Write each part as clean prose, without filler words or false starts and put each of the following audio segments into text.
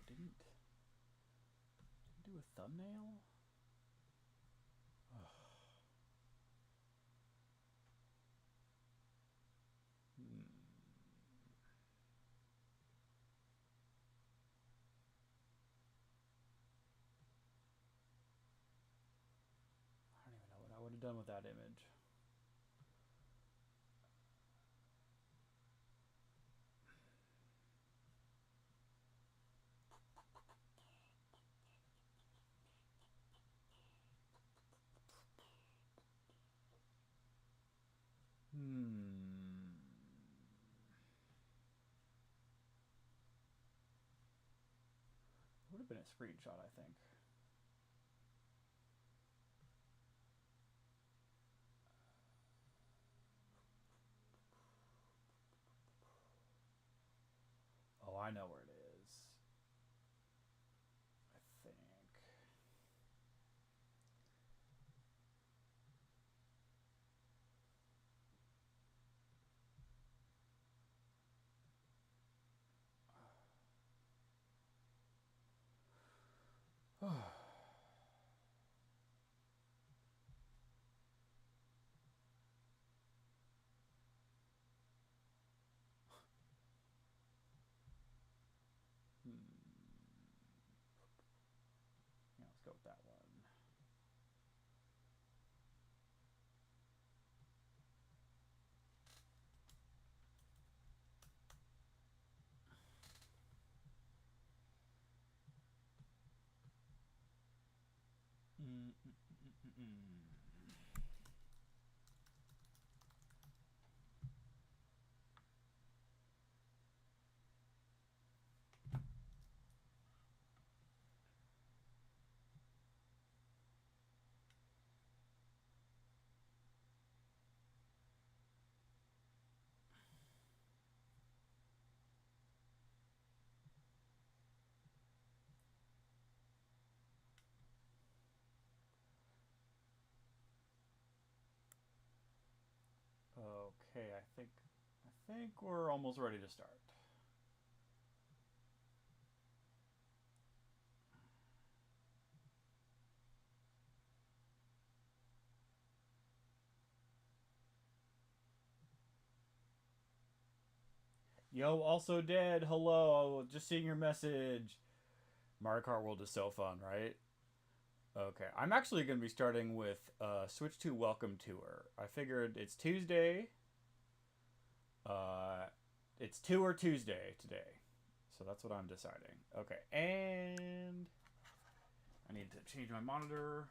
didn't do a thumbnail? Ugh. Hmm. I don't even know what I would have done with that image. Hmm. Would have been a screenshot, I think. Oh, I know where it is. I think. Yeah, let's go with that one. Okay, I think we're almost ready to start. Yo, also dead. Hello, just seeing your message. Mario Kart World is so fun, right? Okay, I'm actually going to be starting with Switch 2 Welcome Tour. I figured it's Tuesday. Uh, it's Tour Tuesday today. So that's what I'm deciding. Okay, and I need to change my monitor.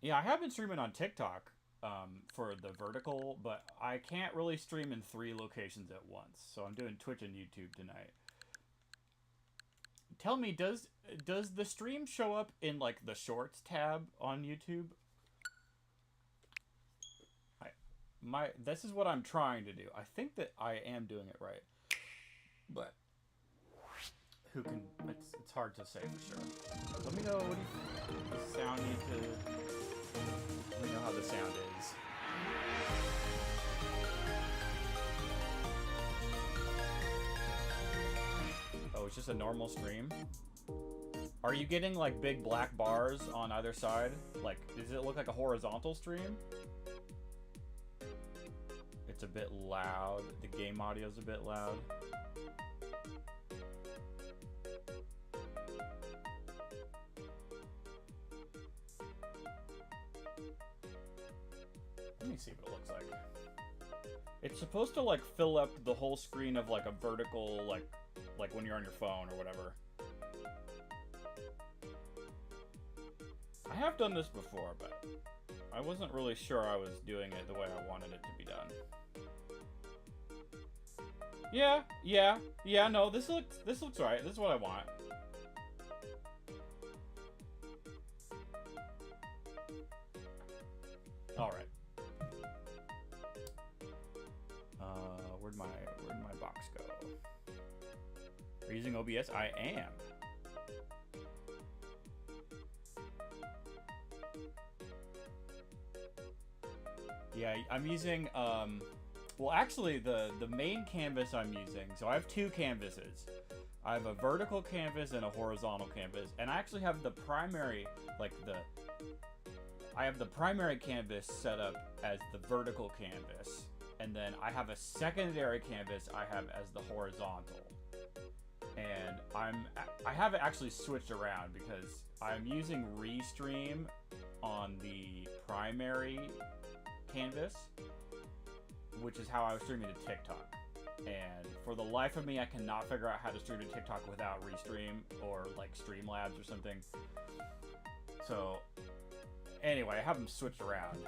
Yeah, I have been streaming on TikTok for the vertical, but I can't really stream in 3 locations at once. So I'm doing Twitch and YouTube tonight. Tell me, does the stream show up in like the Shorts tab on YouTube? This is what I'm trying to do. I think that I am doing it right, but who can? It's hard to say for sure. Let me know what do you, the sound need to. Let me know how the sound is. Oh, it's just a normal stream. Are you getting like big black bars on either side? Like, does it look like a horizontal stream? It's a bit loud. The game audio's a bit loud. Let me see what it looks like. It's supposed to like fill up the whole screen of like a vertical, like when you're on your phone or whatever. I have done this before, but I wasn't really sure I was doing it the way I wanted it to be done. Yeah, no, this looks right. This is what I want. Alright. Where'd my box go? Are you using OBS? I am. Yeah, I'm using Well, actually, the main canvas I'm using, so I have two canvases. I have a vertical canvas and a horizontal canvas, and I actually have the primary, I have the primary canvas set up as the vertical canvas, and then I have a secondary canvas I have as the horizontal. And I have it actually switched around because I'm using Restream on the primary canvas, which is how I was streaming to TikTok. And for the life of me, I cannot figure out how to stream to TikTok without Restream or like Streamlabs or something. So anyway, I have them switched around.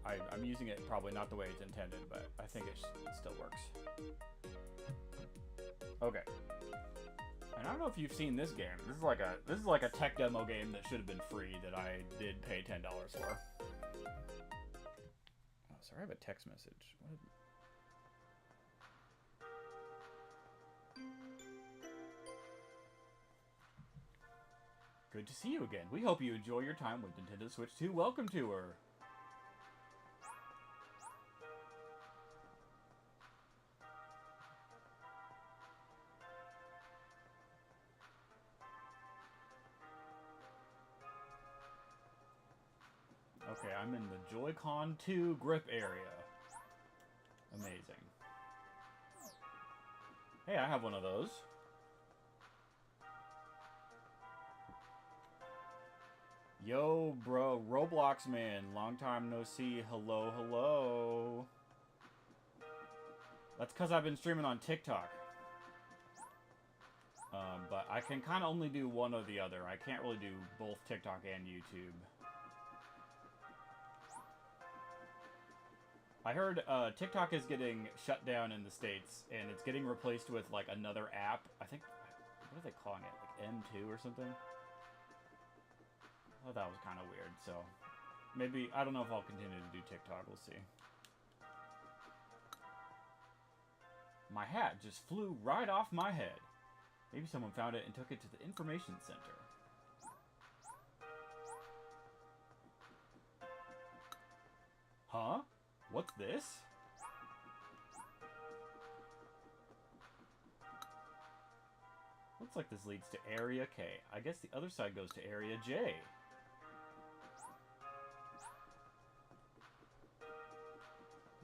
I'm using it probably not the way it's intended, but I think it still works. Okay. And I don't know if you've seen this game. This is like a tech demo game that should have been free that I did pay $10 for. Oh, sorry, I have a text message. What? Good to see you again. We hope you enjoy your time with Nintendo Switch 2 Welcome Tour. Okay, I'm in the Joy-Con 2 grip area. Amazing. Hey, I have one of those. Yo, bro, Roblox man, long time no see. Hello, hello. That's because I've been streaming on TikTok. But I can kind of only do one or the other. I can't really do both TikTok and YouTube. I heard TikTok is getting shut down in the States, and it's getting replaced with, like, another app. I think, what are they calling it? Like M2 or something? I thought that was kind of weird, so maybe, I don't know if I'll continue to do TikTok, we'll see. My hat just flew right off my head. Maybe someone found it and took it to the information center. Huh? What's this? Looks like this leads to Area K. I guess the other side goes to Area J.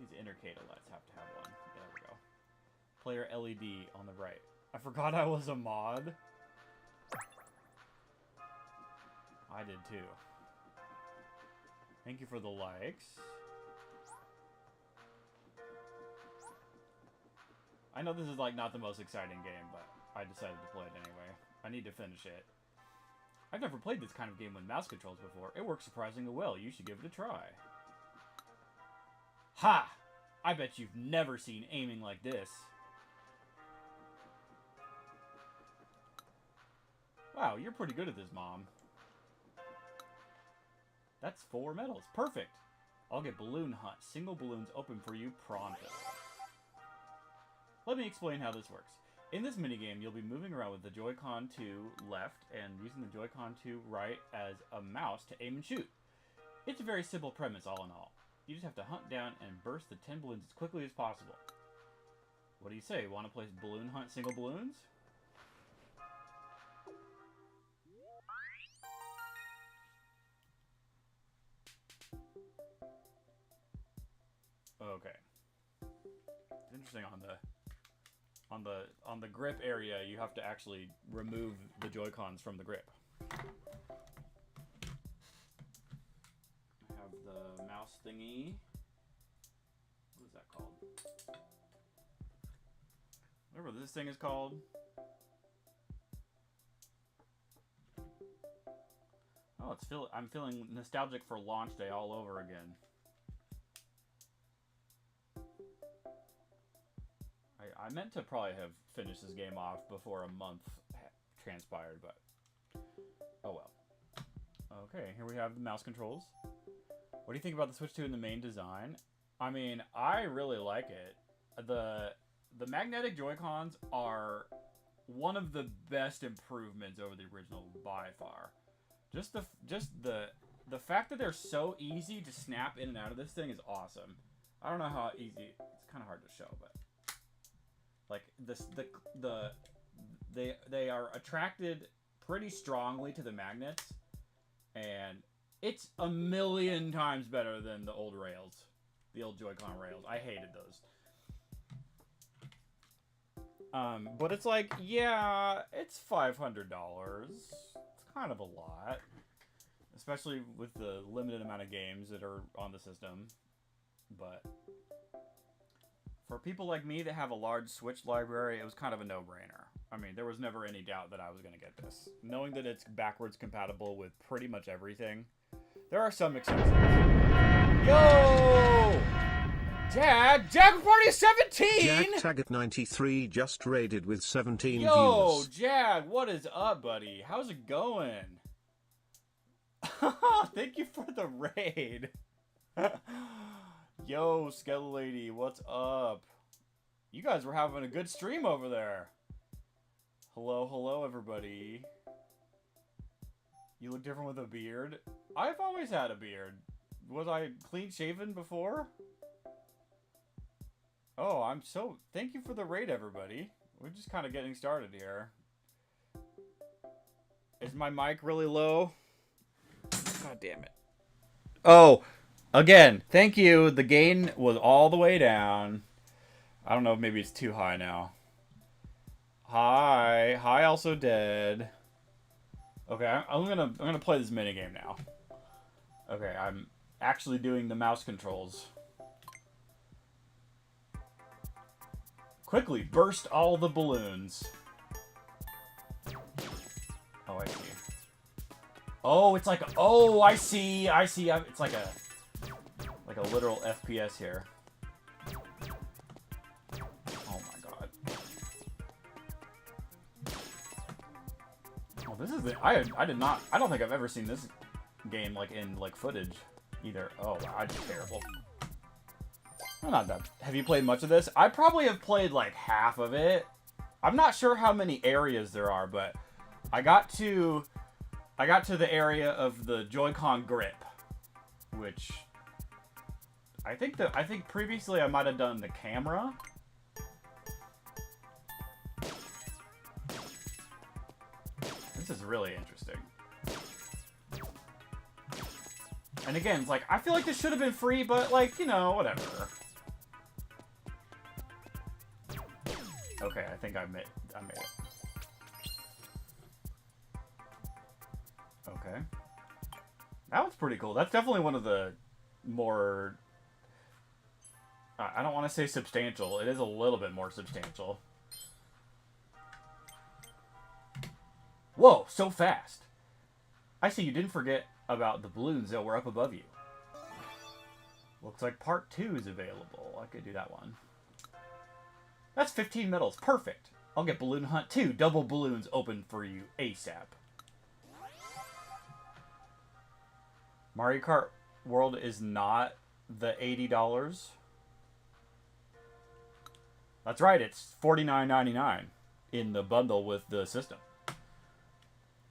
These intercade LEDs have to have one. There we go. Player LED on the right. I forgot I was a mod. I did too. Thank you for the likes. I know this is like not the most exciting game, but I decided to play it anyway. I need to finish it. I've never played this kind of game with mouse controls before. It works surprisingly well. You should give it a try. Ha! I bet you've never seen aiming like this. Wow, you're pretty good at this, Mom. That's 4 medals. Perfect! I'll get Balloon Hunt. Single balloons open for you pronto. Let me explain how this works. In this minigame, you'll be moving around with the Joy-Con 2 left and using the Joy-Con 2 right as a mouse to aim and shoot. It's a very simple premise all in all. You just have to hunt down and burst the 10 balloons as quickly as possible. What do you say? Want to play Balloon Hunt single balloons? Okay. It's interesting on the grip area, you have to actually remove the Joy-Cons from the grip. I have the mouse thingy. What is that called? Whatever this thing is called. Oh, I'm feeling nostalgic for launch day all over again. I meant to probably have finished this game off before a month transpired, but oh well. Okay, here we have the mouse controls. What do you think about the Switch 2 in the main design? I mean, I really like it. The magnetic Joy-Cons are one of the best improvements over the original by far. Just the fact that they're so easy to snap in and out of this thing is awesome. I don't know how easy. It's kind of hard to show, but like they are attracted pretty strongly to the magnets, and it's a million times better than the old rails, the old Joy-Con rails. I hated those. But it's like, yeah, it's $500. It's kind of a lot, especially with the limited amount of games that are on the system. But for people like me that have a large Switch library, it was kind of a no-brainer. I mean, there was never any doubt that I was going to get this. Knowing that it's backwards compatible with pretty much everything. There are some exceptions. Yo! Jag Party 17! Jag Tag at 93 just raided with 17 Yo, views. Jag, what is up, buddy? How's it going? Thank you for the raid. Yo, Skeleton Lady, what's up? You guys were having a good stream over there. Hello, everybody. You look different with a beard. I've always had a beard. Was I clean shaven before? Oh, thank you for the raid, everybody. We're just kind of getting started here. Is my mic really low? God damn it. Oh, again, thank you. The gain was all the way down. I don't know if maybe it's too high now. Hi, also dead. Okay, I'm gonna play this minigame now. Okay, I'm actually doing the mouse controls. Quickly burst all the balloons. Oh, I see. Oh, it's like I see. It's like a literal FPS here. Oh my god. Well, this is I don't think I've ever seen this game like in footage either. Oh wow, I did terrible. Well, not that. Have you played much of this? I probably have played like half of it. I'm not sure how many areas there are, but I got to the area of the Joy-Con grip, which I think previously I might have done the camera. This is really interesting. And again, it's like I feel like this should have been free, but like, you know, whatever. Okay, I think I made it. Okay. That was pretty cool. That's definitely one of the more... I don't want to say substantial. It is a little bit more substantial. Whoa, so fast. I see you didn't forget about the balloons that were up above you. Looks like part 2 is available. I could do that one. That's 15 medals. Perfect. I'll get Balloon Hunt 2. Double balloons open for you ASAP. Mario Kart World is not the $80. That's right. It's $49.99 in the bundle with the system.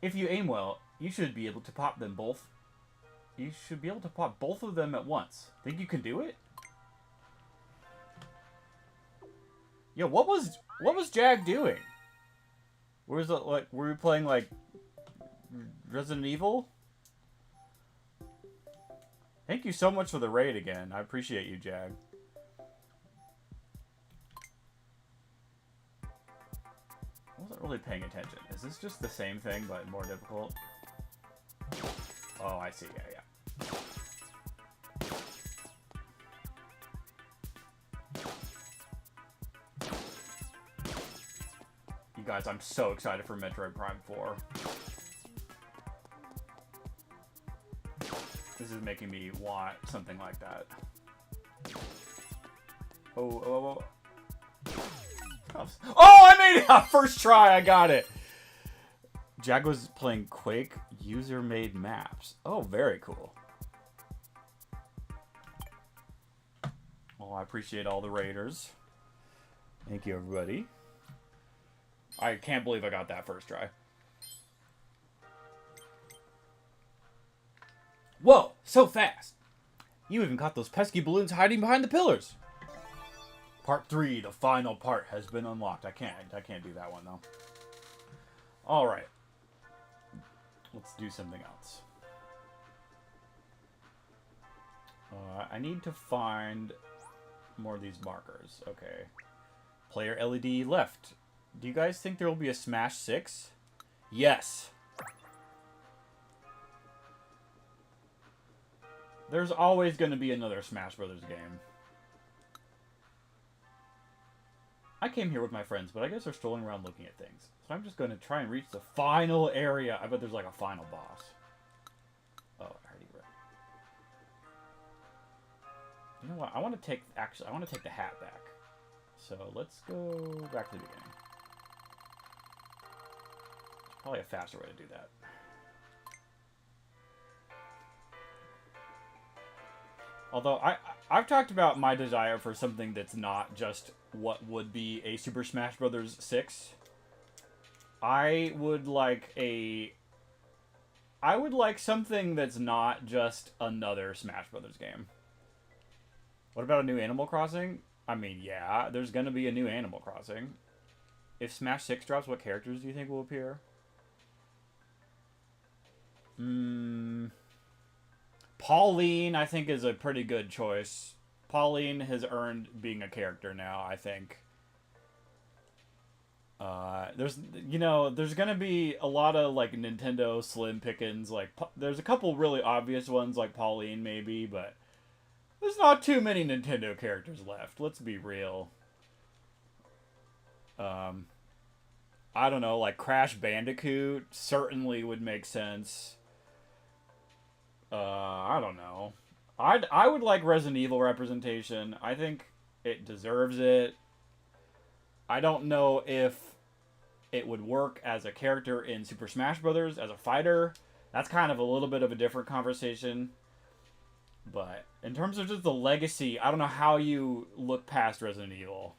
If you aim well, you should be able to pop them both. You should be able to pop both of them at once. Think you can do it? Yo, what was Jag doing? Were we playing like Resident Evil? Thank you so much for the raid again. I appreciate you, Jag. I wasn't really paying attention. Is this just the same thing but more difficult? Oh, I see. Yeah. You guys, I'm so excited for Metroid Prime 4. This is making me want something like that. Oh, I made it! First try, I got it! Jag was playing Quake user-made maps. Oh, very cool. Well, I appreciate all the raiders. Thank you, everybody. I can't believe I got that first try. Whoa, so fast. You even got those pesky balloons hiding behind the pillars. Part 3, the final part, has been unlocked. I can't do that one, though. Alright. Let's do something else. I need to find more of these markers. Okay. Player LED left. Do you guys think there will be a Smash 6? Yes. There's always going to be another Smash Brothers game. I came here with my friends, but I guess they're strolling around looking at things. So I'm just going to try and reach the final area. I bet there's like a final boss. Oh, I already read. You know what? I want to take the hat back. So let's go back to the beginning. Probably a faster way to do that. Although I've talked about my desire for something that's not just what would be a Super Smash Bros. 6. I would like something that's not just another Smash Brothers game. What about a new Animal Crossing? I mean, yeah, there's gonna be a new Animal Crossing. If Smash 6 drops, what characters do you think will appear? Pauline, I think, is a pretty good choice. Pauline has earned being a character now, I think. There's gonna be a lot of, like, Nintendo slim pickings. Like, there's a couple really obvious ones, like Pauline, maybe, but there's not too many Nintendo characters left. Let's be real. I don't know, like Crash Bandicoot certainly would make sense. I don't know. I would like Resident Evil representation. I think it deserves it. I don't know if it would work as a character in Super Smash Bros. As a fighter. That's kind of a little bit of a different conversation. But in terms of just the legacy, I don't know how you look past Resident Evil.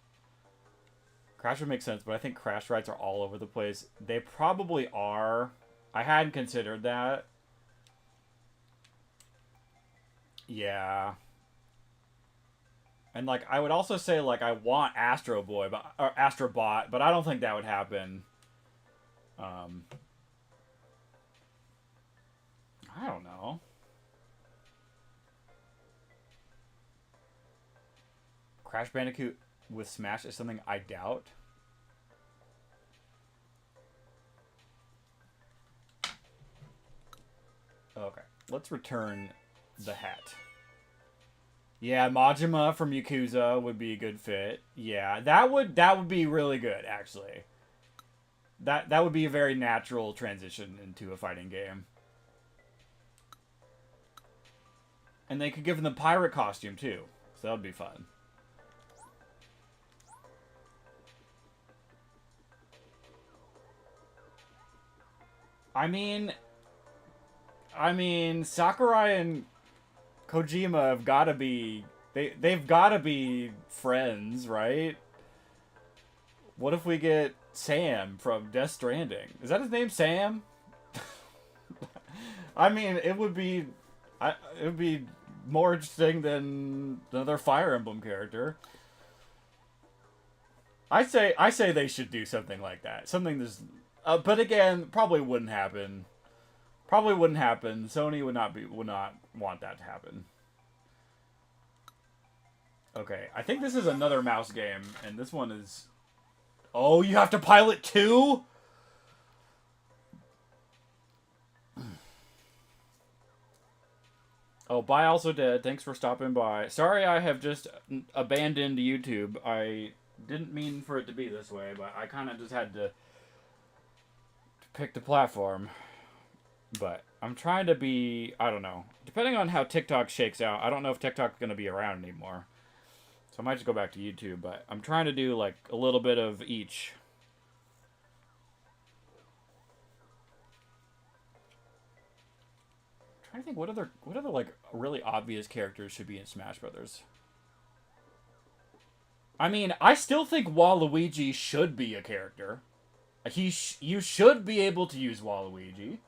Crash would make sense, but I think Crash rights are all over the place. They probably are. I hadn't considered that. Yeah. And, like, I would also say, like, I want Astro Boy, or Astrobot, but I don't think that would happen. I don't know. Crash Bandicoot with Smash is something I doubt. Okay, let's return the hat. Yeah, Majima from Yakuza would be a good fit. Yeah, that would be really good, actually. That would be a very natural transition into a fighting game. And they could give him the pirate costume too, so that would be fun. I mean, Sakurai and Kojima have got to be... They've got to be friends, right? What if we get Sam from Death Stranding? Is that his name, Sam? I mean, it would be more interesting than another Fire Emblem character. I say they should do something like that. Something that's... but again, probably wouldn't happen. Probably wouldn't happen. Sony would not want that to happen. Okay, I think this is another mouse game, and this one is... Oh, you have to pilot too? Oh, bye Also Dead. Thanks for stopping by. Sorry I have just abandoned YouTube. I didn't mean for it to be this way, but I kind of just had to pick the platform. But I'm trying to be... I don't know. Depending on how TikTok shakes out, I don't know if TikTok's going to be around anymore. So I might just go back to YouTube, but I'm trying to do, like, a little bit of each. I'm trying to think what other like really obvious characters should be in Smash Brothers. I mean, I still think Waluigi should be a character. You should be able to use Waluigi.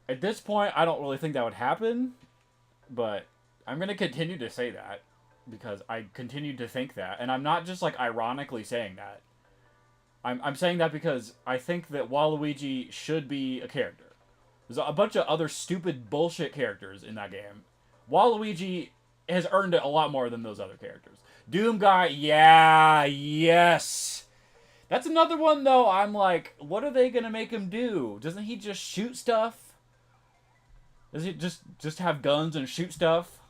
At this point, I don't really think that would happen. but I'm gonna continue to say that because I continue to think that, and I'm not just like ironically saying that. I'm saying that because I think that Waluigi should be a character. There's a bunch of other stupid bullshit characters in that game. Waluigi has earned it a lot more than those other characters. Doom Guy, yeah, yes. That's another one though. I'm like, what are they gonna make him do? Doesn't he just shoot stuff? Does he just have guns and shoot stuff?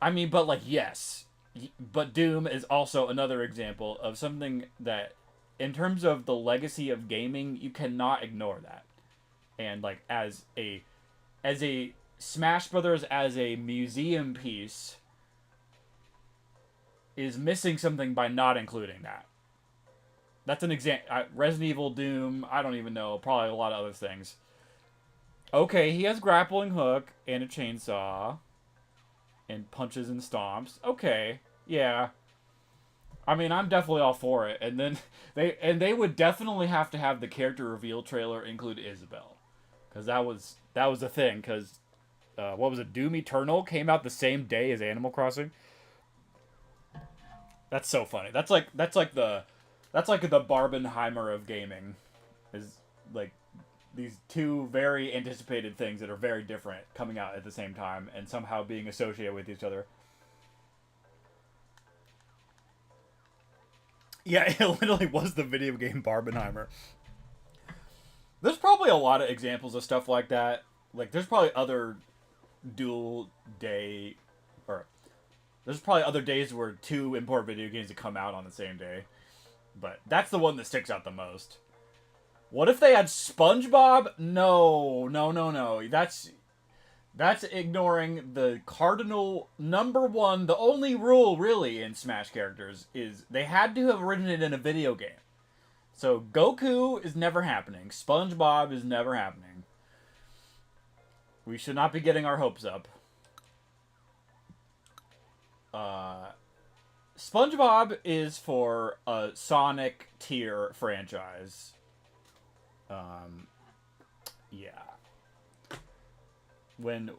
I mean, but like, yes. But Doom is also another example of something that, in terms of the legacy of gaming, you cannot ignore that. And like, as a Smash Brothers as a museum piece is missing something by not including that. That's an example. Resident Evil, Doom, I don't even know. Probably a lot of other things. Okay, he has grappling hook and a chainsaw. And punches and stomps. Okay, yeah. I mean, I'm definitely all for it. And then they would definitely have to have the character reveal trailer include Isabelle. Because that was a thing. Because, what was it? Doom Eternal came out the same day as Animal Crossing. That's so funny. That's like the Barbenheimer of gaming, is like these two very anticipated things that are very different coming out at the same time and somehow being associated with each other. Yeah, it literally was the video game Barbenheimer. There's probably a lot of examples of stuff like that. Like, there's probably other dual day, or there's probably other days where two important video games that come out on the same day. But that's the one that sticks out the most. What if they had SpongeBob? No. That's ignoring the cardinal number one, the only rule really in Smash characters is they had to have originated in a video game. So Goku is never happening. SpongeBob is never happening. We should not be getting our hopes up. SpongeBob is for a Sonic tier franchise. Yeah. When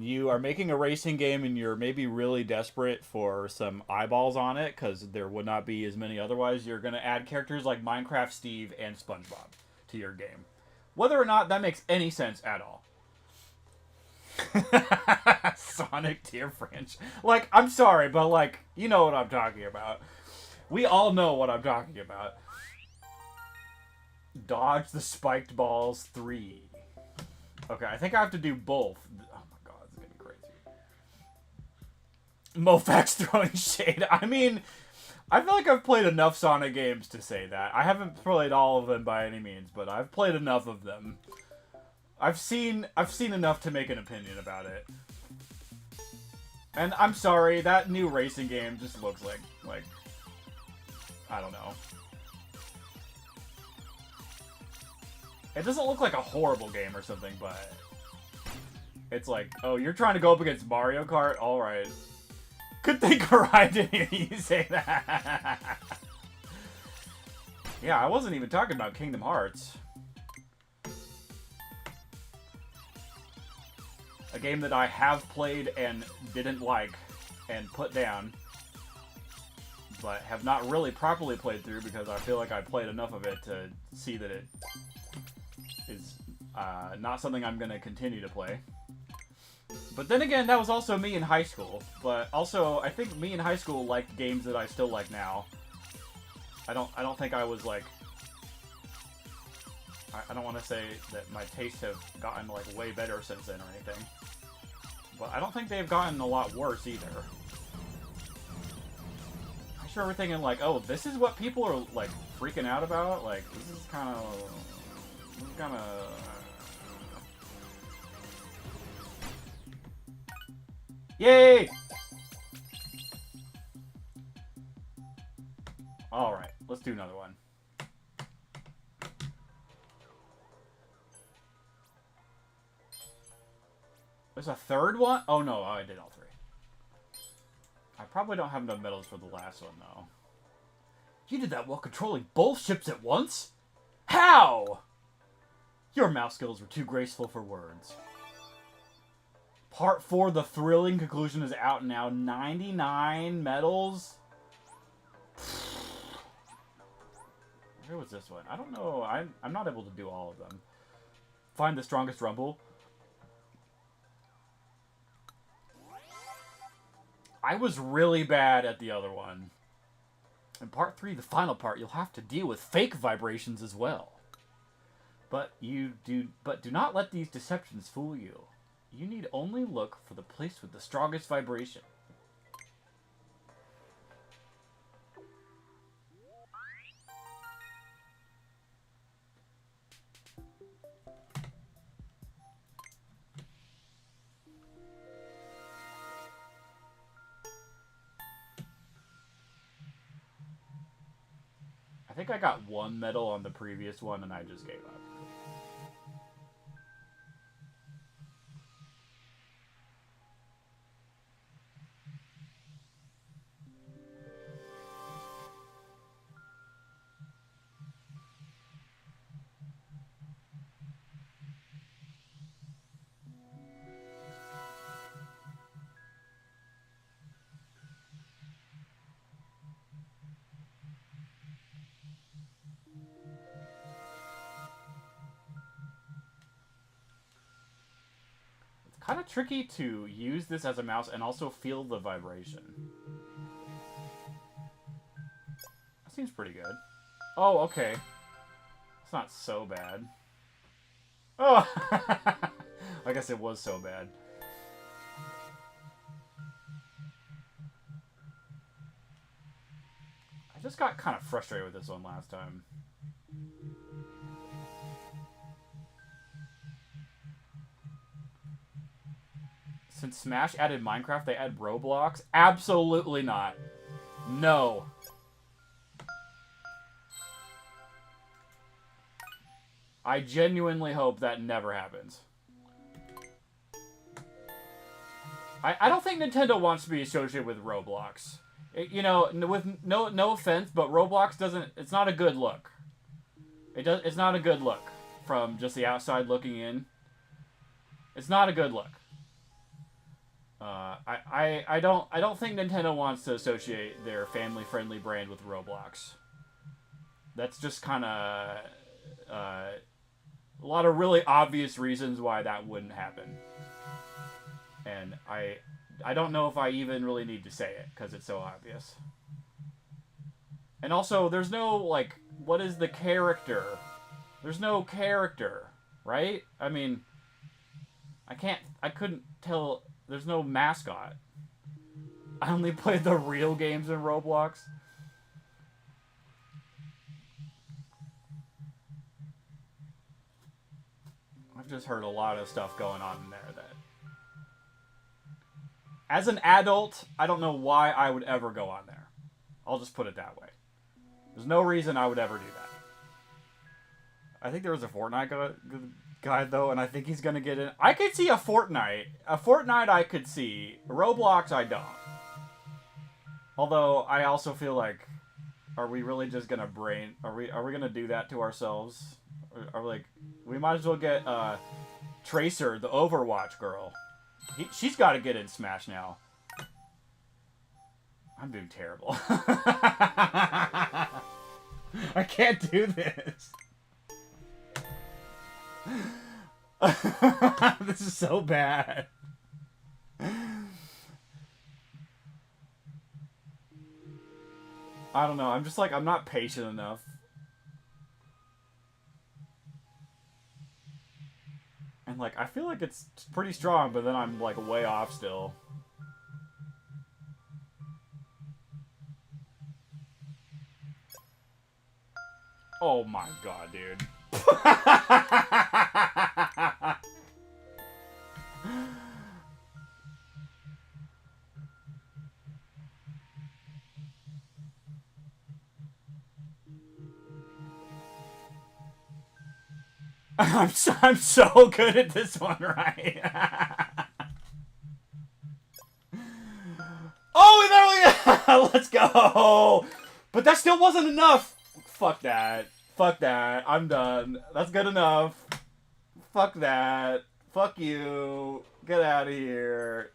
you are making a racing game and you're maybe really desperate for some eyeballs on it because there would not be as many otherwise, you're gonna add characters like Minecraft Steve and SpongeBob to your game, whether or not that makes any sense at all. Sonic tier franchise. Like, I'm sorry, but like, you know what I'm talking about. We all know what I'm talking about. Dodge the Spiked Balls 3. Okay, I think I have to do both. Oh my god, this is gonna be crazy. Mofax throwing shade. I mean, I feel like I've played enough Sonic games to say that. I haven't played all of them by any means, but I've played enough of them. I've seen enough to make an opinion about it. And I'm sorry, that new racing game just looks like I don't know. It doesn't look like a horrible game or something, but it's like, oh, you're trying to go up against Mario Kart? Alright. Good thing Karai didn't hear you say that. Yeah, I wasn't even talking about Kingdom Hearts. A game that I have played and didn't like and put down, but have not really properly played through because I feel like I played enough of it to see that it is not something I'm going to continue to play. But then again, that was also me in high school. But also, I think me in high school liked games that I still like now. I don't think I was like... I don't want to say that my tastes have gotten like way better since then or anything. But I don't think they've gotten a lot worse either. I'm sure we're thinking like, oh, this is what people are like freaking out about? Like, this is kind of... Yay! Alright, let's do another one. There's a third one? Oh no, I did all three. I probably don't have enough medals for the last one though. You did that while controlling both ships at once? How? Your mouse skills were too graceful for words. Part 4, the thrilling conclusion, is out now. 99 medals? Where was this one? I don't know. I'm not able to do all of them. Find the strongest rumble. I was really bad at the other one. In part 3, the final part, you'll have to deal with fake vibrations as well. But do not let these deceptions fool you. You need only look for the place with the strongest vibration. I think I got 1 medal on the previous one and I just gave up. Kind of tricky to use this as a mouse and also feel the vibration. That seems pretty good. Oh, okay. It's not so bad. Oh! I guess it was so bad. I just got kind of frustrated with this one last time. Since Smash added Minecraft, they add Roblox? Absolutely not. No. I genuinely hope that never happens. I don't think Nintendo wants to be associated with Roblox. You know, with no offense, but Roblox doesn't... It's not a good look. It's not a good look from just the outside looking in. It's not a good look. I don't think Nintendo wants to associate their family-friendly brand with Roblox. That's just kind of a lot of really obvious reasons why that wouldn't happen. And I don't know if I even really need to say it because it's so obvious. And also, there's no like, what is the character? There's no character, right? I mean, I couldn't tell. There's no mascot. I only played the real games in Roblox. I've just heard a lot of stuff going on in there that... As an adult, I don't know why I would ever go on there. I'll just put it that way. There's no reason I would ever do that. I think there was a Fortnite guy though, and I think he's gonna get in. I could see a Fortnite. A Fortnite I could see. Roblox I don't. Although I also feel like, are we really just gonna Are we gonna do that to ourselves? Are we like, we might as well get Tracer, the Overwatch girl. She's got to get in Smash now. I'm doing terrible. I can't do this. This is so bad. I don't know. I'm just like, I'm not patient enough. And like, I feel like it's pretty strong, but then I'm like way off still. Oh my god, dude. I'm so good at this one, right? Oh, there we go! Let's go! But that still wasn't enough! Fuck that. Fuck that. I'm done. That's good enough. Fuck that. fuck you. Get out of here.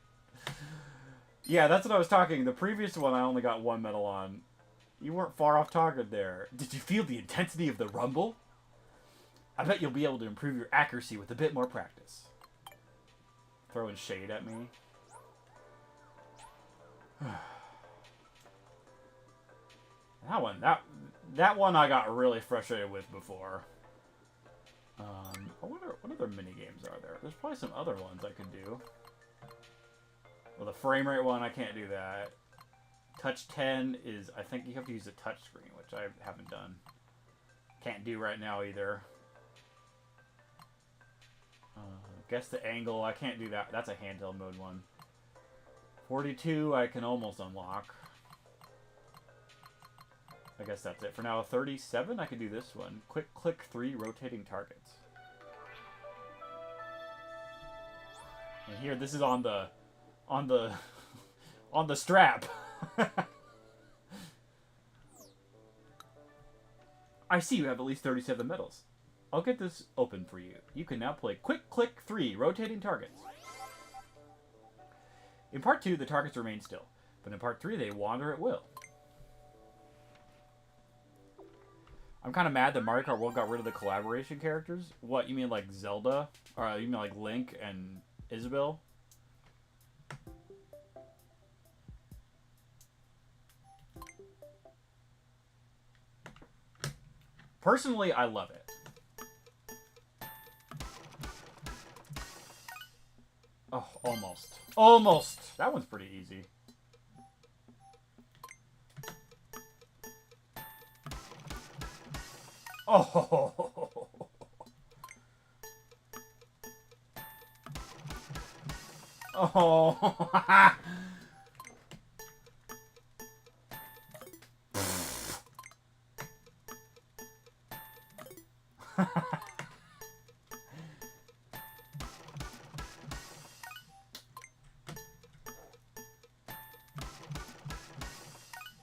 Yeah, that's what I was talking. The previous one I only got 1 medal on. You weren't far off target there. Did you feel the intensity of the rumble? I bet you'll be able to improve your accuracy with a bit more practice. Throwing shade at me. That one I got really frustrated with before. What other mini games are there? There's probably some other ones I could do. Well, the frame rate one, I can't do that. Touch 10 is, I think you have to use a touch screen, which I haven't done. Can't do right now either. Guess the angle, I can't do that. That's a handheld mode one. 42, I can almost unlock. I guess that's it for now. 37, I can do this one. Quick click 3 rotating targets. And here, this is on the strap. I see you have at least 37 medals. I'll get this open for you. You can now play Quick Click 3 rotating targets. In part 2, the targets remain still, but in part 3, they wander at will. I'm kind of mad that Mario Kart World got rid of the collaboration characters. What, you mean like Zelda? Or you mean like Link and Isabelle? Personally, I love it. Oh, almost. Almost! That one's pretty easy. Oh! Oh!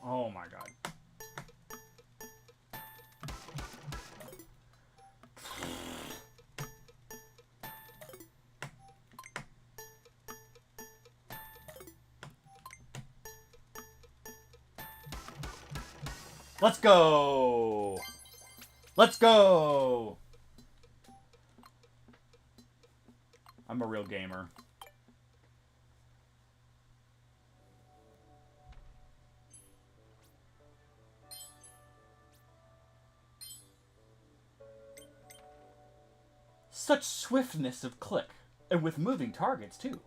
Oh my god. Let's go! Let's go! I'm a real gamer. Such swiftness of click, and with moving targets too.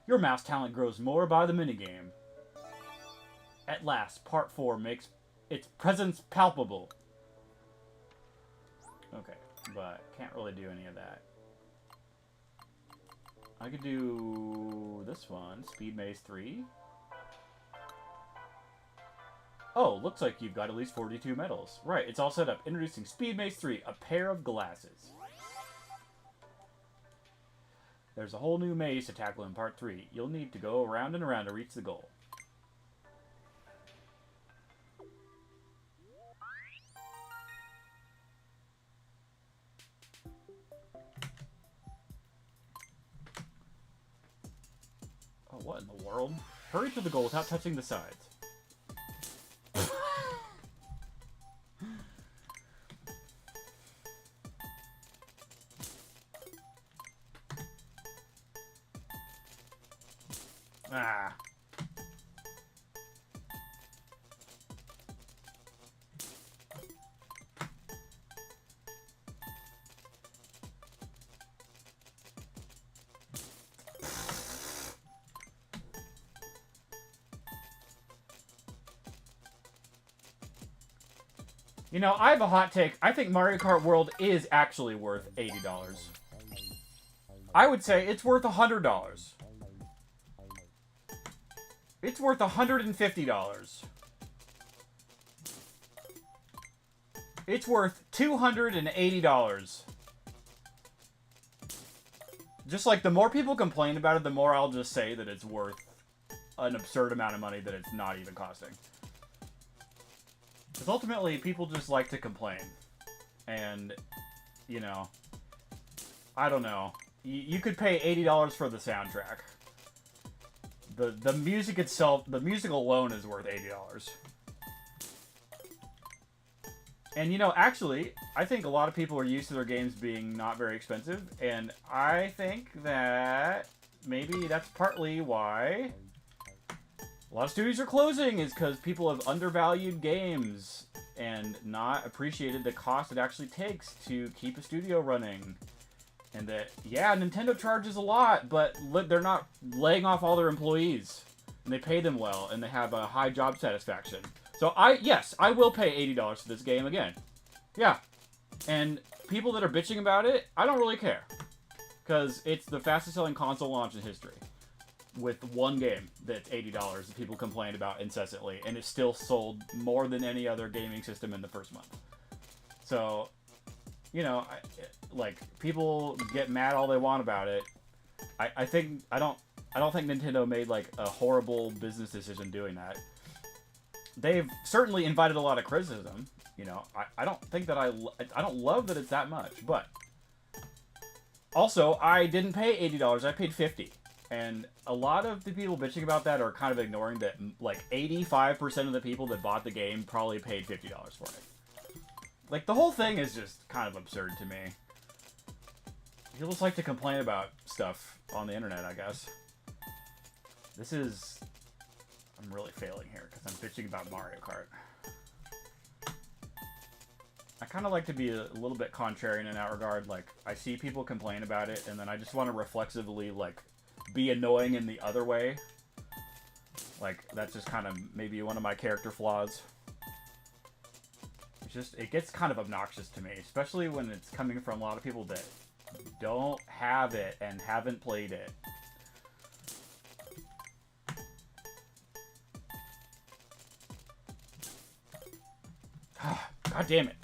Your mouse talent grows more by the minigame. At last, part 4 makes its presence palpable. Okay, but can't really do any of that. I could do this one, Speed Maze 3. Oh, looks like you've got at least 42 medals. Right, it's all set up. Introducing Speed Maze 3, a pair of glasses. There's a whole new maze to tackle in part 3. You'll need to go around and around to reach the goal. Oh, what in the world? Hurry to the goal without touching the sides. Ah. You know, I have a hot take. I think Mario Kart World is actually worth $80. I would say it's worth $100. It's worth $150. It's worth $280. Just like the more people complain about it, the more I'll just say that it's worth an absurd amount of money that it's not even costing. Because ultimately, people just like to complain. And, you know, I don't know. you could pay $80 for the soundtrack. The music itself, the music alone is worth $80. And, you know, actually, I think a lot of people are used to their games being not very expensive, and I think that maybe that's partly why a lot of studios are closing, is because people have undervalued games and not appreciated the cost it actually takes to keep a studio running. And that, yeah, Nintendo charges a lot, but they're not laying off all their employees. And they pay them well, and they have a high job satisfaction. So yes, I will pay $80 for this game again. Yeah. And people that are bitching about it, I don't really care. Because it's the fastest selling console launch in history. With one game that's $80 that people complained about incessantly. And it still sold more than any other gaming system in the first month. So, you know, like, people get mad all they want about it. I don't think Nintendo made, like, a horrible business decision doing that. They've certainly invited a lot of criticism. You know, I don't think that I don't love that it's that much, but also I didn't pay $80. I paid $50, and a lot of the people bitching about that are kind of ignoring that. Like 85% of the people that bought the game probably paid $50 for it. Like, the whole thing is just kind of absurd to me. People just like to complain about stuff on the internet, I guess. This is... I'm really failing here because I'm bitching about Mario Kart. I kind of like to be a little bit contrarian in that regard. Like, I see people complain about it, and then I just want to reflexively, like, be annoying in the other way. Like, that's just kind of maybe one of my character flaws. It's just, it gets kind of obnoxious to me, especially when it's coming from a lot of people that don't have it and haven't played it. God damn it.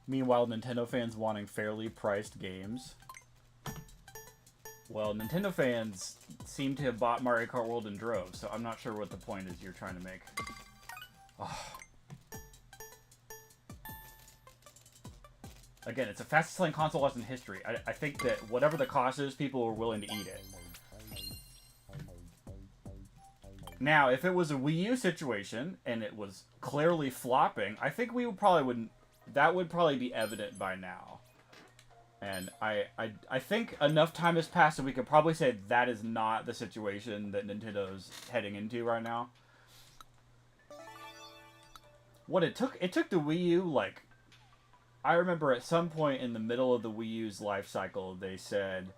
Meanwhile, Nintendo fans wanting fairly priced games. Well, Nintendo fans seem to have bought Mario Kart World in droves, so I'm not sure what the point is you're trying to make. Oh. Again, it's the fastest selling console launch in history. I think that whatever the cost is, people are willing to eat it. Now, if it was a Wii U situation, and it was clearly flopping, I think we wouldn't... That would probably be evident by now. And I think enough time has passed that we could probably say that is not the situation that Nintendo's heading into right now. What it took the Wii U, like... I remember at some point in the middle of the Wii U's life cycle, they said...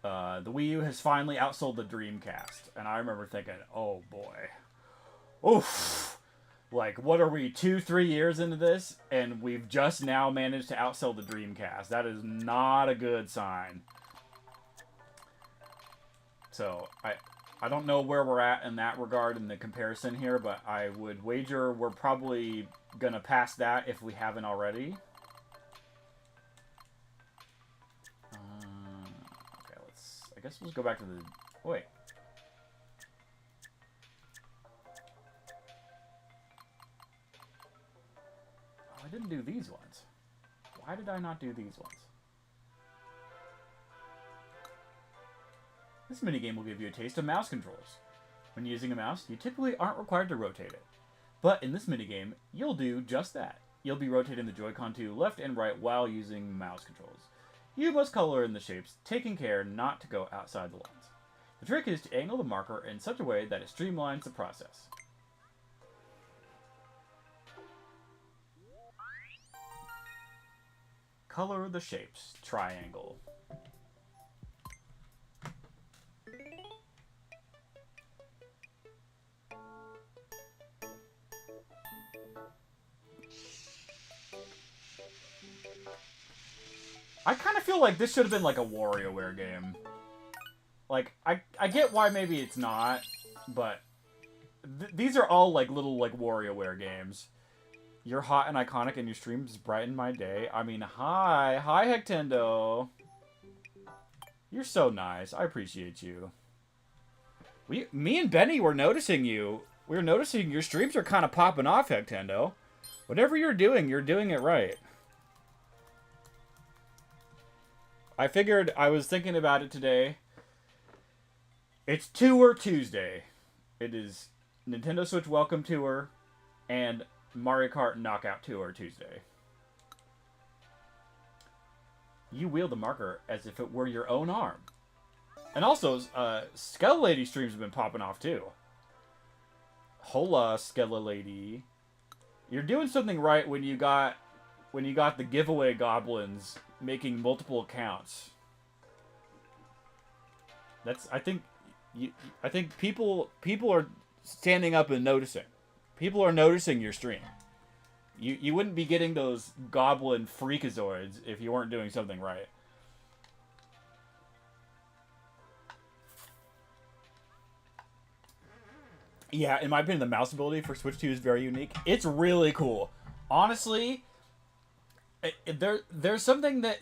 the Wii U has finally outsold the Dreamcast. And I remember thinking, oh boy. Oof! Like, what are we, 2-3 years into this? And we've just now managed to outsell the Dreamcast. That is not a good sign. So, I don't know where we're at in that regard in the comparison here, but I would wager we're probably gonna pass that if we haven't already. Okay, I guess we'll go back to the... Wait. Oh, I didn't do these ones. Why did I not do these ones? This minigame will give you a taste of mouse controls. When using a mouse, you typically aren't required to rotate it. But in this minigame, you'll do just that. You'll be rotating the Joy-Con to left and right while using mouse controls. You must color in the shapes, taking care not to go outside the lines. The trick is to angle the marker in such a way that it streamlines the process. Color the shapes. Triangle. I kind of feel like this should have been like a WarioWare game. Like, I get why maybe it's not, but these are all like little like WarioWare games. You're hot and iconic and your streams brighten my day. I mean, hi Hectendo. You're so nice. I appreciate you. Me and Benny were noticing you. We were noticing your streams are kind of popping off, Hectendo. Whatever you're doing it right. I figured I was thinking about it today. It's Tour Tuesday. It is Nintendo Switch Welcome Tour and Mario Kart Knockout Tour Tuesday. You wield the marker as if it were your own arm. And also, Skella Lady streams have been popping off too. Hola, Skella Lady. You're doing something right when you got the giveaway goblins making multiple accounts. I think people are standing up and noticing. People are noticing your stream. You wouldn't be getting those goblin freakazoids if you weren't doing something right. Yeah, in my opinion, the mouse ability for Switch 2 is very unique. It's really cool. Honestly, there's something that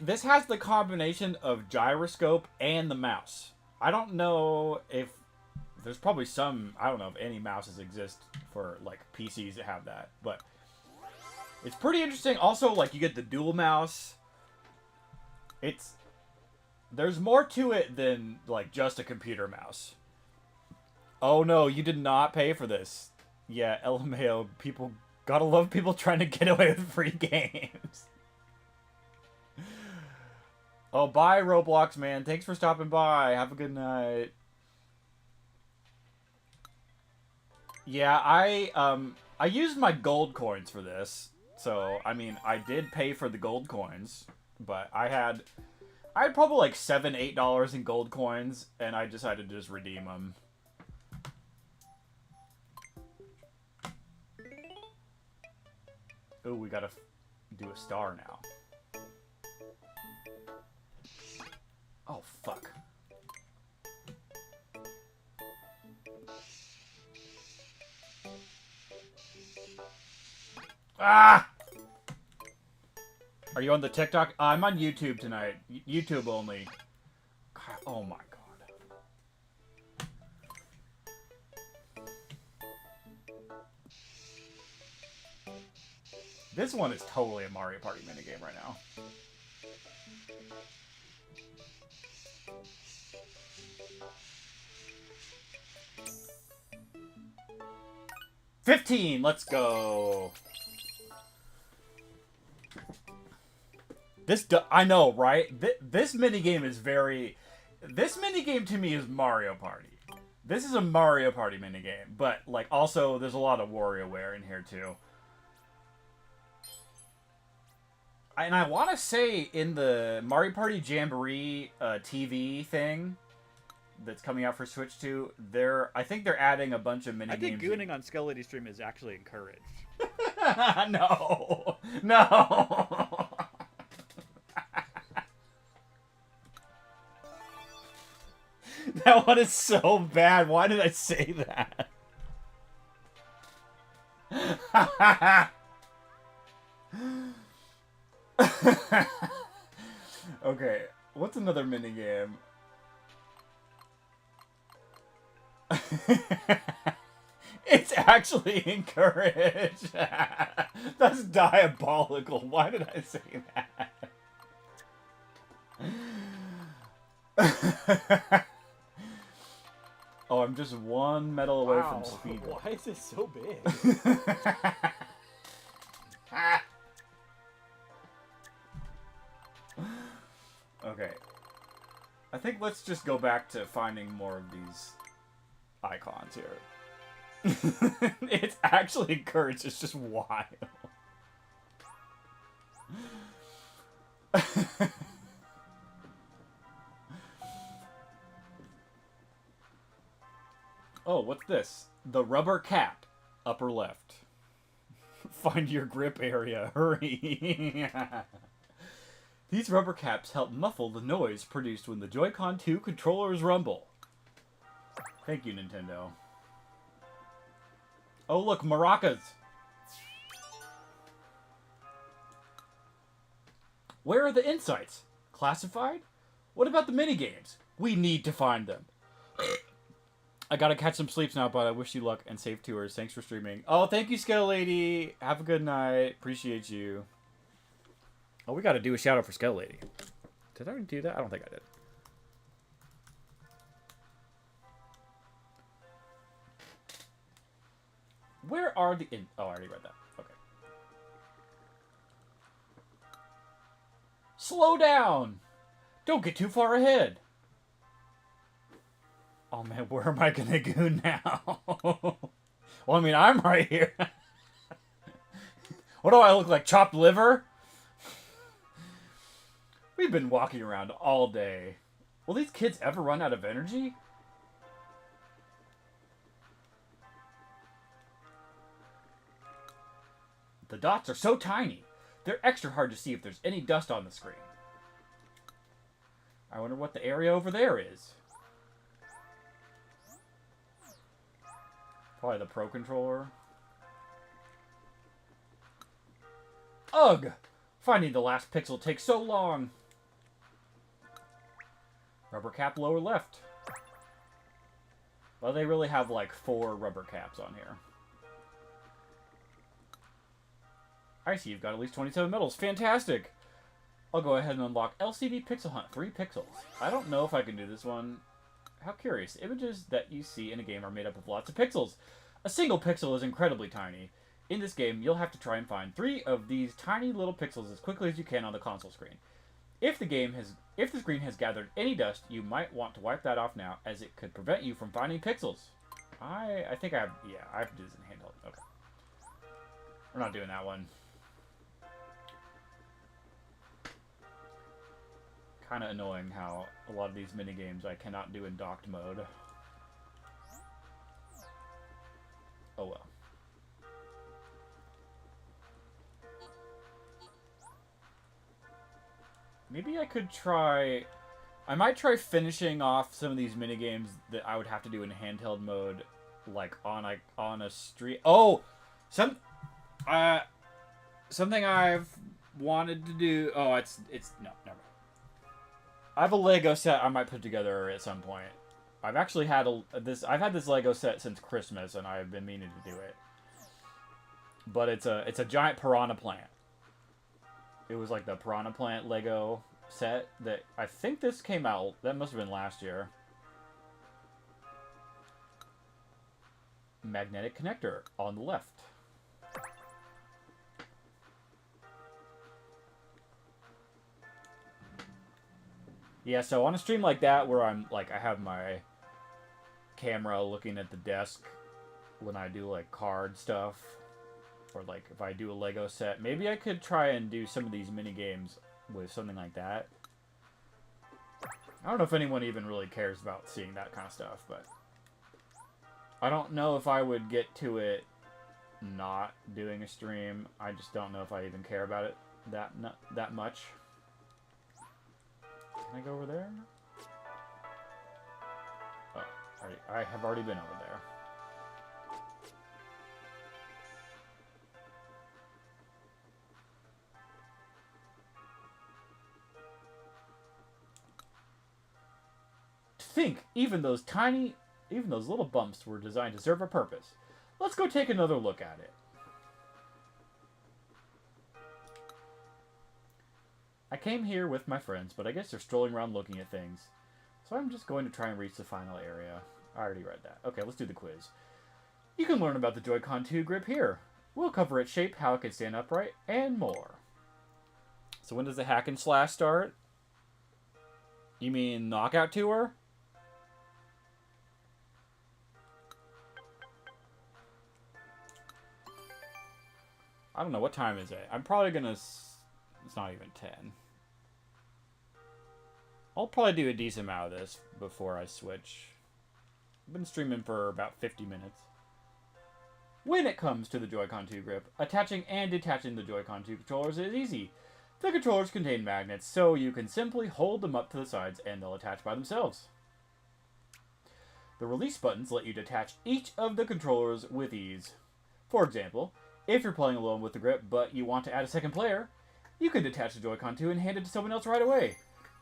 this has the combination of gyroscope and the mouse. I don't know if there's probably some, I don't know if any mouses exist for like PCs that have that, but it's pretty interesting. Also, like, you get the dual mouse. There's more to it than like just a computer mouse. Oh no, you did not pay for this. Yeah, LMAO, people gotta love people trying to get away with free games. Oh, bye, Roblox, man. Thanks for stopping by. Have a good night. Yeah, I used my gold coins for this. So, I mean, I did pay for the gold coins, but I had probably like $7, $8 in gold coins, and I decided to just redeem them. Ooh, we gotta do a star now. Oh, fuck. Ah! Are you on the TikTok? I'm on YouTube tonight. YouTube only. God, oh my god. This one is totally a Mario Party minigame right now. $15, let's go. I know, right? This minigame is very... This minigame to me is Mario Party. This is a Mario Party minigame, but like also there's a lot of WarioWare in here too. And I want to say in the Mario Party Jamboree TV thing that's coming out for Switch 2, I think they're adding a bunch of minigames. I think gooning on Skeleton Stream is actually encouraged. No. No. That one is so bad. Why did I say that? Okay, what's another minigame? It's actually encouraged. That's diabolical. Why did I say that? Oh, I'm just one medal away from speed. Why is this so big? Okay. I think let's just go back to finding more of these icons here. It's actually encouraged. It's just wild. Oh, what's this? The rubber cap. Upper left. Find your grip area. Hurry. These rubber caps help muffle the noise produced when the Joy-Con 2 controllers rumble. Thank you, Nintendo. Oh, look, maracas. Where are the insights? Classified? What about the minigames? We need to find them. I gotta catch some sleeps now, but I wish you luck and safe tours. Thanks for streaming. Oh, thank you, Scale Lady. Have a good night. Appreciate you. Oh, we gotta do a shout out for Scale Lady. Did I already do that? I don't think I did. Where are the... Oh, I already read that. Okay. Slow down! Don't get too far ahead! Oh, man, where am I gonna go now? Well, I mean, I'm right here. What do I look like, chopped liver? We've been walking around all day. Will these kids ever run out of energy? The dots are so tiny. They're extra hard to see if there's any dust on the screen. I wonder what the area over there is. Probably the Pro Controller. Ugh! Finding the last pixel takes so long. Rubber cap lower left. Well, they really have like 4 rubber caps on here. I see you've got at least 27 medals. Fantastic! I'll go ahead and unlock LCD Pixel Hunt. 3 pixels. I don't know if I can do this one. How curious. Images that you see in a game are made up of lots of pixels. A single pixel is incredibly tiny. In this game, you'll have to try and find 3 of these tiny little pixels as quickly as you can on the console screen. If the screen has gathered any dust, you might want to wipe that off now, as it could prevent you from finding pixels. I think I have to do this in handheld. Okay. We're not doing that one. Kind of annoying how a lot of these minigames I cannot do in docked mode. Oh well. Maybe I could try... I might try finishing off some of these minigames that I would have to do in handheld mode, like on a street. Oh! Something I've wanted to do... Oh, it's... No, never mind. I have a Lego set I might put together at some point. I've actually had I've had this Lego set since Christmas, and I've been meaning to do it. But it's a giant piranha plant. It was like the piranha plant Lego set that I think this came out. That must have been last year. Magnetic connector on the left. Yeah, so on a stream like that where I'm like I have my camera looking at the desk when I do like card stuff, or like if I do a Lego set, maybe I could try and do some of these mini games with something like that. I don't know if anyone even really cares about seeing that kind of stuff, but I don't know if I would get to it not doing a stream. I just don't know if I even care about it that much. Can I go over there? Oh, I have already been over there. To think, even those little bumps were designed to serve a purpose. Let's go take another look at it. I came here with my friends, but I guess they're strolling around looking at things. So I'm just going to try and reach the final area. I already read that. Okay, let's do the quiz. You can learn about the Joy-Con 2 grip here. We'll cover its shape, how it can stand upright, and more. So when does the hack and slash start? You mean Knockout Tour? I don't know, what time is it? I'm probably gonna... It's not even 10. I'll probably do a decent amount of this before I switch. I've been streaming for about 50 minutes. When it comes to the Joy-Con 2 grip, attaching and detaching the Joy-Con 2 controllers is easy. The controllers contain magnets, so you can simply hold them up to the sides and they'll attach by themselves. The release buttons let you detach each of the controllers with ease. For example, if you're playing alone with the grip but you want to add a second player, you can detach the Joy-Con 2 and hand it to someone else right away.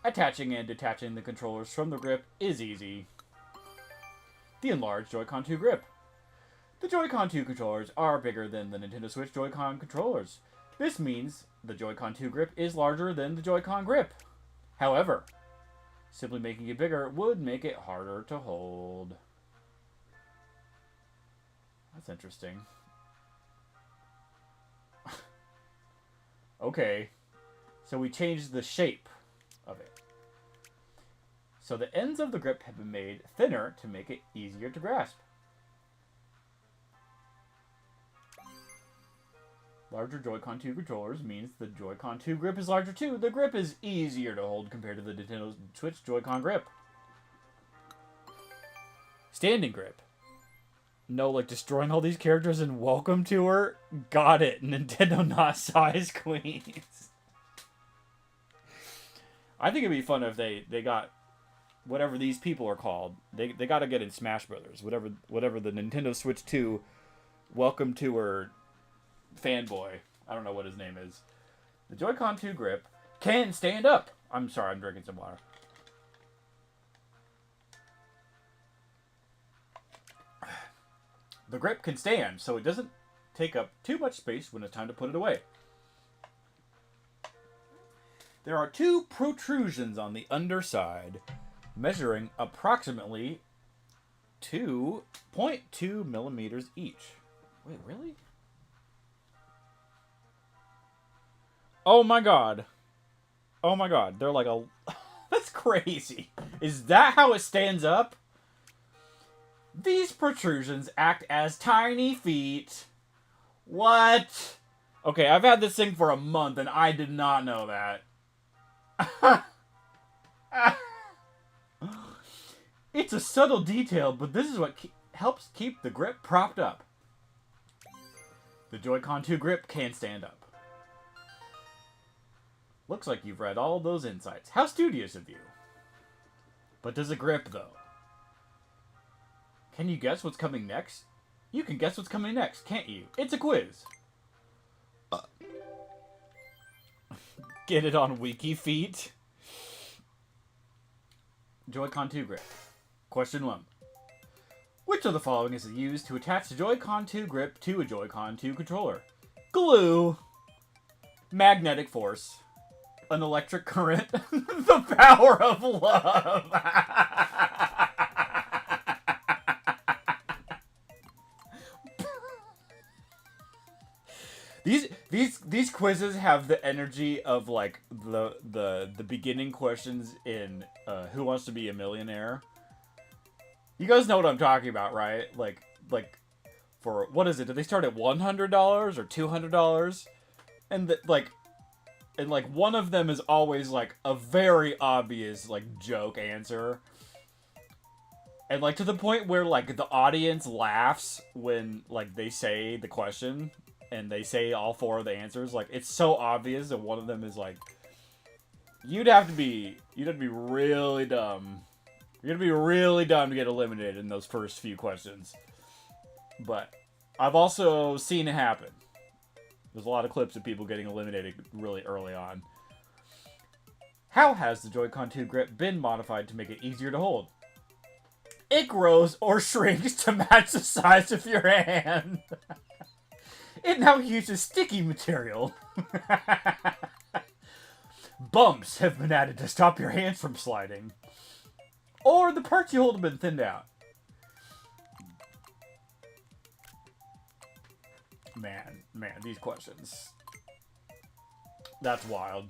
Attaching and detaching the controllers from the grip is easy. The enlarged Joy-Con 2 grip. The Joy-Con 2 controllers are bigger than the Nintendo Switch Joy-Con controllers. This means the Joy-Con 2 grip is larger than the Joy-Con grip. However, simply making it bigger would make it harder to hold. That's interesting. Okay. So we changed the shape of it. So the ends of the grip have been made thinner to make it easier to grasp. Larger Joy-Con 2 controllers means the Joy-Con 2 grip is larger too. The grip is easier to hold compared to the Nintendo Switch Joy-Con grip. Standing grip. No, like destroying all these characters in Welcome Tour? Got it. Nintendo not size queens. I think it'd be fun if they got whatever these people are called. They got to get in Smash Brothers. Whatever the Nintendo Switch 2 Welcome Tour fanboy. I don't know what his name is. The Joy-Con 2 grip can stand up. I'm sorry, I'm drinking some water. The grip can stand, so it doesn't take up too much space when it's time to put it away. There are 2 protrusions on the underside, measuring approximately 2.2 millimeters each. Wait, really? Oh my god. Oh my god. They're like a... That's crazy. Is that how it stands up? These protrusions act as tiny feet. What? Okay, I've had this thing for a month and I did not know that. It's a subtle detail, but this is what helps keep the grip propped up. The Joy-Con 2 grip can stand up. Looks like you've read all those insights. How studious of you. But does it grip, though? Can you guess what's coming next? You can guess what's coming next, can't you? It's a quiz. Get it on Wiki Feet. Joy-Con 2 grip. Question 1. Which of the following is used to attach the Joy-Con 2 grip to a Joy-Con 2 controller? Glue. Magnetic force. An electric current. The power of love. These quizzes have the energy of like the beginning questions in Who Wants to Be a Millionaire. You guys know what I'm talking about, right? Like for what is it? Did they start at $100 or $200? And one of them is always like a very obvious like joke answer. And like to the point where like the audience laughs when like they say the question and they say all 4 of the answers. Like it's so obvious that one of them is like you'd have to be really dumb. You're gonna be really dumb to get eliminated in those first few questions. But I've also seen it happen. There's a lot of clips of people getting eliminated really early on. How has the Joy-Con 2 grip been modified to make it easier to hold? It grows or shrinks to match the size of your hand. It now uses sticky material. Bumps have been added to stop your hands from sliding. Or the parts you hold have been thinned out. Man, these questions. That's wild.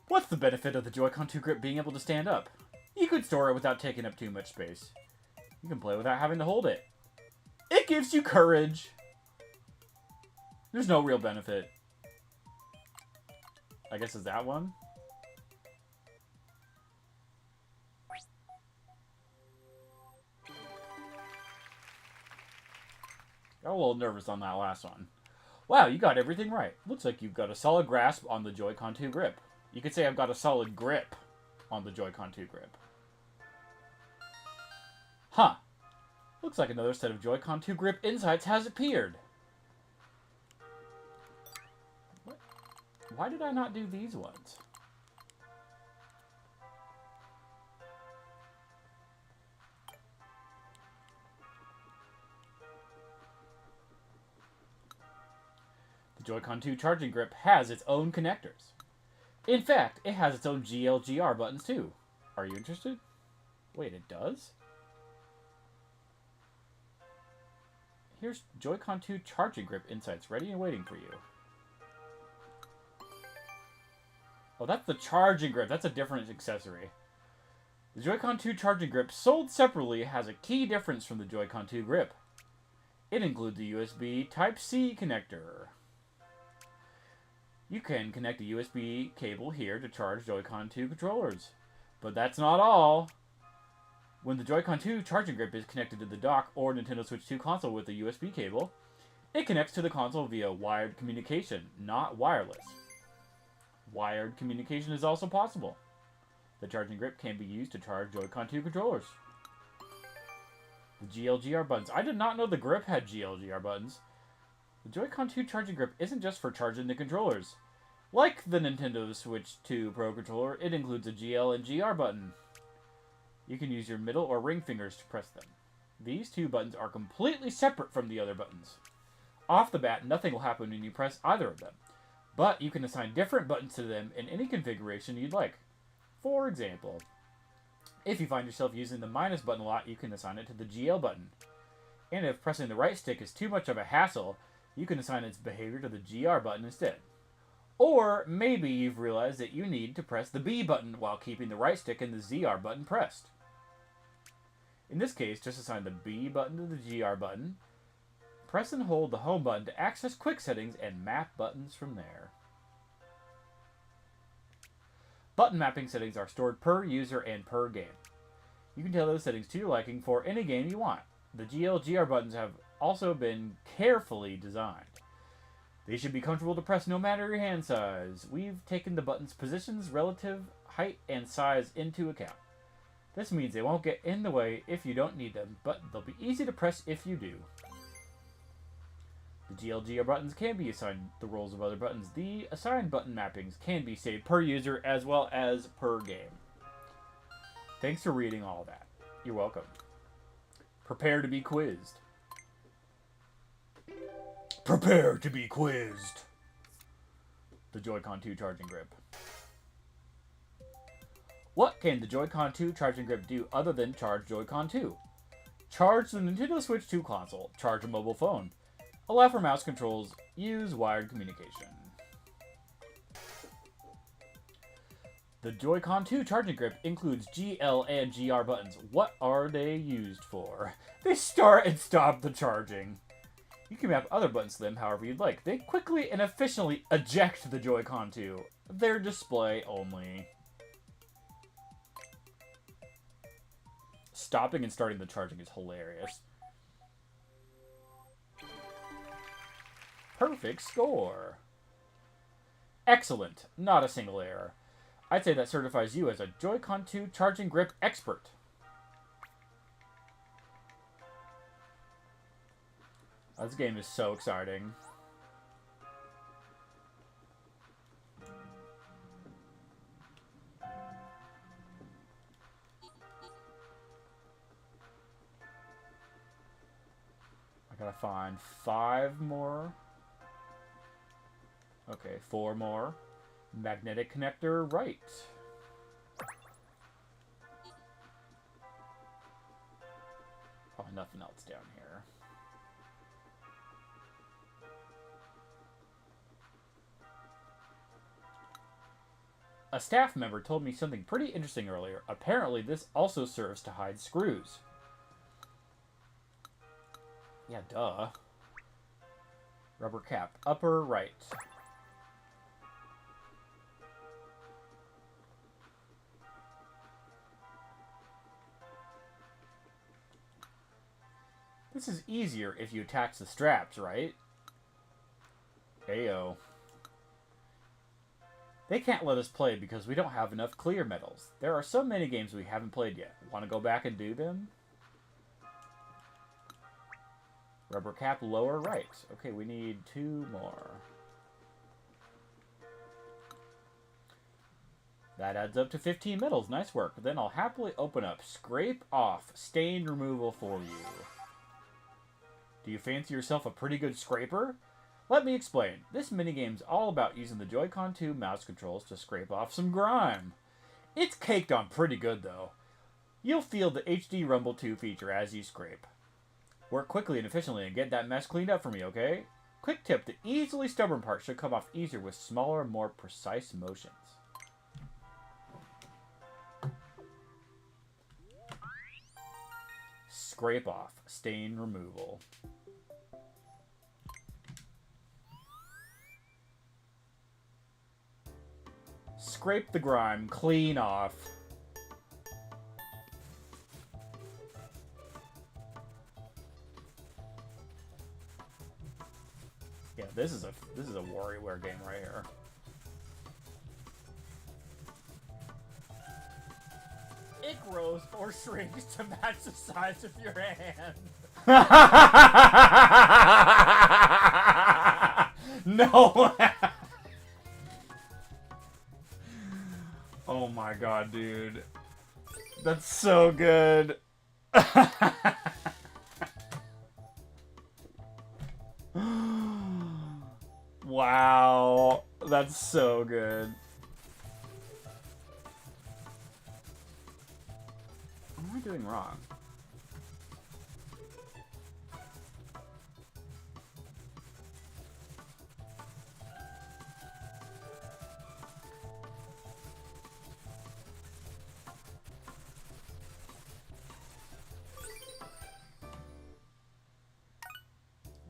What's the benefit of the Joy-Con 2 grip being able to stand up? You could store it without taking up too much space. You can play without having to hold it. It gives you courage. There's no real benefit. I guess it's that one? Got a little nervous on that last one. Wow, you got everything right. Looks like you've got a solid grasp on the Joy-Con 2 grip. You could say I've got a solid grip on the Joy-Con 2 grip. Huh. Looks like another set of Joy-Con 2 grip insights has appeared. What? Why did I not do these ones? The Joy-Con 2 charging grip has its own connectors. In fact, it has its own GLGR buttons too. Are you interested? Wait, it does? Here's Joy-Con 2 charging grip insights ready and waiting for you. Oh, that's the charging grip. That's a different accessory. The Joy-Con 2 charging grip, sold separately, has a key difference from the Joy-Con 2 grip. It includes a USB Type-C connector. You can connect a USB cable here to charge Joy-Con 2 controllers. But that's not all. When the Joy-Con 2 charging grip is connected to the dock or Nintendo Switch 2 console with a USB cable, it connects to the console via wired communication, not wireless. Wired communication is also possible. The charging grip can be used to charge Joy-Con 2 controllers. The GLGR buttons. I did not know the grip had GLGR buttons. The Joy-Con 2 charging grip isn't just for charging the controllers. Like the Nintendo Switch 2 Pro controller, it includes a GL and GR button. You can use your middle or ring fingers to press them. These two buttons are completely separate from the other buttons. Off the bat, nothing will happen when you press either of them, but you can assign different buttons to them in any configuration you'd like. For example, if you find yourself using the minus button a lot, you can assign it to the GL button. And if pressing the right stick is too much of a hassle, you can assign its behavior to the GR button instead. Or maybe you've realized that you need to press the B button while keeping the right stick and the ZR button pressed. In this case, just assign the B button to the GR button. Press and hold the home button to access quick settings and map buttons from there. Button mapping settings are stored per user and per game. You can tailor those settings to your liking for any game you want. The GL/GR buttons have also been carefully designed. They should be comfortable to press no matter your hand size. We've taken the button's positions, relative height, and size into account. This means they won't get in the way if you don't need them, but they'll be easy to press if you do. The GLGR buttons can be assigned the roles of other buttons. The assigned button mappings can be saved per user as well as per game. Thanks for reading all that. You're welcome. Prepare to be quizzed. Prepare to be quizzed. The Joy-Con 2 charging grip. What can the Joy-Con 2 charging grip do other than charge Joy-Con 2? Charge the Nintendo Switch 2 console. Charge a mobile phone. Allow for mouse controls. Use wired communication. The Joy-Con 2 charging grip includes GL and GR buttons. What are they used for? They start and stop the charging. You can map other buttons to them however you'd like. They quickly and efficiently eject the Joy-Con 2. They're display only. Stopping and starting the charging is hilarious. Perfect score. Excellent. Not a single error. I'd say that certifies you as a Joy-Con 2 charging grip expert. This game is so exciting. I gotta find 5 more. Okay, 4 more. Magnetic connector right. Oh, nothing else down here. A staff member told me something pretty interesting earlier. Apparently, this also serves to hide screws. Yeah, duh. Rubber cap, upper right. This is easier if you attach the straps, right? Ayo. They can't let us play because we don't have enough clear medals. There are so many games we haven't played yet. Want to go back and do them? Rubber cap, lower right. Okay, we need 2 more. That adds up to 15 medals. Nice work. Then I'll happily open up Scrape Off Stain Removal for you. Do you fancy yourself a pretty good scraper? Let me explain. This minigame's all about using the Joy-Con 2 mouse controls to scrape off some grime. It's caked on pretty good, though. You'll feel the HD Rumble 2 feature as you scrape. Work quickly and efficiently and get that mess cleaned up for me, okay? Quick tip, the easily stubborn part should come off easier with smaller, more precise motions. Scrape off. Stain removal. Scrape the grime clean off. Yeah, this is a WarioWare game right here. It grows or shrinks to match the size of your hand. No. Oh my god, dude. That's so good. Wow. That's so good. What am I doing wrong?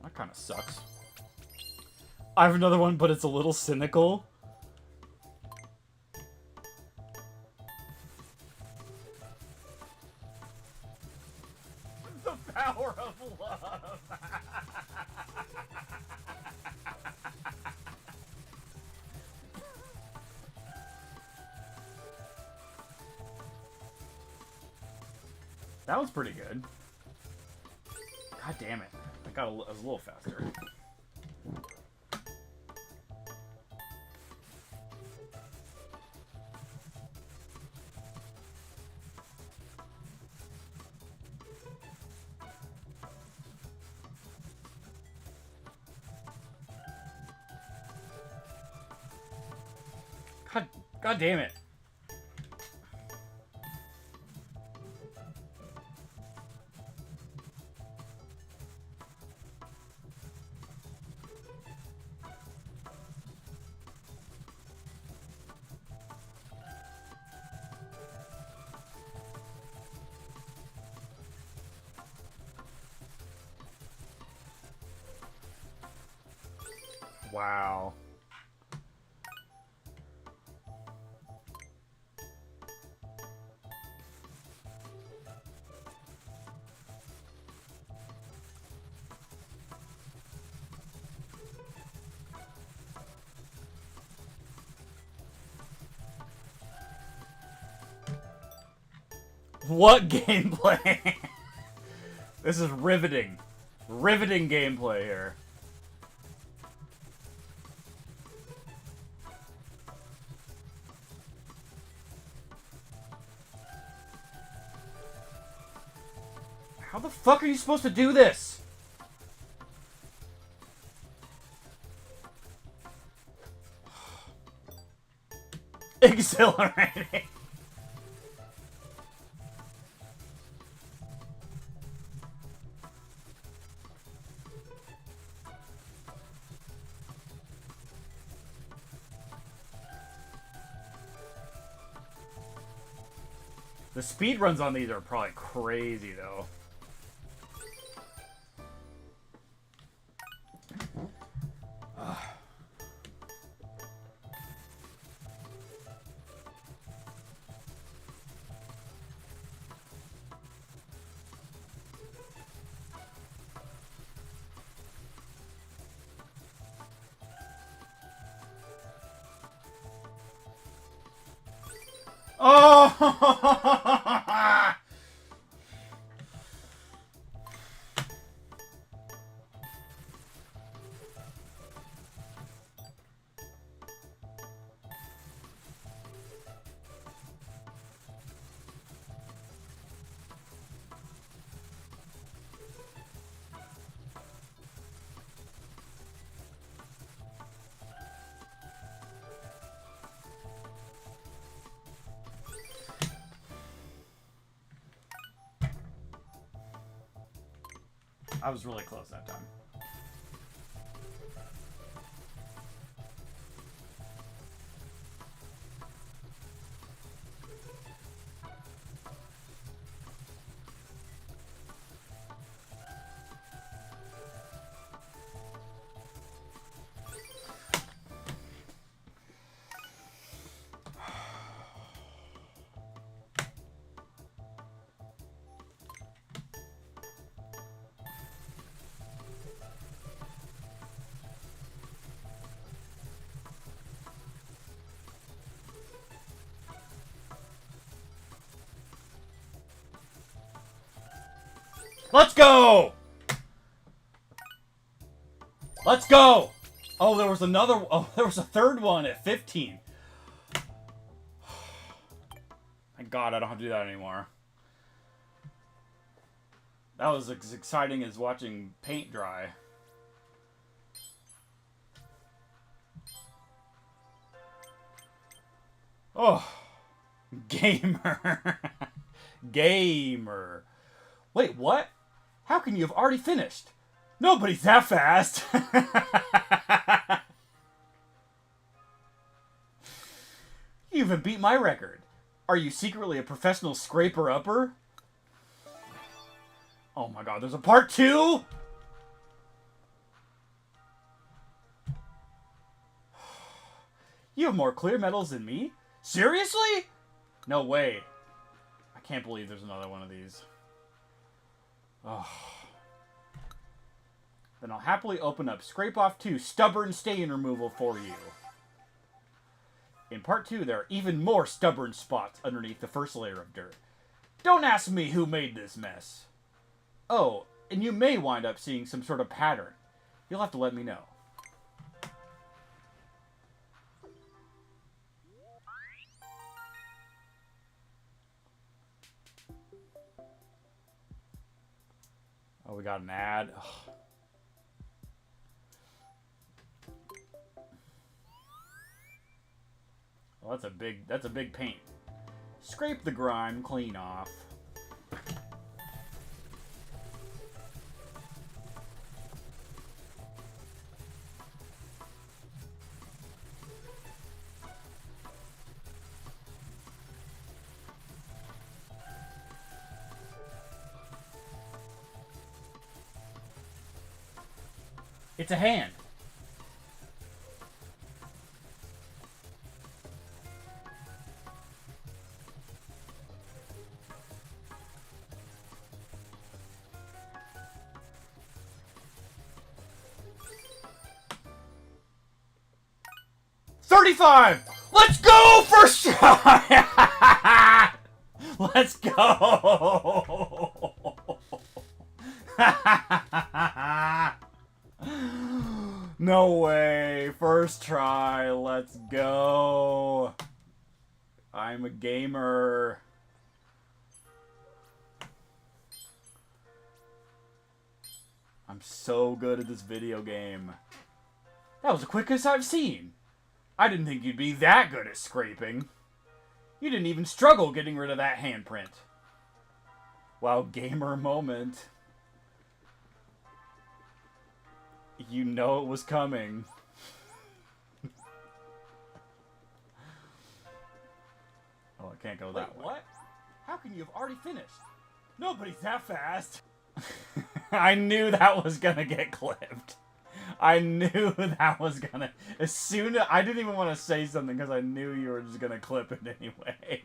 That kind of sucks. I have another one, but it's a little cynical. The power of love. That was pretty good. God damn it. I was a little faster. God damn it. Wow. What gameplay? This is riveting. Riveting gameplay here. How the fuck are you supposed to do this? Exhilarating. The speedruns on these are probably crazy, though. Oh! I was really close that time. Let's go! Let's go! Oh, there was another... Oh, there was a third one at 15. Thank God I don't have to do that anymore. That was as exciting as watching paint dry. Oh. Gamer. Gamer. Wait, what? How can you have already finished? Nobody's that fast. You even beat my record. Are you secretly a professional scraper-upper? Oh my God, there's a part 2? You have more clear medals than me? Seriously? No way. I can't believe there's another one of these. Oh. Then I'll happily open up Scrape Off 2 Stubborn Stain Removal for you. In part 2, there are even more stubborn spots underneath the first layer of dirt. Don't ask me who made this mess. Oh, and you may wind up seeing some sort of pattern. You'll have to let me know. Oh, we got an ad. Ugh. Well, that's a big paint. Scrape the grime clean off. It's a hand. $35! Let's go! First try! Let's go! No way. First try. Let's go. I'm a gamer. I'm so good at this video game. That was the quickest I've seen. I didn't think you'd be that good at scraping. You didn't even struggle getting rid of that handprint. Wow, gamer moment. You know it was coming. Oh, I can't go that way. What? How can you have already finished? Nobody's that fast. I knew that was gonna get clipped. I knew that was gonna... As soon as... I didn't even want to say something because I knew you were just gonna clip it anyway.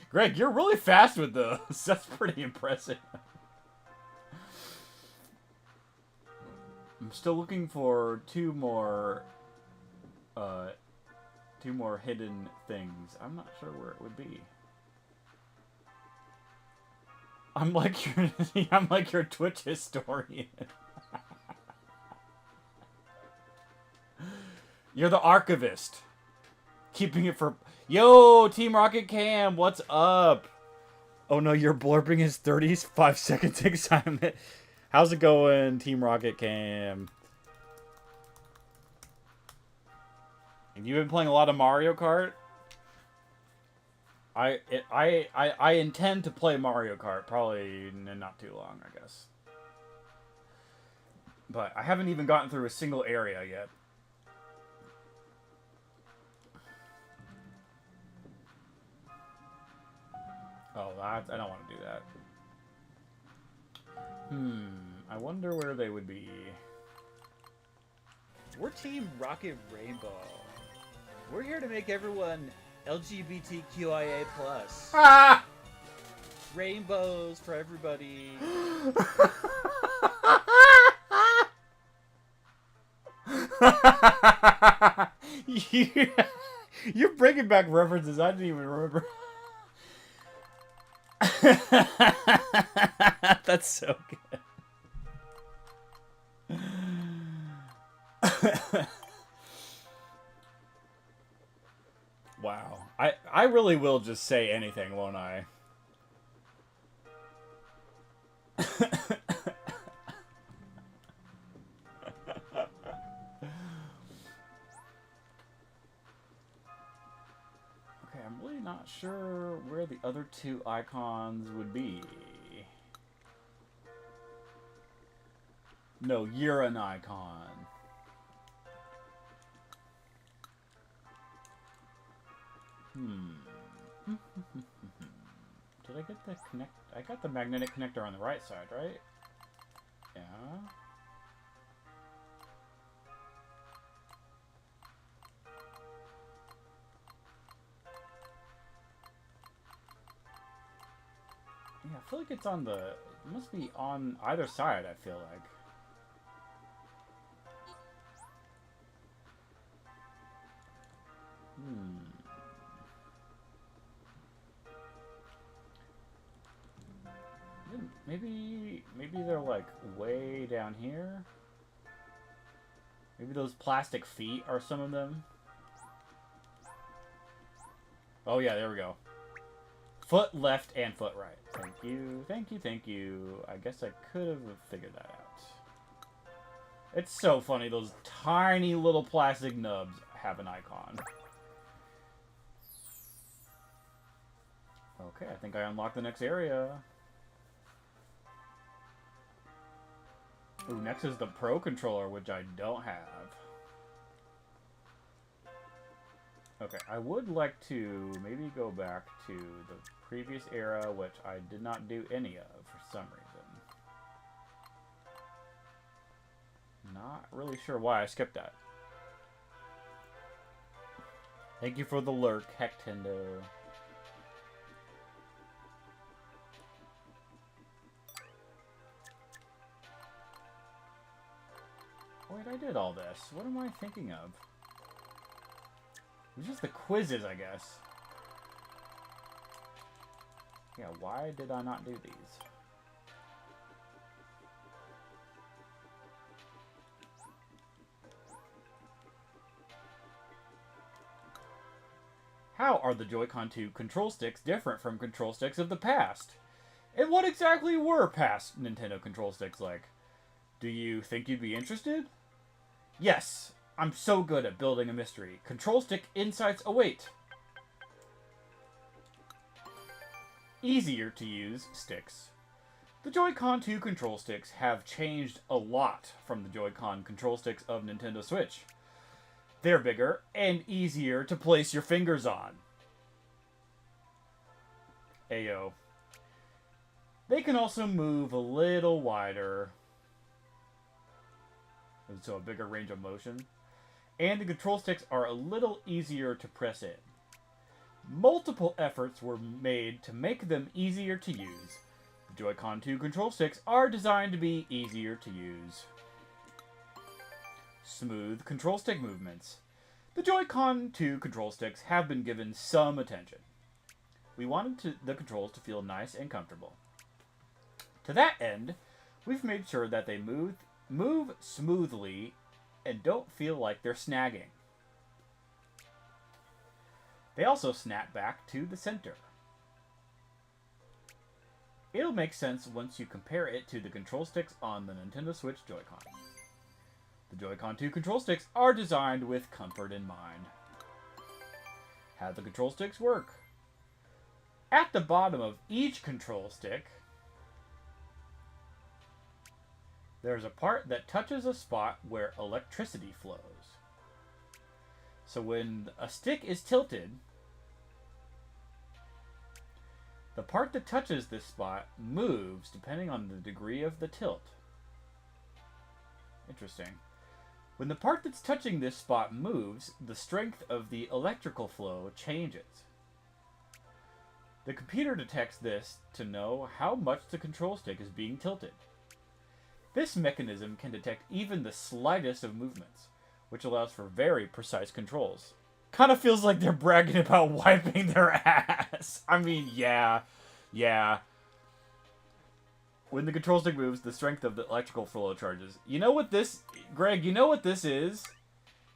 Greg, you're really fast with those. That's pretty impressive. I'm still looking for two more hidden things. I'm not sure where it would be. I'm like your Twitch historian. You're the archivist. Keeping it for... Yo, Team Rocket Cam, what's up? Oh no, you're blurping his 35 seconds excitement. How's it going, Team Rocket Cam? Have you been playing a lot of Mario Kart? I intend to play Mario Kart probably in not too long, I guess. But I haven't even gotten through a single area yet. Oh, that I don't want to do that. I wonder where they would be. We're Team Rocket Rainbow. We're here to make everyone LGBTQIA+. Ah! Rainbows for everybody. You're bringing back references I didn't even remember. That's so good. Wow. I really will just say anything, won't I? Okay, I'm really not sure where the other two icons would be. No, you're an icon. Did I get the connect? I got the magnetic connector on the right side, right? Yeah. Yeah, I feel like it's on the... It must be on either side, I feel like. Maybe they're like way down here. Maybe those plastic feet are some of them. Oh yeah, there we go. Foot left and foot right. Thank you, thank you, thank you. I guess I could have figured that out. It's so funny, those tiny little plastic nubs have an icon. Okay, I think I unlocked the next area. Ooh, next is the Pro Controller, which I don't have. Okay, I would like to maybe go back to the previous era, which I did not do any of for some reason. Not really sure why I skipped that. Thank you for the lurk, Hectendo. Wait, I did all this. What am I thinking of? It was just the quizzes, I guess. Yeah, why did I not do these? How are the Joy-Con 2 control sticks different from control sticks of the past? And what exactly were past Nintendo control sticks like? Do you think you'd be interested? Yes, I'm so good at building a mystery. Control stick insights await. Easier to use sticks. The Joy-Con 2 control sticks have changed a lot from the Joy-Con control sticks of Nintendo Switch. They're bigger and easier to place your fingers on. Ayo. They can also move a little wider, so a bigger range of motion. And the control sticks are a little easier to press in. Multiple efforts were made to make them easier to use. The Joy-Con 2 control sticks are designed to be easier to use. Smooth control stick movements. The Joy-Con 2 control sticks have been given some attention. We wanted the controls to feel nice and comfortable. To that end, we've made sure that they move smoothly and don't feel like they're snagging. They also snap back to the center. It'll make sense once you compare it to the control sticks on the Nintendo Switch Joy-Con. The Joy-Con 2 control sticks are designed with comfort in mind. How the control sticks work. At the bottom of each control stick, there's a part that touches a spot where electricity flows. So when a stick is tilted, the part that touches this spot moves depending on the degree of the tilt. Interesting. When the part that's touching this spot moves, the strength of the electrical flow changes. The computer detects this to know how much the control stick is being tilted. This mechanism can detect even the slightest of movements, which allows for very precise controls. Kind of feels like they're bragging about wiping their ass. I mean, yeah. When the control stick moves, the strength of the electrical flow charges. You know what this... Greg, you know what this is?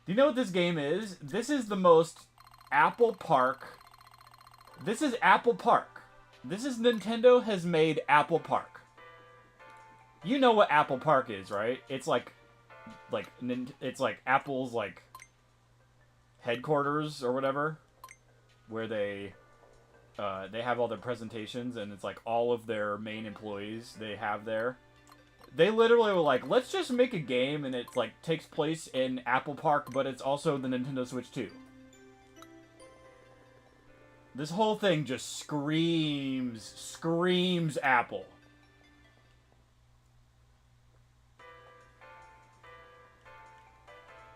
Do you know what this game is? This is the most Apple Park... This is Apple Park. This is Nintendo has made Apple Park. You know what Apple Park is, right? It's like Apple's like headquarters or whatever, where they have all their presentations, and it's like all of their main employees they have there. They literally were like, let's just make a game, and it's like takes place in Apple Park, but it's also the Nintendo Switch 2. This whole thing just screams Apple.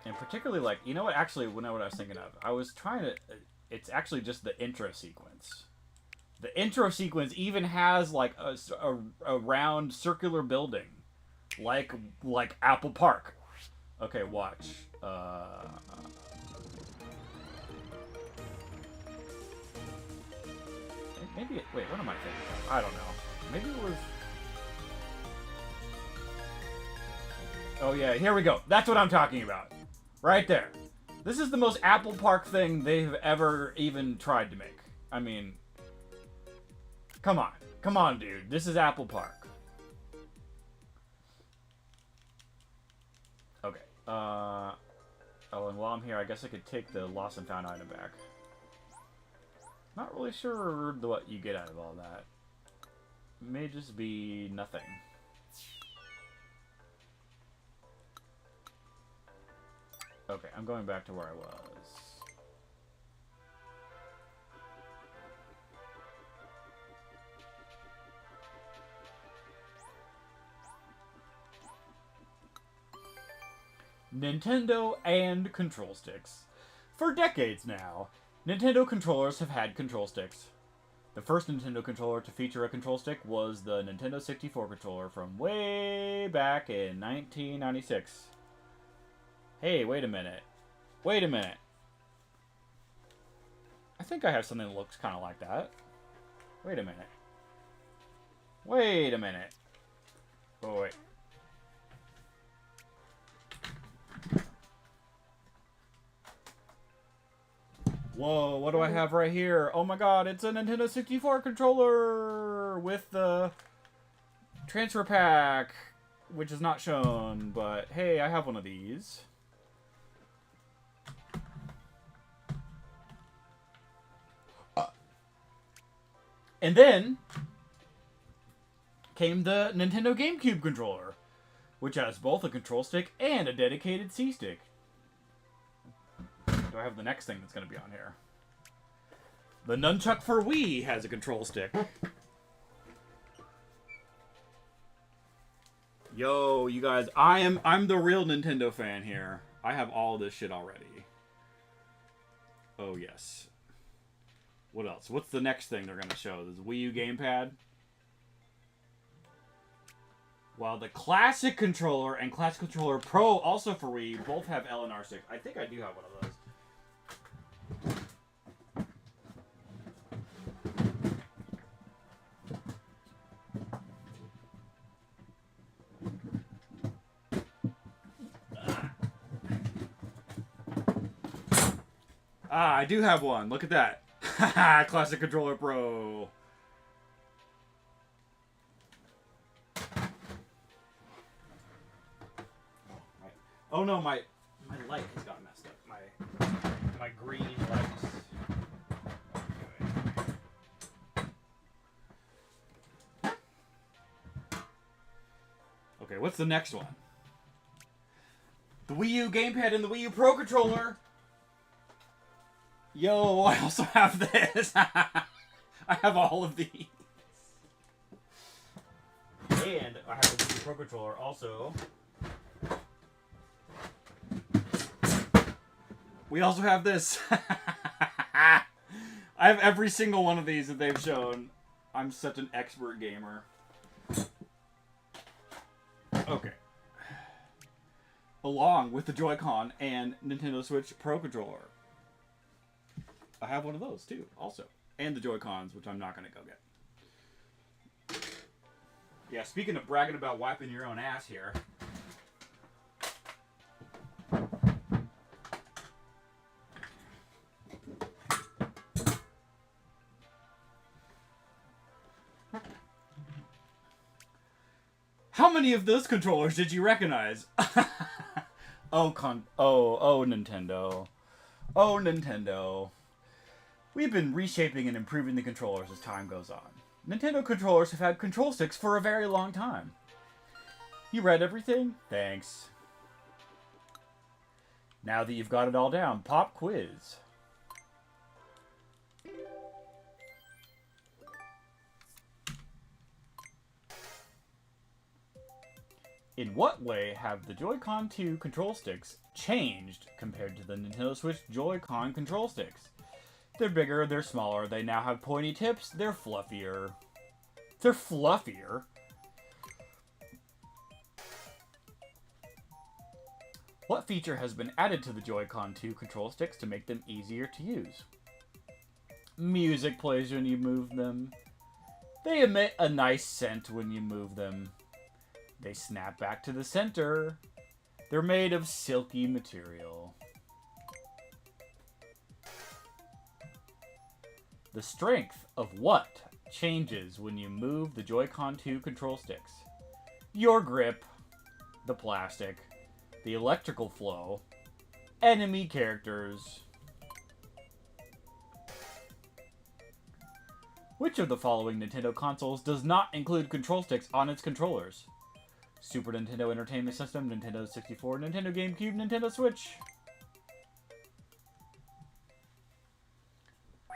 And particularly, like, you know what, actually, what I was thinking of? I was trying to... It's actually just the intro sequence. The intro sequence even has, like, a round circular building. Like Apple Park. Okay, watch. Maybe it... Wait, what am I thinking of? I don't know. Maybe it was... Oh, yeah, here we go. That's what I'm talking about. Right there. This is the most Apple Park thing they've ever even tried to make. I mean... Come on. Come on, dude. This is Apple Park. Okay. Oh, and while I'm here, I guess I could take the lost and found item back. Not really sure what you get out of all that. It may just be nothing. Okay, I'm going back to where I was. Nintendo and control sticks. For decades now, Nintendo controllers have had control sticks. The first Nintendo controller to feature a control stick was the Nintendo 64 controller from way back in 1996. Hey, wait a minute. Wait a minute. I think I have something that looks kind of like that. Wait a minute. Wait a minute. Oh, wait. Whoa, what do I have right here? Oh my god, it's a Nintendo 64 controller with the transfer pack, which is not shown, but hey, I have one of these. And then came the Nintendo GameCube controller, which has both a control stick and a dedicated C-stick. Do I have the next thing that's going to be on here? The Nunchuck for Wii has a control stick. Yo, you guys, I'm the real Nintendo fan here. I have all this shit already. Oh, yes. What else? What's the next thing they're going to show? This Wii U gamepad? Well, the Classic Controller and Classic Controller Pro, also for Wii, both have L and R sticks. I think I do have one of those. Ah, I do have one. Look at that. Haha, Classic Controller Pro. Oh no, my light has got messed up. My green lights. what's the next one? The Wii U gamepad and the Wii U Pro Controller. Yo, I also have this. I have all of these. And I have the Wii U Pro Controller also. We also have this. I have every single one of these that they've shown. I'm such an expert gamer. Okay. Along with the Joy-Con and Nintendo Switch Pro Controller. I have one of those too, also. And the Joy-Cons, which I'm not going to go get. Yeah, speaking of bragging about wiping your own ass here. How many of those controllers did you recognize? Oh, Nintendo. Oh, Nintendo. We've been reshaping and improving the controllers as time goes on. Nintendo controllers have had control sticks for a very long time. You read everything? Thanks. Now that you've got it all down, pop quiz. In what way have the Joy-Con 2 control sticks changed compared to the Nintendo Switch Joy-Con control sticks? They're bigger, they're smaller, they now have pointy tips, they're fluffier. They're fluffier? What feature has been added to the Joy-Con 2 control sticks to make them easier to use? Music plays when you move them. They emit a nice scent when you move them. They snap back to the center. They're made of silky material. The strength of what changes when you move the Joy-Con 2 control sticks? Your grip, the plastic, the electrical flow, enemy characters. Which of the following Nintendo consoles does not include control sticks on its controllers? Super Nintendo Entertainment System, Nintendo 64, Nintendo GameCube, Nintendo Switch.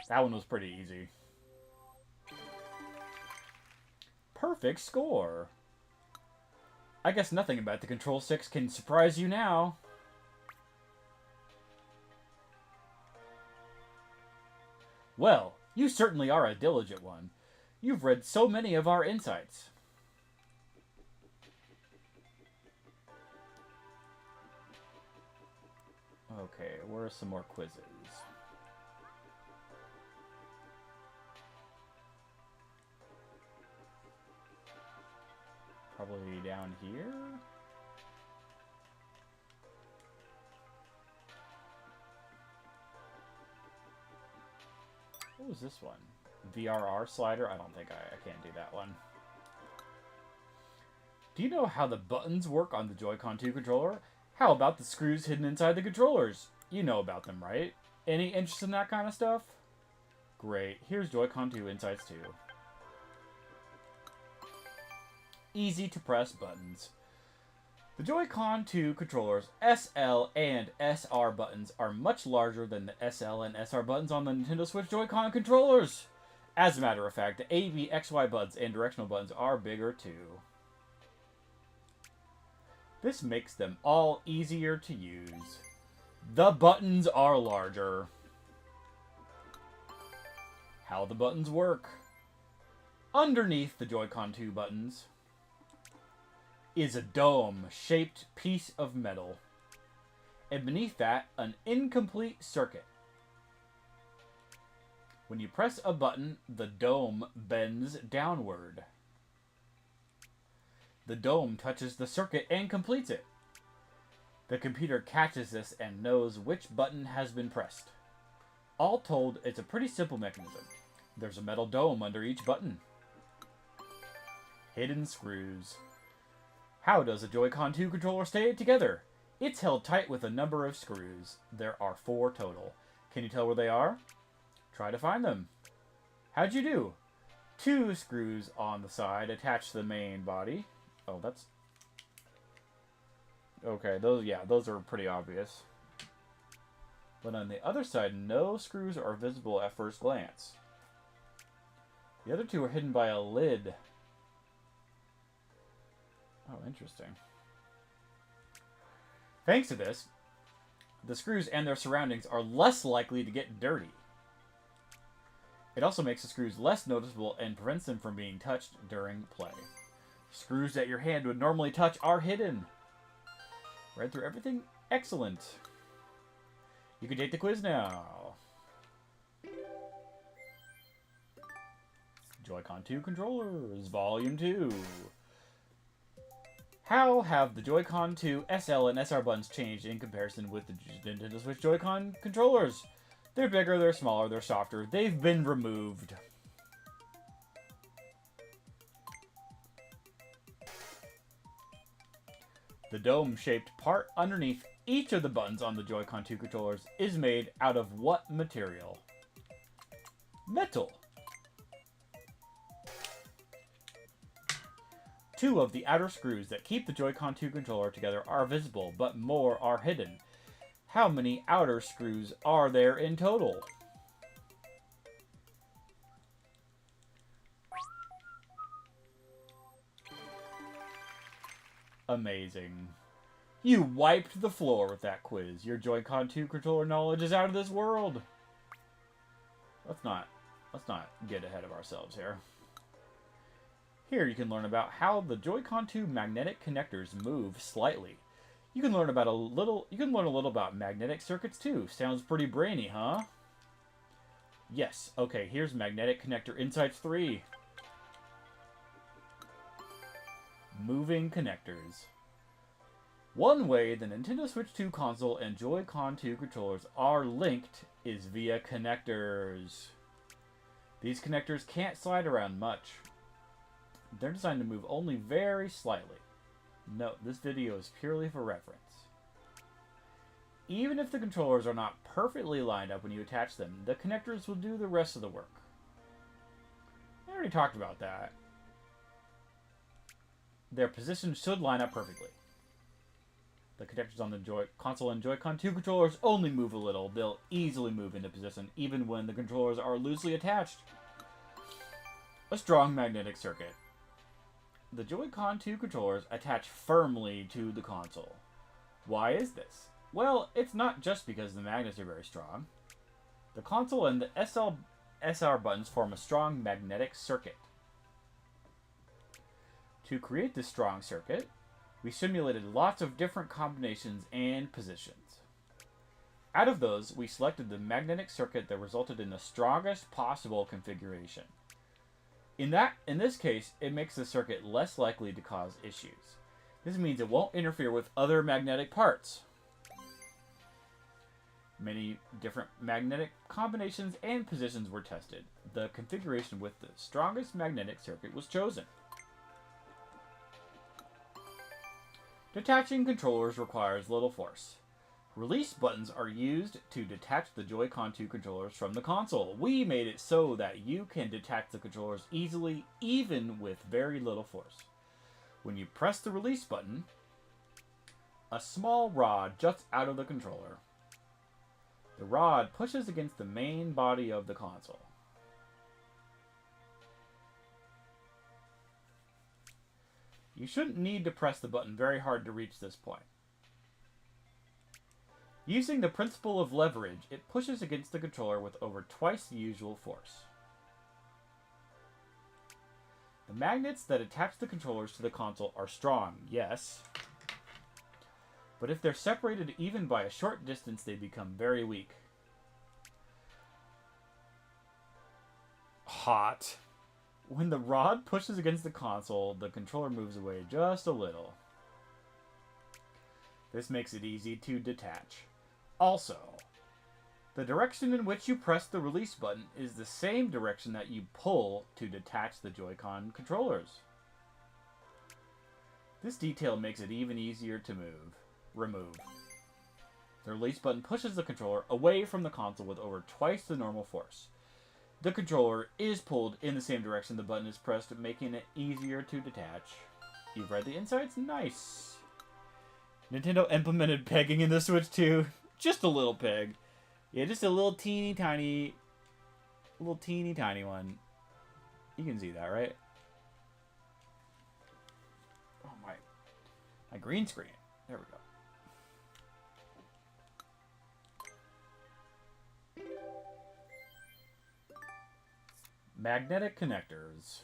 That one was pretty easy. Perfect score. I guess nothing about the control sticks can surprise you now. Well, you certainly are a diligent one. You've read so many of our insights. Okay, where are some more quizzes? Probably down here? What was this one? VRR slider? I don't think I can't do that one. Do you know how the buttons work on the Joy-Con 2 controller? How about the screws hidden inside the controllers? You know about them, right? Any interest in that kind of stuff? Great. Here's Joy-Con 2 Insights 2. Easy to press buttons. The Joy-Con 2 controllers SL and SR buttons are much larger than the SL and SR buttons on the Nintendo Switch Joy-Con controllers. As a matter of fact, the A, B, X, Y buttons and directional buttons are bigger too. This makes them all easier to use. The buttons are larger. How the buttons work. Underneath the Joy-Con 2 buttons is a dome-shaped piece of metal. And beneath that, an incomplete circuit. When you press a button, the dome bends downward. The dome touches the circuit and completes it. The computer catches this and knows which button has been pressed. All told, it's a pretty simple mechanism. There's a metal dome under each button. Hidden screws. How does a Joy-Con 2 controller stay together? It's held tight with a number of screws. There are 4 total. Can you tell where they are? Try to find them. How'd you do? 2 screws on the side attach to the main body. Oh, that's Okay, those are pretty obvious. But on the other side, no screws are visible at first glance. The other two are hidden by a lid. Oh, interesting. Thanks to this, the screws and their surroundings are less likely to get dirty. It also makes the screws less noticeable and prevents them from being touched during play. Screws that your hand would normally touch are hidden. Read through everything? Excellent. You can take the quiz now. Joy-Con 2 controllers, Volume 2. How have the Joy-Con 2 SL and SR buttons changed in comparison with the Nintendo Switch Joy-Con controllers? They're bigger, they're smaller, they're softer. They've been removed. The dome-shaped part underneath each of the buttons on the Joy-Con 2 controllers is made out of what material? Metal. Two of the outer screws that keep the Joy-Con 2 controller together are visible, but more are hidden. How many outer screws are there in total? Amazing. You wiped the floor with that quiz. Your Joy-Con 2 controller knowledge is out of this world. Let's not get ahead of ourselves here. Here you can learn about how the Joy-Con 2 magnetic connectors move slightly. You can learn a little about magnetic circuits too. Sounds pretty brainy, huh? Yes. Okay, here's Magnetic Connector Insights 3. Moving connectors. One way the Nintendo Switch 2 console and Joy-Con 2 controllers are linked is via connectors. These connectors can't slide around much. They're designed to move only very slightly. Note, this video is purely for reference. Even if the controllers are not perfectly lined up when you attach them, the connectors will do the rest of the work. I already talked about that. Their positions should line up perfectly. The connectors on the console and Joy-Con 2 controllers only move a little. They'll easily move into position even when the controllers are loosely attached. A strong magnetic circuit. The Joy-Con 2 controllers attach firmly to the console. Why is this? Well, it's not just because the magnets are very strong. The console and the SR buttons form a strong magnetic circuit. To create this strong circuit, we simulated lots of different combinations and positions. Out of those, we selected the magnetic circuit that resulted in the strongest possible configuration. In this case, it makes the circuit less likely to cause issues. This means it won't interfere with other magnetic parts. Many different magnetic combinations and positions were tested. The configuration with the strongest magnetic circuit was chosen. Detaching controllers requires little force. Release buttons are used to detach the Joy-Con 2 controllers from the console. We made it so that you can detach the controllers easily, even with very little force. When you press the release button, a small rod juts out of the controller. The rod pushes against the main body of the console. You shouldn't need to press the button very hard to reach this point. Using the principle of leverage, it pushes against the controller with over twice the usual force. The magnets that attach the controllers to the console are strong, yes. But if they're separated even by a short distance, they become very weak. Hot. When the rod pushes against the console, the controller moves away just a little. This makes it easy to detach. Also, the direction in which you press the release button is the same direction that you pull to detach the Joy-Con controllers. This detail makes it even easier to remove. The release button pushes the controller away from the console with over twice the normal force. The controller is pulled in the same direction the button is pressed, making it easier to detach. You've read the insights? Nice! Nintendo implemented pegging in the Switch too. Just a little peg. Yeah, just a little teeny tiny one. You can see that, right? Oh my green screen. There we go. Magnetic connectors.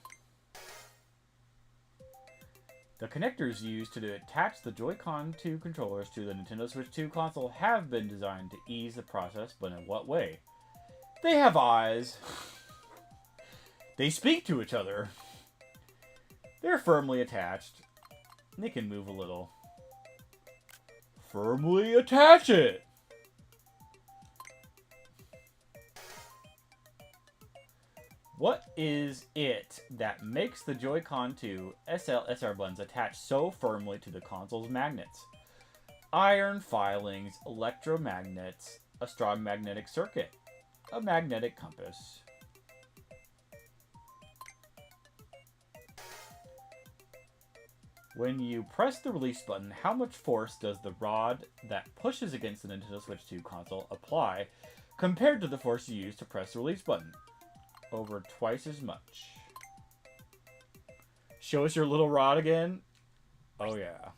The connectors used to attach the Joy-Con 2 controllers to the Nintendo Switch 2 console have been designed to ease the process, but in what way? They have eyes. They speak to each other. They're firmly attached. They can move a little. Firmly attach it! What is it that makes the Joy-Con 2 SR buttons attach so firmly to the console's magnets? Iron filings, electromagnets, a strong magnetic circuit, a magnetic compass. When you press the release button, how much force does the rod that pushes against the Nintendo Switch 2 console apply compared to the force you use to press the release button? Over twice as much. Show us your little rod again. Oh yeah.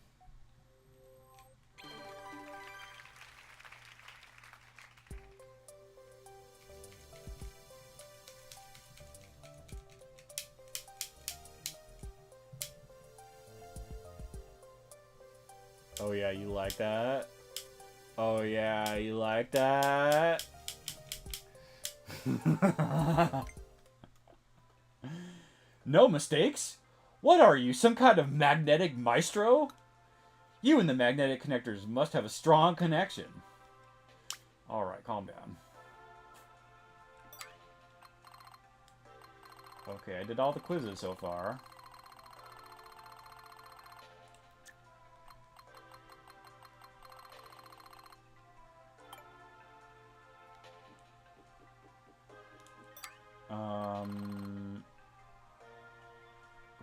Oh yeah, you like that? Oh yeah, you like that? No mistakes? What are you, some kind of magnetic maestro? You and the magnetic connectors must have a strong connection. Alright, calm down. Okay, I did all the quizzes so far.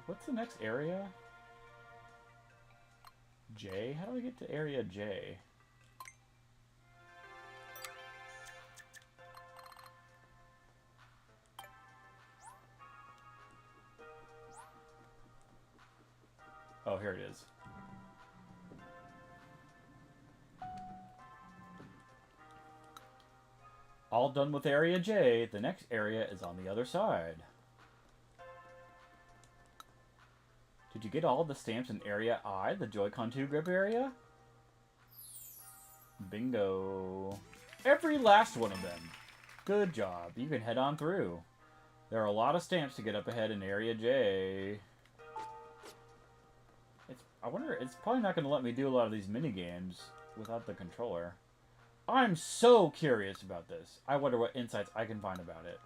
What's the next area? J? How do I get to area J? Oh, here it is. All done with area J. The next area is on the other side. Did you get all the stamps in area I, the Joy-Con 2 grip area? Bingo. Every last one of them. Good job. You can head on through. There are a lot of stamps to get up ahead in area J. I wonder, it's probably not going to let me do a lot of these mini games without the controller. I'm so curious about this. I wonder what insights I can find about it.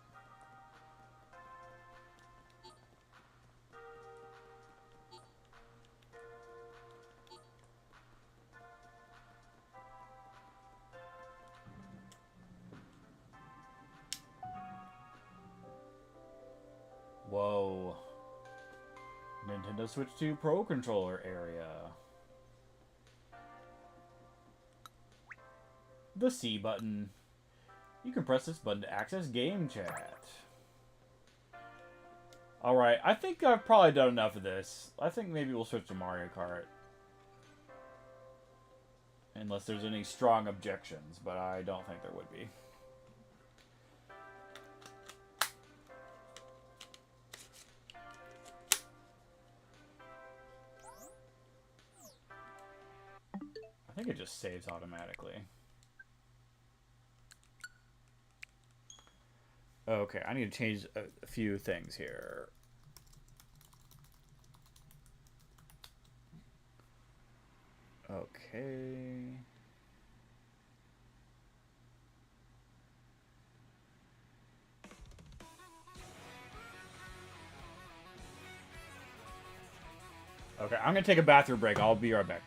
Whoa. Nintendo Switch 2 Pro Controller area. The C button. You can press this button to access game chat. Alright, I think I've probably done enough of this. I think maybe we'll switch to Mario Kart. Unless there's any strong objections, but I don't think there would be. I think it just saves automatically. Okay, I need to change a few things here. Okay. Okay, I'm gonna take a bathroom break. I'll be right back.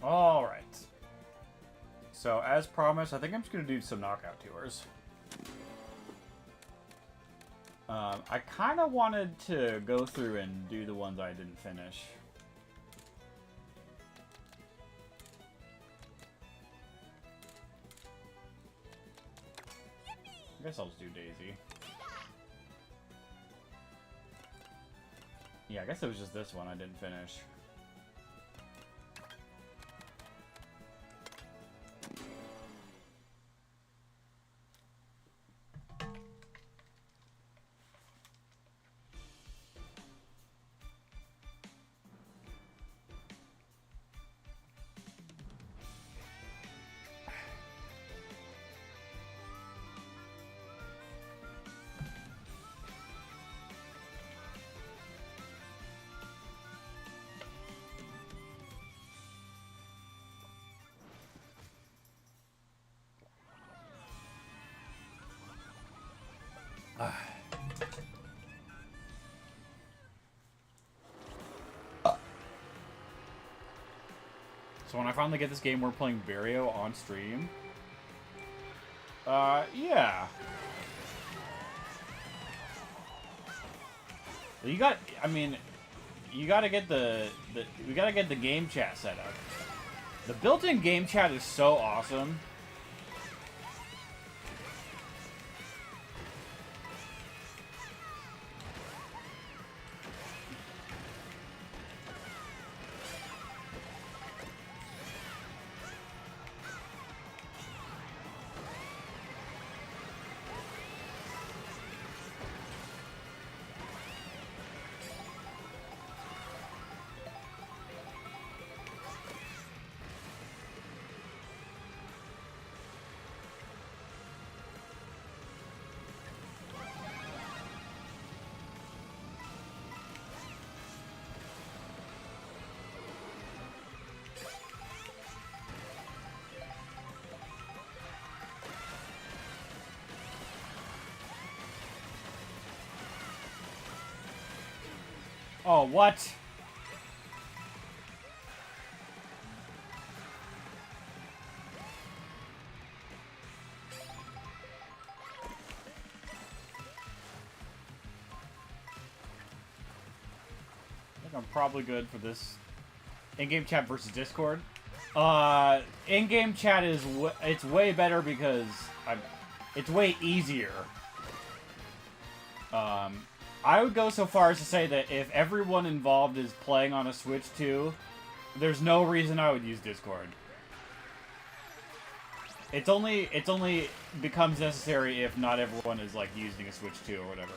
Alright. So, as promised, I think I'm just going to do some knockout tours. I kind of wanted to go through and do the ones I didn't finish. I guess I'll just do Daisy. Yeah, I guess it was just this one I didn't finish. So when I finally get this game, we're playing Barrio on stream. Yeah. You got, I mean, you gotta get we gotta get the game chat set up. The built-in game chat is so awesome. Oh, what? I think I'm probably good for this in-game chat versus Discord. In-game chat is it's way better because it's way easier. I would go so far as to say that if everyone involved is playing on a Switch 2, there's no reason I would use Discord. It's only becomes necessary if not everyone is like using a Switch 2 or whatever.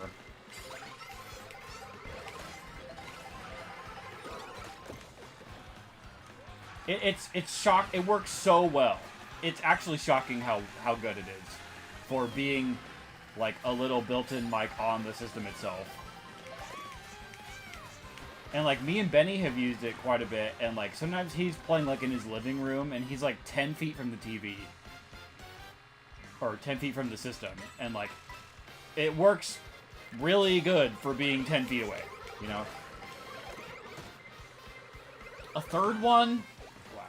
It works so well. It's actually shocking how good it is for being like a little built-in mic on the system itself. And like me and Benny have used it quite a bit, and like sometimes he's playing like in his living room and he's like 10 feet from the TV. Or 10 feet from the system. And like it works really good for being 10 feet away, you know? A third one? Wow.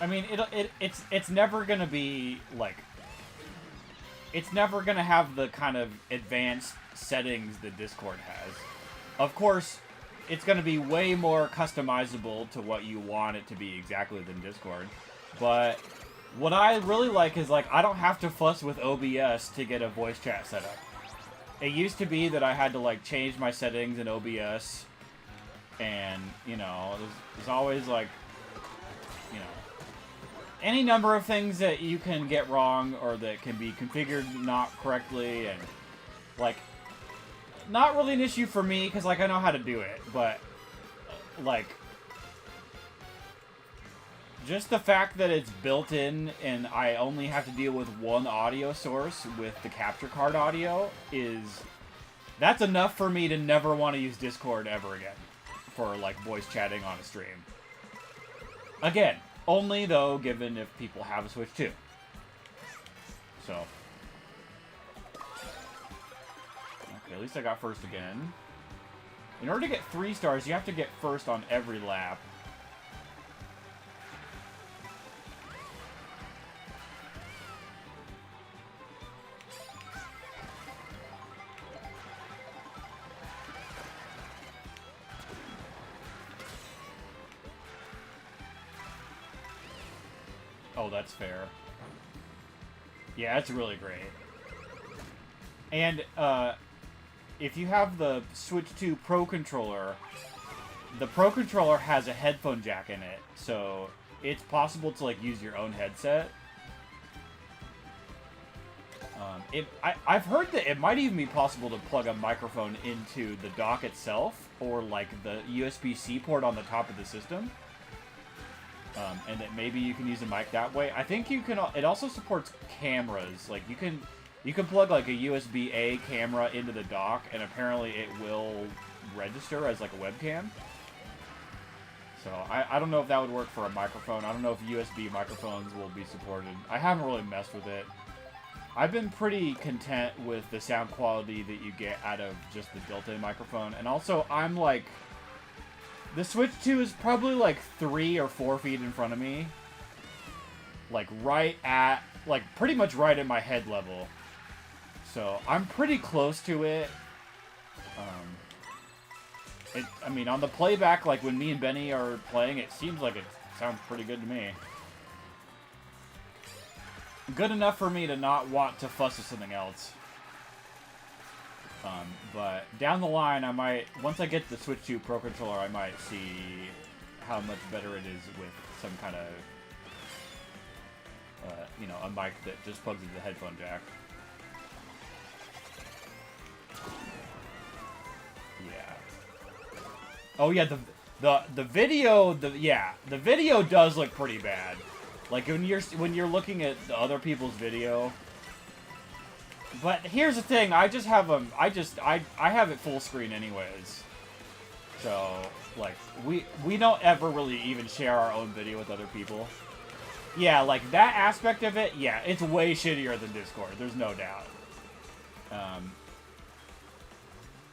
I mean, it's never gonna be like, it's never gonna have the kind of advanced settings that Discord has. Of course, it's gonna be way more customizable to what you want it to be exactly than Discord. But what I really like is like I don't have to fuss with OBS to get a voice chat set up. It used to be that I had to like change my settings in OBS, and you know, there's always like, you know, any number of things that you can get wrong or that can be configured not correctly, and like not really an issue for me because like I know how to do it, but like just the fact that it's built in and I only have to deal with one audio source with the capture card audio that's enough for me to never want to use Discord ever again for like voice chatting on a stream. Again, only though given if people have a Switch too. So Okay, at least I got first again. In order to get 3 stars, you have to get first on every lap. Oh, that's fair. Yeah, it's really great. And, if you have the Switch 2 Pro Controller, the Pro Controller has a headphone jack in it, so it's possible to, like, use your own headset. I've heard that it might even be possible to plug a microphone into the dock itself, or, like, the USB-C port on the top of the system. And that maybe you can use a mic that way. I think you can. It also supports cameras. Like you can plug like a USB-A camera into the dock, and apparently it will register as like a webcam. So I don't know if that would work for a microphone. I don't know if USB microphones will be supported. I haven't really messed with it. I've been pretty content with the sound quality that you get out of just the built-in microphone, and also I'm like. The Switch 2 is probably like 3 or 4 feet in front of me. Like right at, like pretty much right at my head level. So I'm pretty close to it. I mean, on the playback, like when me and Benny are playing, it seems like it sounds pretty good to me. Good enough for me to not want to fuss with something else. But down the line, I might, once I get the Switch 2 Pro Controller, I might see how much better it is with some kind of, you know, a mic that just plugs into the headphone jack. Yeah. Oh yeah, the video, the video does look pretty bad. Like when you're looking at the other people's video. But here's the thing, I just have them, I have it full screen anyways. So, like, we don't ever really even share our own video with other people. Yeah, like, that aspect of it, yeah, it's way shittier than Discord, there's no doubt.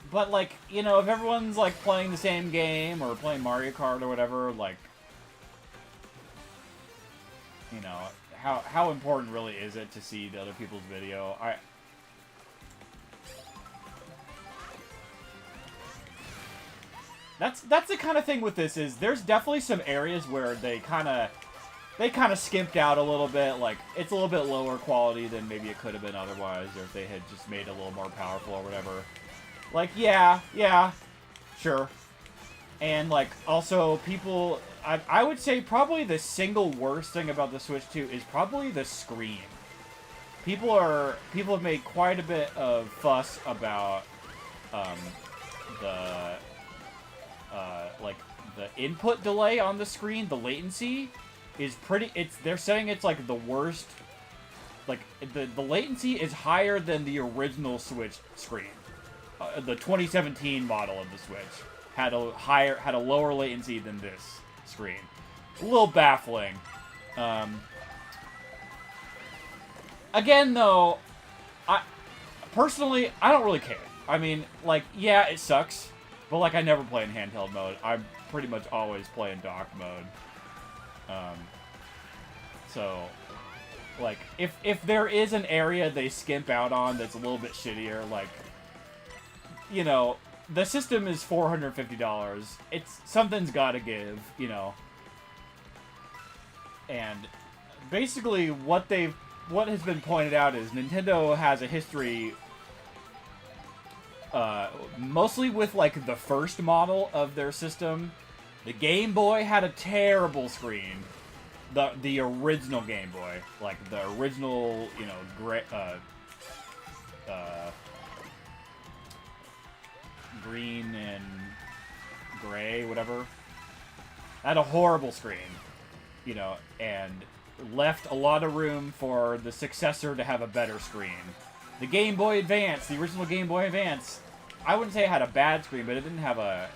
But, like, you know, if everyone's, like, playing the same game, or playing Mario Kart or whatever, like, you know, how important really is it to see the other people's video? That's the kind of thing with this is there's definitely some areas where they kind of skimped out a little bit. Like it's a little bit lower quality than maybe it could have been otherwise, or if they had just made it a little more powerful or whatever. Like yeah, sure. And like also people, I would say probably the single worst thing about the Switch 2 is probably the screen. People have made quite a bit of fuss about like the input delay on the screen, the latency is pretty. They're saying it's like the worst. Like the latency is higher than the original Switch screen. The 2017 model of the Switch had a lower latency than this screen. A little baffling. Again, though, personally, I don't really care. I mean, like, yeah, it sucks. But, like, I never play in handheld mode. I pretty much always play in dock mode. So, like, if there is an area they skimp out on that's a little bit shittier, like, you know, the system is $450. Something's gotta give, you know. And basically what has been pointed out is Nintendo has a history mostly with, like, the first model of their system. The Game Boy had a terrible screen. The original Game Boy. Like, the original, you know, green and gray, whatever. Had a horrible screen. You know, and left a lot of room for the successor to have a better screen. The Game Boy Advance, the original Game Boy Advance, I wouldn't say it had a bad screen, but it didn't have a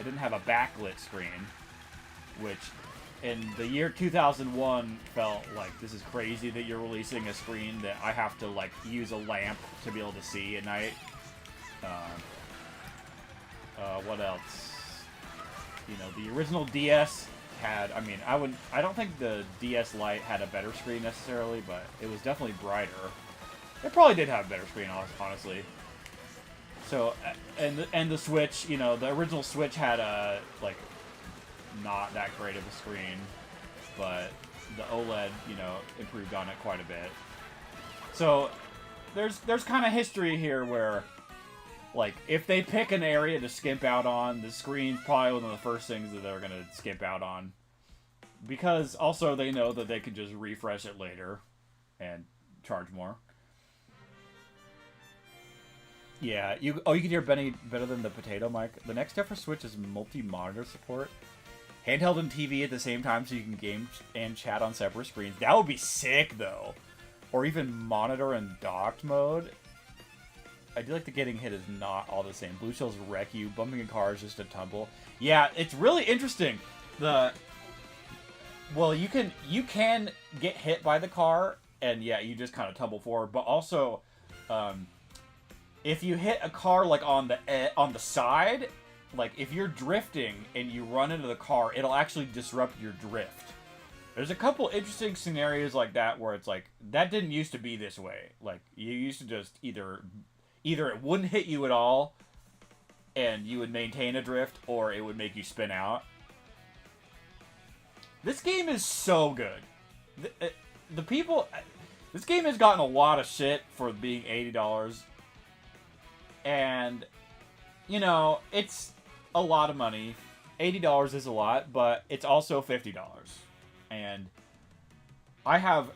backlit screen, which in the year 2001 felt like, this is crazy that you're releasing a screen that I have to, like, use a lamp to be able to see at night. What else? You know, the original DS had, I don't think the DS Lite had a better screen necessarily, but it was definitely brighter. It probably did have a better screen, honestly. So, and the Switch, you know, the original Switch had a, like, not that great of a screen, but the OLED, you know, improved on it quite a bit. So, there's kind of history here where, like, if they pick an area to skimp out on, the screen's probably one of the first things that they're gonna skimp out on. Because, also, they know that they can just refresh it later and charge more. Yeah, you can hear Benny better than the potato mic. The next step for Switch is multi-monitor support. Handheld and TV at the same time so you can game and chat on separate screens. That would be sick, though. Or even monitor and docked mode. I do like the getting hit is not all the same. Blue shells wreck you. Bumping in cars just a tumble. Yeah, it's really interesting. Well, you can get hit by the car, and yeah, you just kind of tumble forward. But also, if you hit a car like on the side, like if you're drifting and you run into the car, it'll actually disrupt your drift. There's a couple interesting scenarios like that where it's like that didn't used to be this way. Like you used to just either it wouldn't hit you at all, and you would maintain a drift, or it would make you spin out. This game is so good. This game has gotten a lot of shit for being $80. And, you know, it's a lot of money. $80 is a lot, but it's also $50. And I have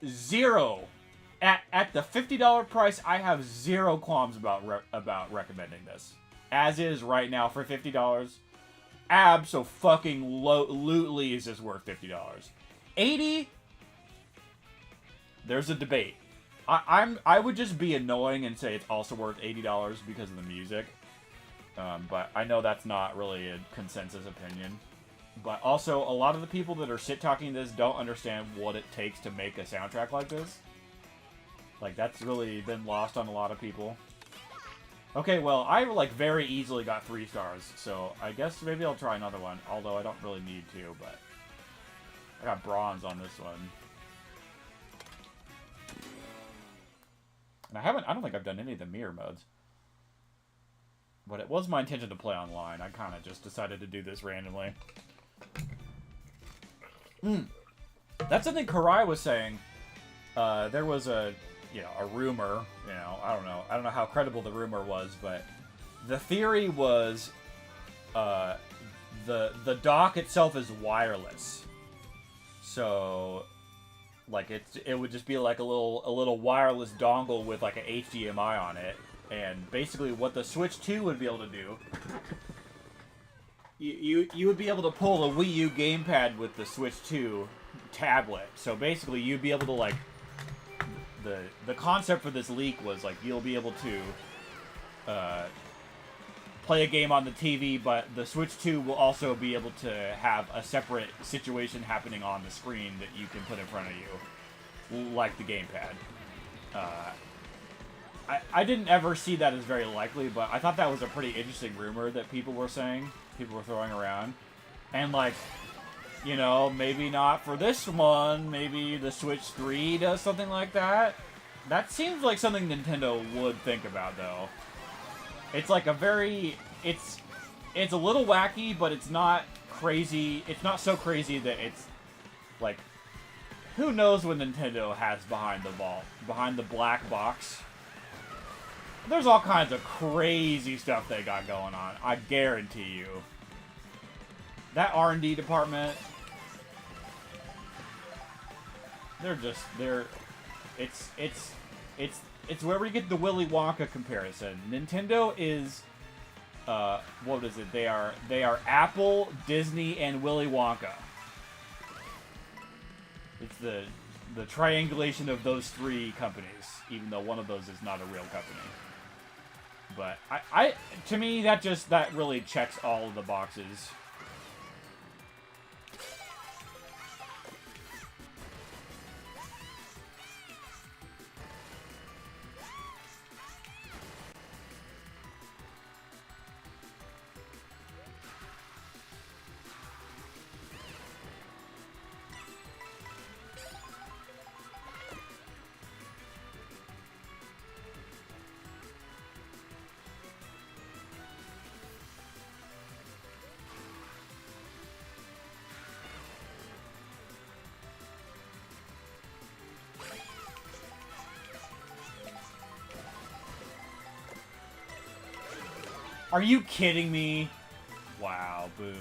zero at the $50 price. I have zero qualms about recommending this. As is right now for $50. Abso-fucking-lutely is this worth $50. $80. There's a debate. I would just be annoying and say it's also worth $80 because of the music. But I know that's not really a consensus opinion. But also, a lot of the people that are shit-talking this don't understand what it takes to make a soundtrack like this. Like, that's really been lost on a lot of people. Okay, well, I, like, very easily got 3 stars, so I guess maybe I'll try another one, although I don't really need to, but I got bronze on this one. And I don't think I've done any of the mirror modes. But it was my intention to play online. I kind of just decided to do this randomly. That's something Karai was saying. There was a rumor, I don't know how credible the rumor was, but the theory was the dock itself is wireless. So like it would just be like a little wireless dongle with like an HDMI on it, and basically what the Switch 2 would be able to do, you would be able to pull a Wii U gamepad with the Switch 2 tablet. So basically you'd be able to like the concept for this leak was like you'll be able to play a game on the TV, but the Switch 2 will also be able to have a separate situation happening on the screen that you can put in front of you, like the gamepad. I didn't ever see that as very likely, but I thought that was a pretty interesting rumor that people were throwing around. And like, maybe not for this one, maybe the Switch 3 does something like that. That seems like something Nintendo would think about, though. It's like it's a little wacky, but it's not crazy. It's not so crazy that it's like, who knows what Nintendo has behind the vault, behind the black box. There's all kinds of crazy stuff they got going on. I guarantee you. That R&D department, it's where we get the Willy Wonka comparison. Nintendo is, what is it? They are Apple, Disney, and Willy Wonka. It's the triangulation of those 3 companies, even though one of those is not a real company. But to me, that really checks all of the boxes. Are you kidding me? Wow, boo.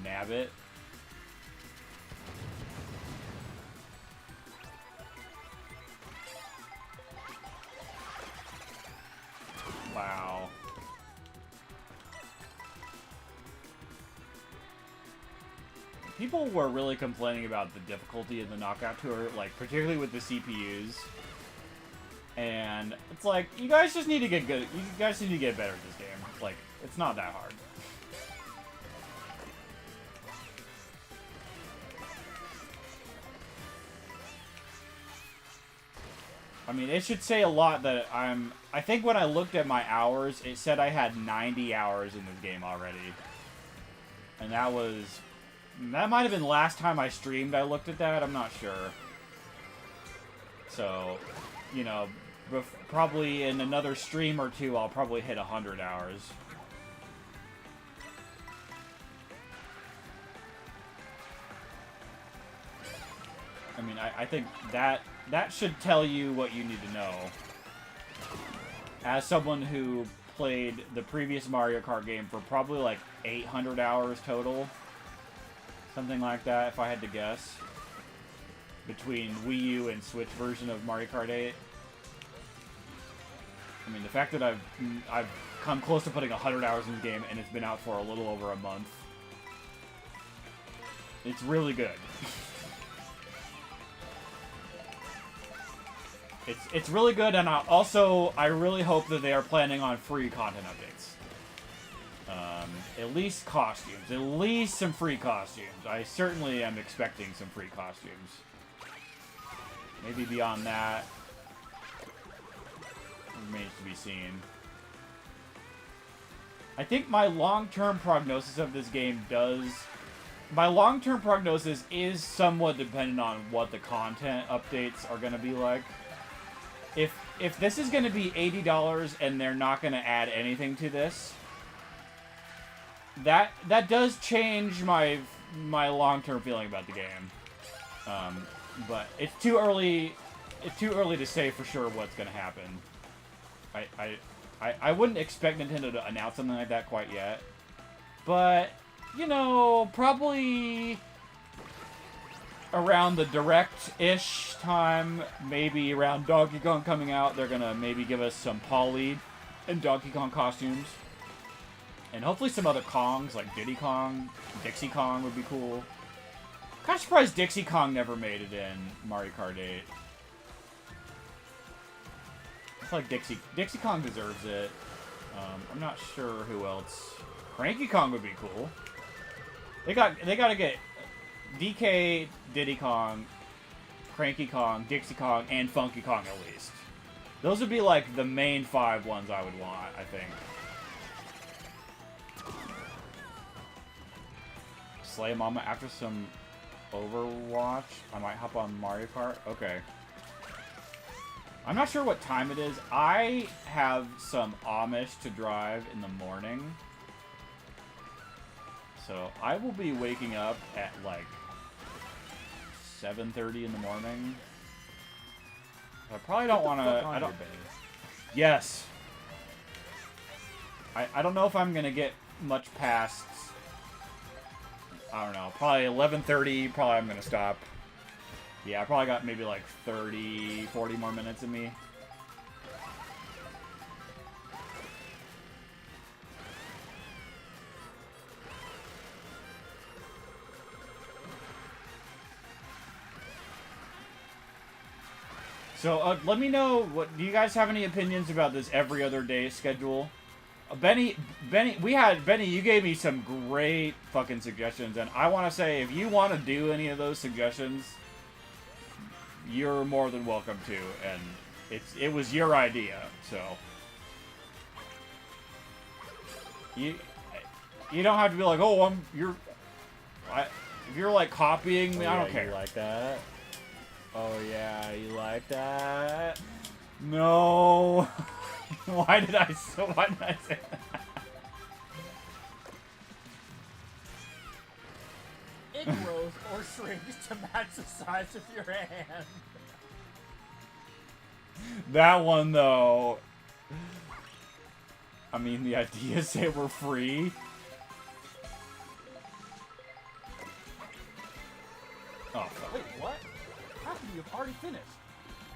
Nab it. Wow. People were really complaining about the difficulty in the Knockout Tour, like, particularly with the CPUs. And it's like, you guys just need to get good. You guys need to get better at this game. Like, it's not that hard. I mean, it should say a lot that I think when I looked at my hours, it said I had 90 hours in this game already. And that might have been the last time I streamed I looked at that, I'm not sure. So, you know, probably in another stream or two, I'll probably hit 100 hours. I mean, I think that should tell you what you need to know. As someone who played the previous Mario Kart game for probably like 800 hours total. Something like that, if I had to guess. Between Wii U and Switch version of Mario Kart 8. I mean, the fact that I've come close to putting 100 hours in the game and it's been out for a little over a month. It's really good. It's really good, and I really hope that they are planning on free content updates. At least costumes. At least some free costumes. I certainly am expecting some free costumes. Maybe beyond that, remains to be seen. I think my long-term prognosis of this game my long-term prognosis is somewhat dependent on what the content updates are going to be like. If this is going to be $80 and they're not going to add anything to this, that does change my long-term feeling about the game. But it's too early. It's too early to say for sure what's going to happen. I wouldn't expect Nintendo to announce something like that quite yet. But, you know, probably around the Direct-ish time, maybe around Donkey Kong coming out, they're gonna maybe give us some Poly and Donkey Kong costumes. And hopefully some other Kongs, like Diddy Kong, Dixie Kong would be cool. Kinda surprised Dixie Kong never made it in Mario Kart 8. I feel like Dixie Kong deserves it. I'm not sure who else. Cranky Kong would be cool. They gotta get DK, Diddy Kong, Cranky Kong, Dixie Kong, and Funky Kong at least. Those would be like the main 5 ones I would want, I think. Slay Mama after some Overwatch. I might hop on Mario Kart. Okay. I'm not sure what time it is. I have some Amish to drive in the morning. So I will be waking up at like 7:30 in the morning. I probably don't want to. Yes. I don't know if I'm gonna get much past. I don't know. Probably 11:30. Probably I'm gonna stop. Yeah, I probably got maybe like 30, 40 more minutes in me. So, let me know, do you guys have any opinions about this every other day schedule? Benny, you gave me some great fucking suggestions, and I want to say, if you want to do any of those suggestions, you're more than welcome to, and it was your idea, so. You don't have to be like, oh, if you're like copying me, I don't care. You like that? Oh yeah, you like that? No. Why did I say that? It grows or shrinks to match the size of your hand. That one, though. I mean, the ideas say we're free. Oh, fuck. Wait, what? How can you have already finished?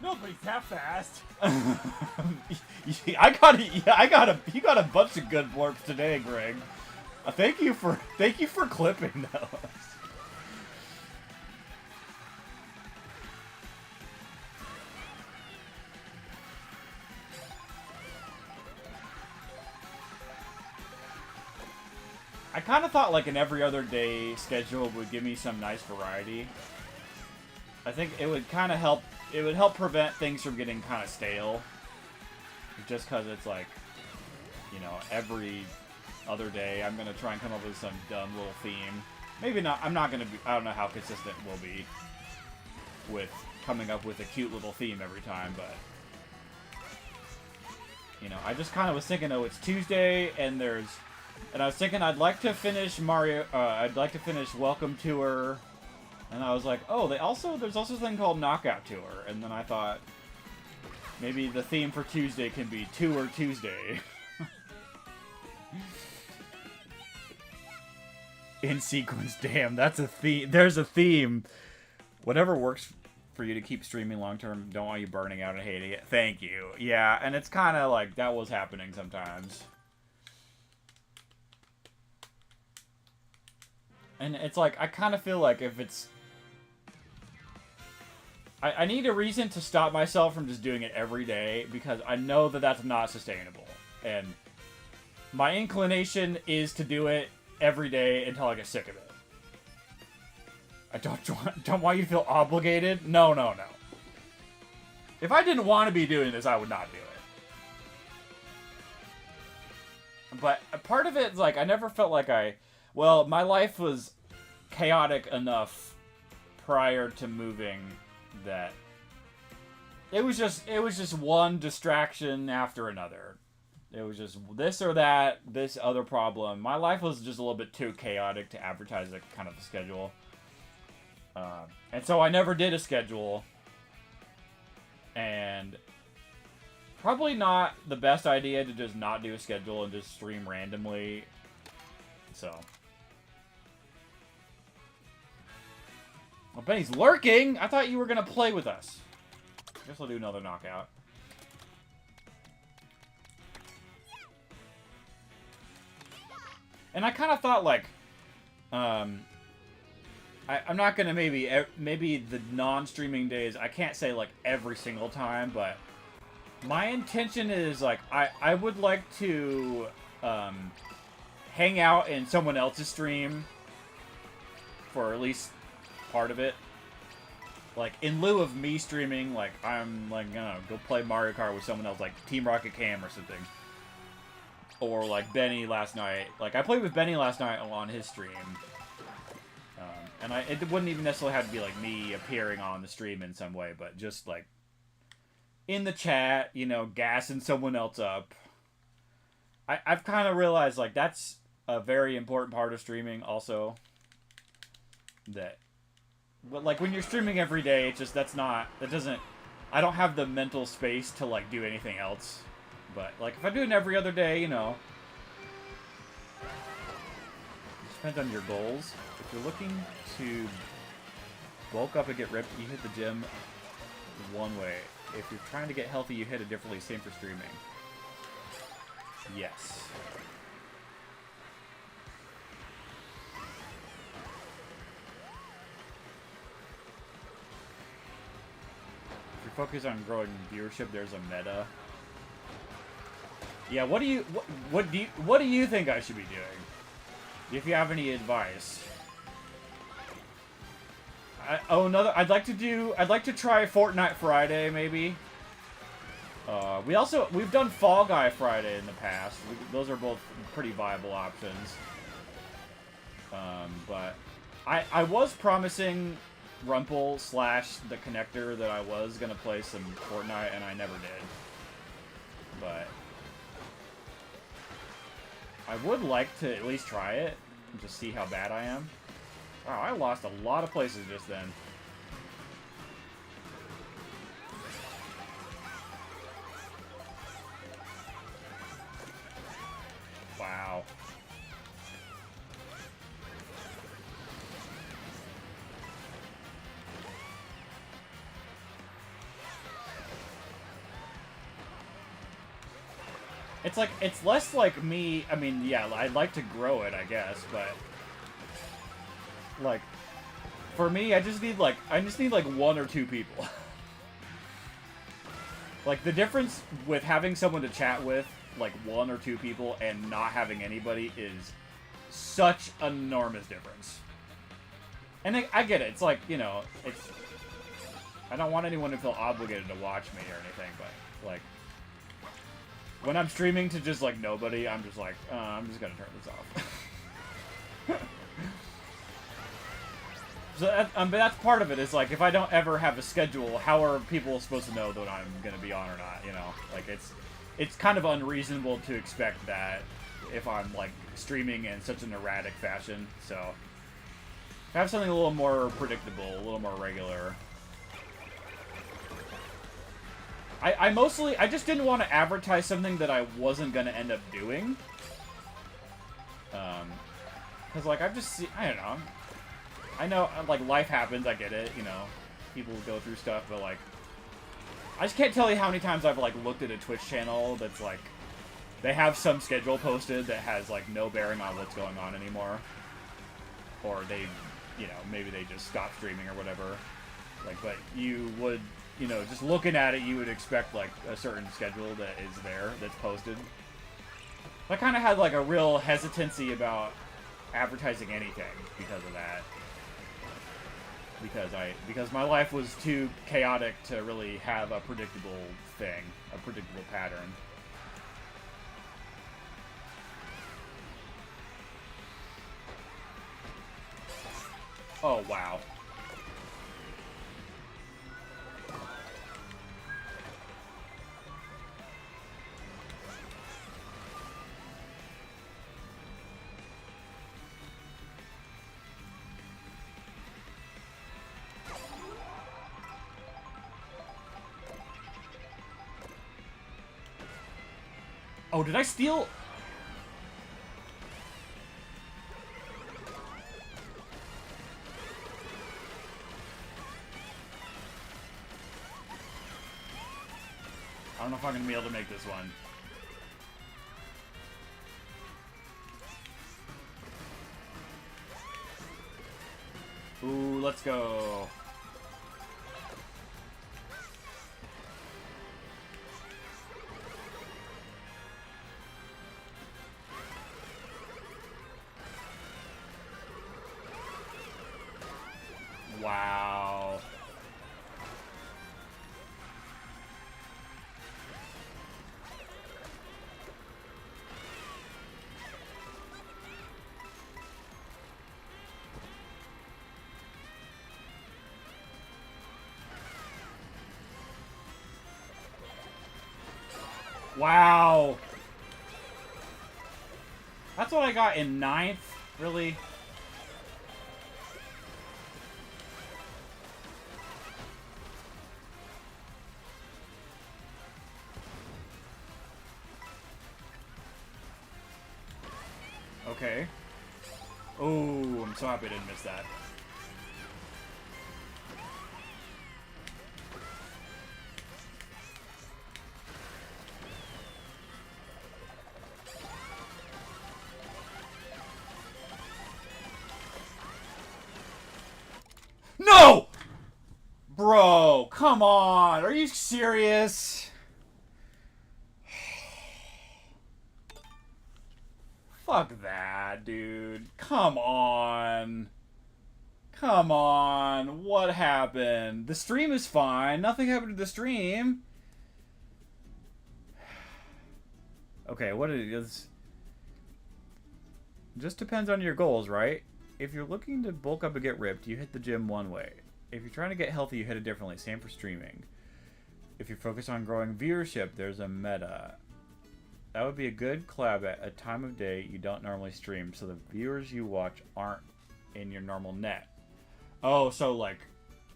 Nobody's that fast. You got a bunch of good blurps today, Greg. Thank you for clipping those. I kind of thought like an every other day schedule would give me some nice variety. I think it would kind of help. It would help prevent things from getting kind of stale. Just because it's like, you know, every other day I'm gonna try and come up with some dumb little theme. Maybe not. I'm not gonna be. I don't know how consistent we'll be with coming up with a cute little theme every time, but you know, I just kind of was thinking, oh, it's Tuesday and I was thinking I'd like to finish Mario. I'd like to finish Welcome Tour. And I was like, oh, there's also a thing called Knockout Tour. And then I thought, maybe the theme for Tuesday can be Tour Tuesday. In sequence, damn, that's a theme. There's a theme. Whatever works for you to keep streaming long term, don't want you burning out and hating it. Thank you. Yeah, and it's kind of like that was happening sometimes. And it's like, I kind of feel like if it's... I need a reason to stop myself from just doing it every day, because I know that that's not sustainable. And my inclination is to do it every day until I get sick of it. I don't want you to feel obligated. No. If I didn't want to be doing this, I would not do it. But a part of it is like, I never felt like well, my life was chaotic enough prior to moving that it was just one distraction after another. It was just this or that, this other problem. My life was just a little bit too chaotic to advertise a kind of a schedule. And so I never did a schedule. And probably not the best idea to just not do a schedule and just stream randomly. So... Well, Benny's lurking! I thought you were gonna play with us. Guess I'll do another knockout. And I kind of thought, like, I'm not gonna maybe the non-streaming days, I can't say, like, every single time, but my intention is, like, I would like to, hang out in someone else's stream for at least part of it. Like, in lieu of me streaming, like, I'm, like, gonna go play Mario Kart with someone else, like Team Rocket Cam or something. Or, like, Benny last night. Like, I played with Benny last night on his stream. And it wouldn't even necessarily have to be, like, me appearing on the stream in some way, but just, like, in the chat, you know, gassing someone else up. I've kind of realized, like, that's a very important part of streaming also. But, like, when you're streaming every day, it's just, I don't have the mental space to, like, do anything else. But, like, if I do it every other day, you know. It depends on your goals. If you're looking to bulk up and get ripped, you hit the gym one way. If you're trying to get healthy, you hit it differently. Same for streaming. Yes. Focus on growing viewership. There's a meta. Yeah, what do you think I should be doing? If you have any advice. I'd like to try Fortnite Friday maybe. We've done Fall Guy Friday in the past. Those are both pretty viable options. But I was promising Rumple / the connector that I was gonna play some Fortnite, and I never did. But I would like to at least try it and just see how bad I am. Wow, I lost a lot of places just then. Wow. It's like, it's less like me, I mean, yeah, I'd like to grow it, I guess, but... Like, for me, I just need like one or two people. Like, the difference with having someone to chat with, like, one or two people, and not having anybody is such an enormous difference. And I get it, it's like, you know, it's... I don't want anyone to feel obligated to watch me or anything, but, like... When I'm streaming to just, like, nobody, I'm just like, I'm just gonna turn this off. So but that's part of it, is, like, if I don't ever have a schedule, how are people supposed to know that I'm gonna be on or not, you know? Like, it's kind of unreasonable to expect that if I'm, like, streaming in such an erratic fashion, so... Have something a little more predictable, a little more regular. I just didn't want to advertise something that I wasn't going to end up doing. Because, like, I don't know. I know, like, life happens, I get it, you know. People go through stuff, but, like... I just can't tell you how many times I've, like, looked at a Twitch channel that's, like... They have some schedule posted that has, like, no bearing on what's going on anymore. Or they, you know, maybe they just stopped streaming or whatever. Like, but you would... You know, just looking at it, you would expect, like, a certain schedule that is there, that's posted. I kind of had, like, a real hesitancy about advertising anything because of that. Because my life was too chaotic to really have a predictable thing, a predictable pattern. Oh, wow. Oh, did I steal? I don't know if I'm going to be able to make this one. Ooh, let's go. Wow. Wow. That's what I got in 9th? Really? Okay. Oh, I'm so happy I didn't miss that. No! Bro, come on. Are you serious? Fuck that, dude. Come on. Come on. What happened? The stream is fine. Nothing happened to the stream. Okay, what it is... Just depends on your goals, right? If you're looking to bulk up and get ripped, you hit the gym one way. If you're trying to get healthy, you hit it differently. Same for streaming. If you focus on growing viewership, there's a meta. That would be a good collab at a time of day you don't normally stream, so the viewers you watch aren't in your normal net. Oh, so like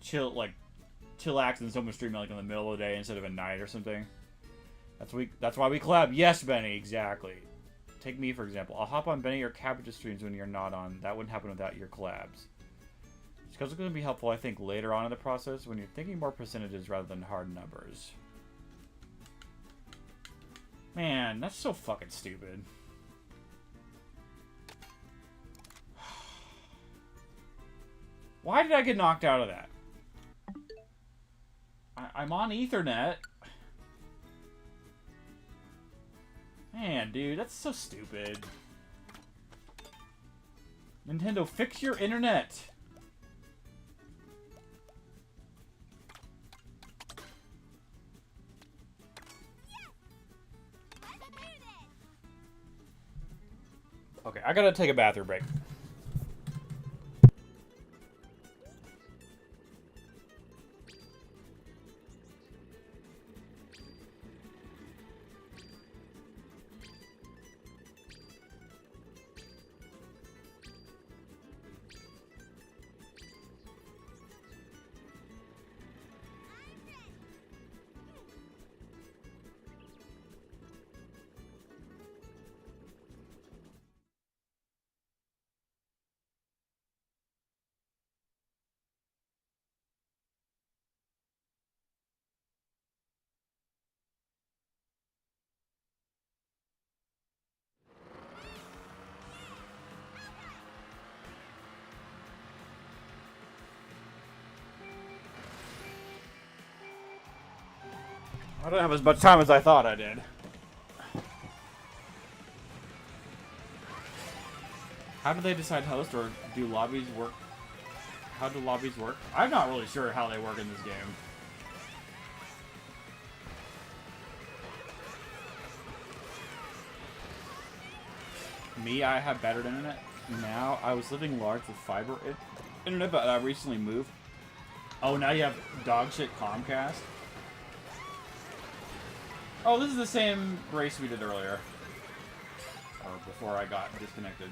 chillax and someone stream like in the middle of the day instead of at night or something. That's why we collab. Yes, Benny, exactly. Take me for example. I'll hop on Benny or Cabbage's streams when you're not on. That wouldn't happen without your collabs. Because it's going to be helpful, I think, later on in the process when you're thinking more percentages rather than hard numbers. Man, that's so fucking stupid. Why did I get knocked out of that? I'm on Ethernet. Man, dude, that's so stupid. Nintendo, fix your internet. Okay, I gotta take a bathroom break. I don't have as much time as I thought I did. How do they decide host, or do lobbies work? How do lobbies work? I'm not really sure how they work in this game. Me, I have better internet now. I was living large with fiber internet, but I recently moved. Oh, now you have dog shit Comcast? Oh, this is the same race we did earlier. Or before I got disconnected.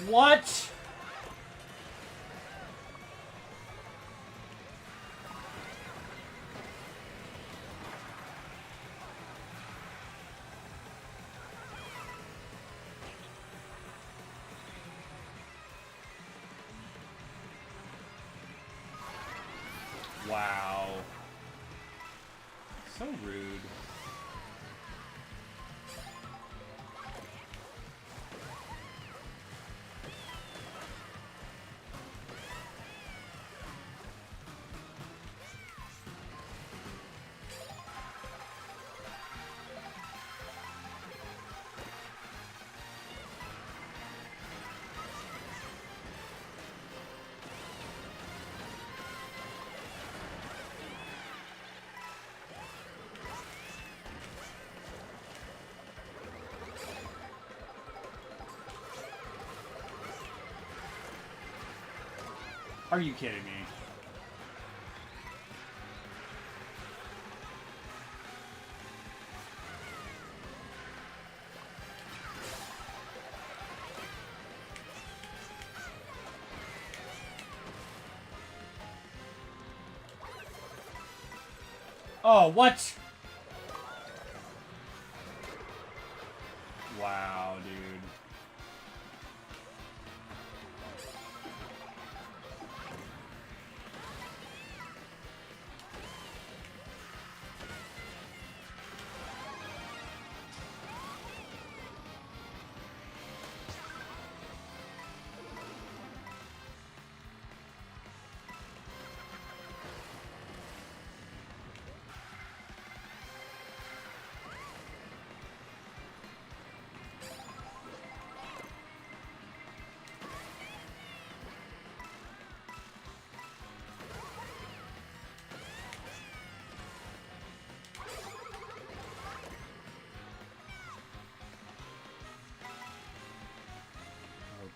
What? Wow. So rude. Are you kidding me? Oh, what? Wow, dude.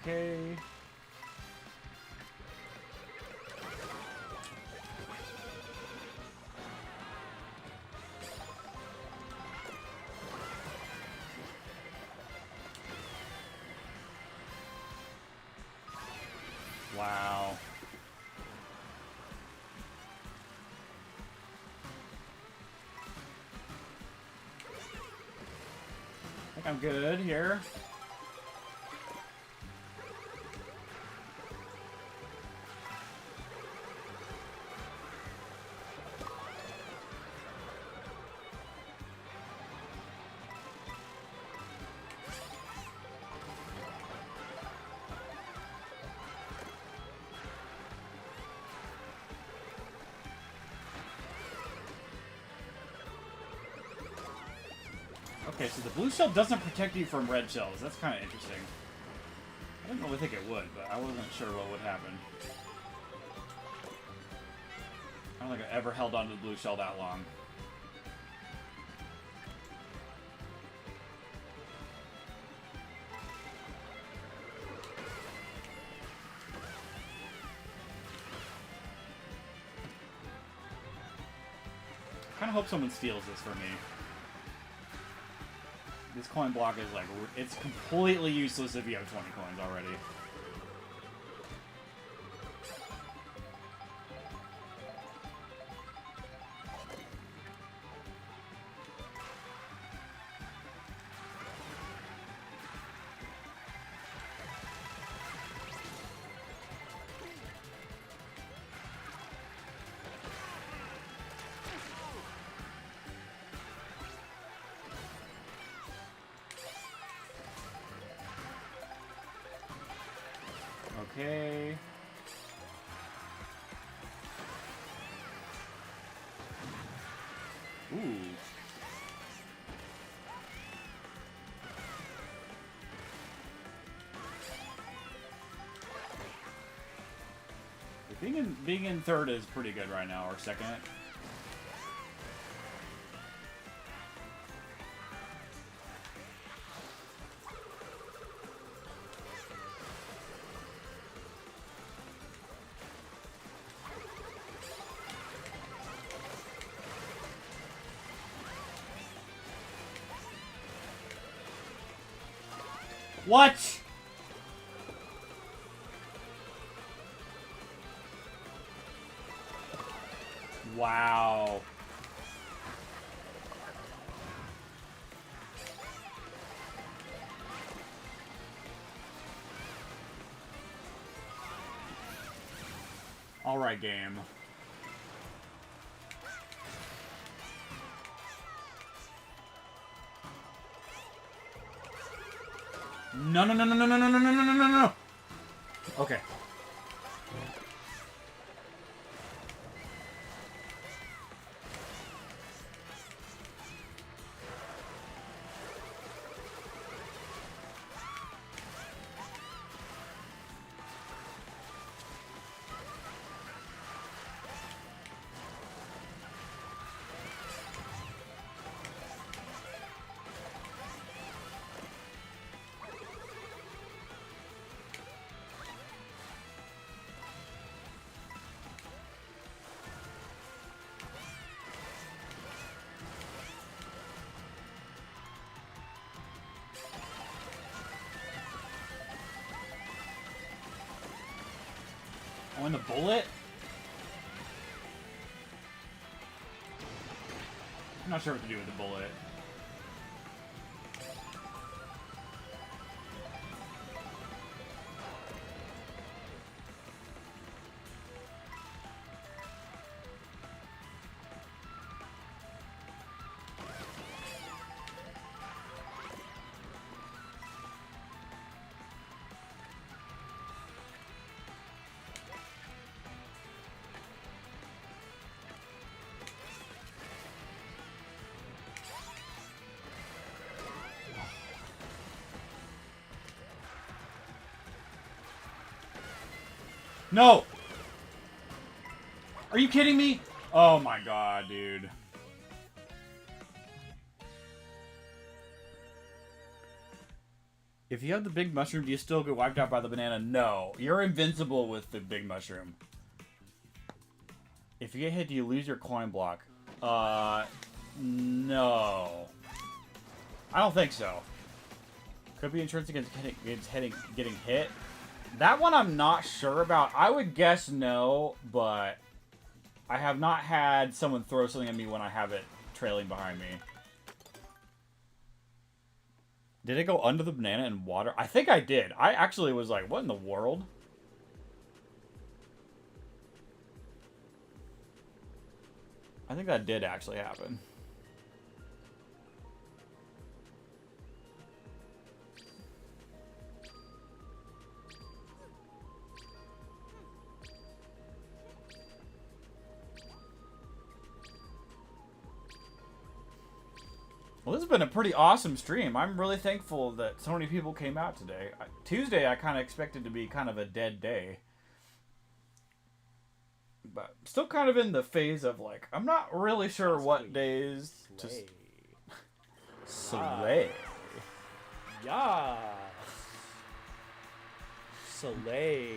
Okay. Wow. I think I'm good here. Okay, so the blue shell doesn't protect you from red shells. That's kind of interesting. I didn't really think it would, but I wasn't sure what would happen. I don't think I ever held onto the blue shell that long. I kind of hope someone steals this for me. This coin block is like, it's completely useless if you have 20 coins already. Okay. Ooh. Being in third is pretty good right now, or second. What? Wow. All right, game. No, no, no, no, no, no, no, no, no, no, no, no, no. Okay. Oh, and the bullet? I'm not sure what to do with the bullet. No! Are you kidding me? Oh my god, dude. If you have the big mushroom, do you still get wiped out by the banana? No. You're invincible with the big mushroom. If you get hit, do you lose your coin block? No. I don't think so. Could be insurance against getting hit. That one I'm not sure about. I would guess no, but I have not had someone throw something at me when I have it trailing behind me. Did it go under the banana in water? I think I did. I actually was like, what in the world? I think that did actually happen. Well, this has been a pretty awesome stream. I'm really thankful that so many people came out today. Tuesday, I kind of expected to be kind of a dead day. But still kind of in the phase of, like, I'm not really sure what days to... Slay. Yeah. Slay.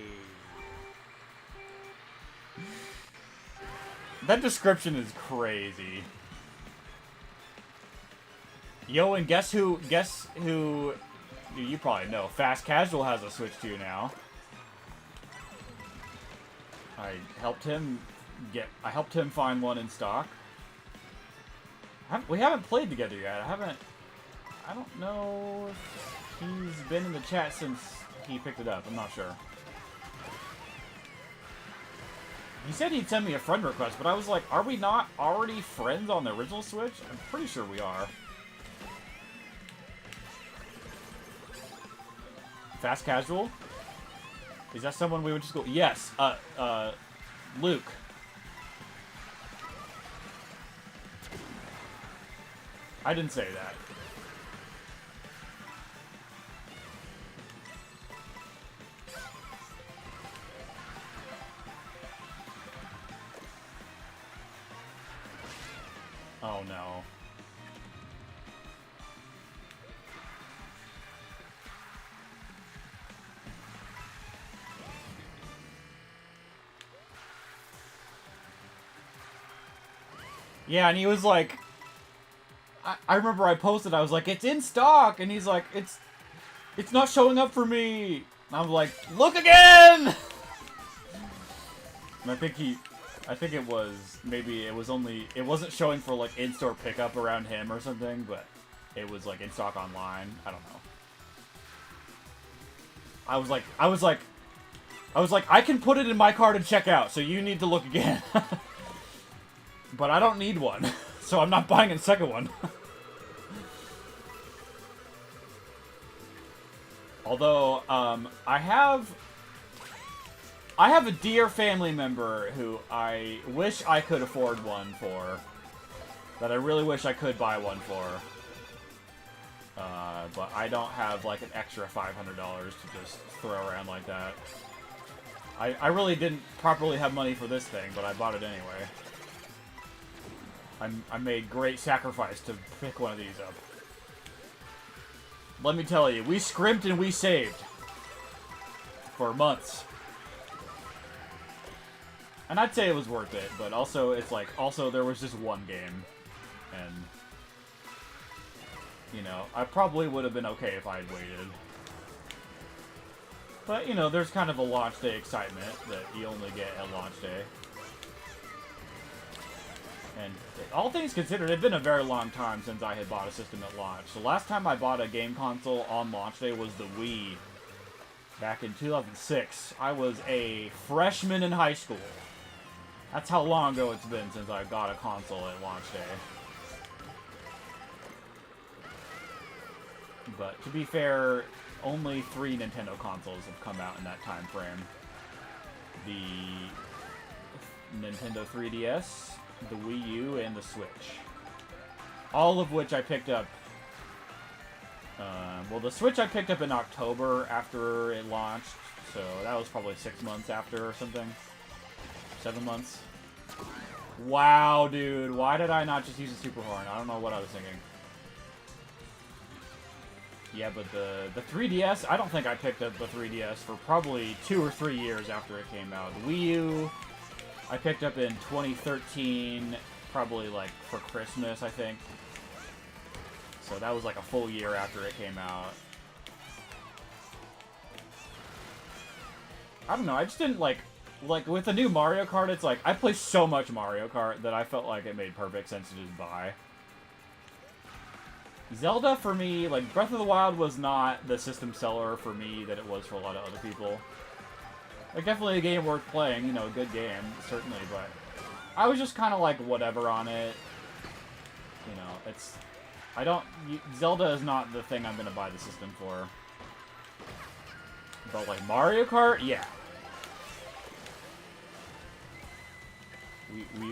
That description is crazy. Yo, and guess who, you probably know, Fast Casual has a Switch 2 now. I helped him find one in stock. We haven't played together yet. I don't know if he's been in the chat since he picked it up. I'm not sure. He said he'd send me a friend request, but I was like, are we not already friends on the original Switch? I'm pretty sure we are. Fast Casual? Is that someone we would just go... Yes, Luke. I didn't say that. Oh no. Yeah, and he was like, I remember I posted, I was like, it's in stock, and he's like, it's not showing up for me. And I'm like, look again! And I think it was, maybe it wasn't showing for like in-store pickup around him or something, but it was like in stock online. I don't know. I was like, I can put it in my cart and check out, so you need to look again. But I don't need one, so I'm not buying a second one. Although, I have a dear family member who I wish I could afford one for. That I really wish I could buy one for. But I don't have, like, an extra $500 to just throw around like that. I really didn't properly have money for this thing, but I bought it anyway. I made great sacrifice to pick one of these up. Let me tell you, we scrimped and we saved. For months. And I'd say it was worth it, but also, it's like, there was just one game. And, you know, I probably would have been okay if I had waited. But, you know, there's kind of a launch day excitement that you only get at launch day. And all things considered, it had been a very long time since I had bought a system at launch. The last time I bought a game console on launch day was the Wii. Back in 2006. I was a freshman in high school. That's how long ago it's been since I got a console at launch day. But to be fair, only 3 Nintendo consoles have come out in that time frame. The Nintendo 3DS, the Wii U, and the Switch. All of which I picked up. Well, the Switch I picked up in October after it launched, so that was probably 6 months after or something. 7 months. Wow, dude. Why did I not just use a super horn? I don't know what I was thinking. Yeah, but the 3DS, I don't think I picked up the 3DS for probably 2 or 3 years after it came out. The Wii U, I picked up in 2013, probably like for Christmas, I think. So that was like a full year after it came out. I don't know, I just didn't like with the new Mario Kart, it's like, I play so much Mario Kart that I felt like it made perfect sense to just buy. Zelda, for me, like, Breath of the Wild was not the system seller for me that it was for a lot of other people. Like, definitely a game worth playing, you know, a good game, certainly, but I was just kind of like, whatever on it. You know, it's... Zelda is not the thing I'm gonna buy the system for. But, like, Mario Kart? Yeah.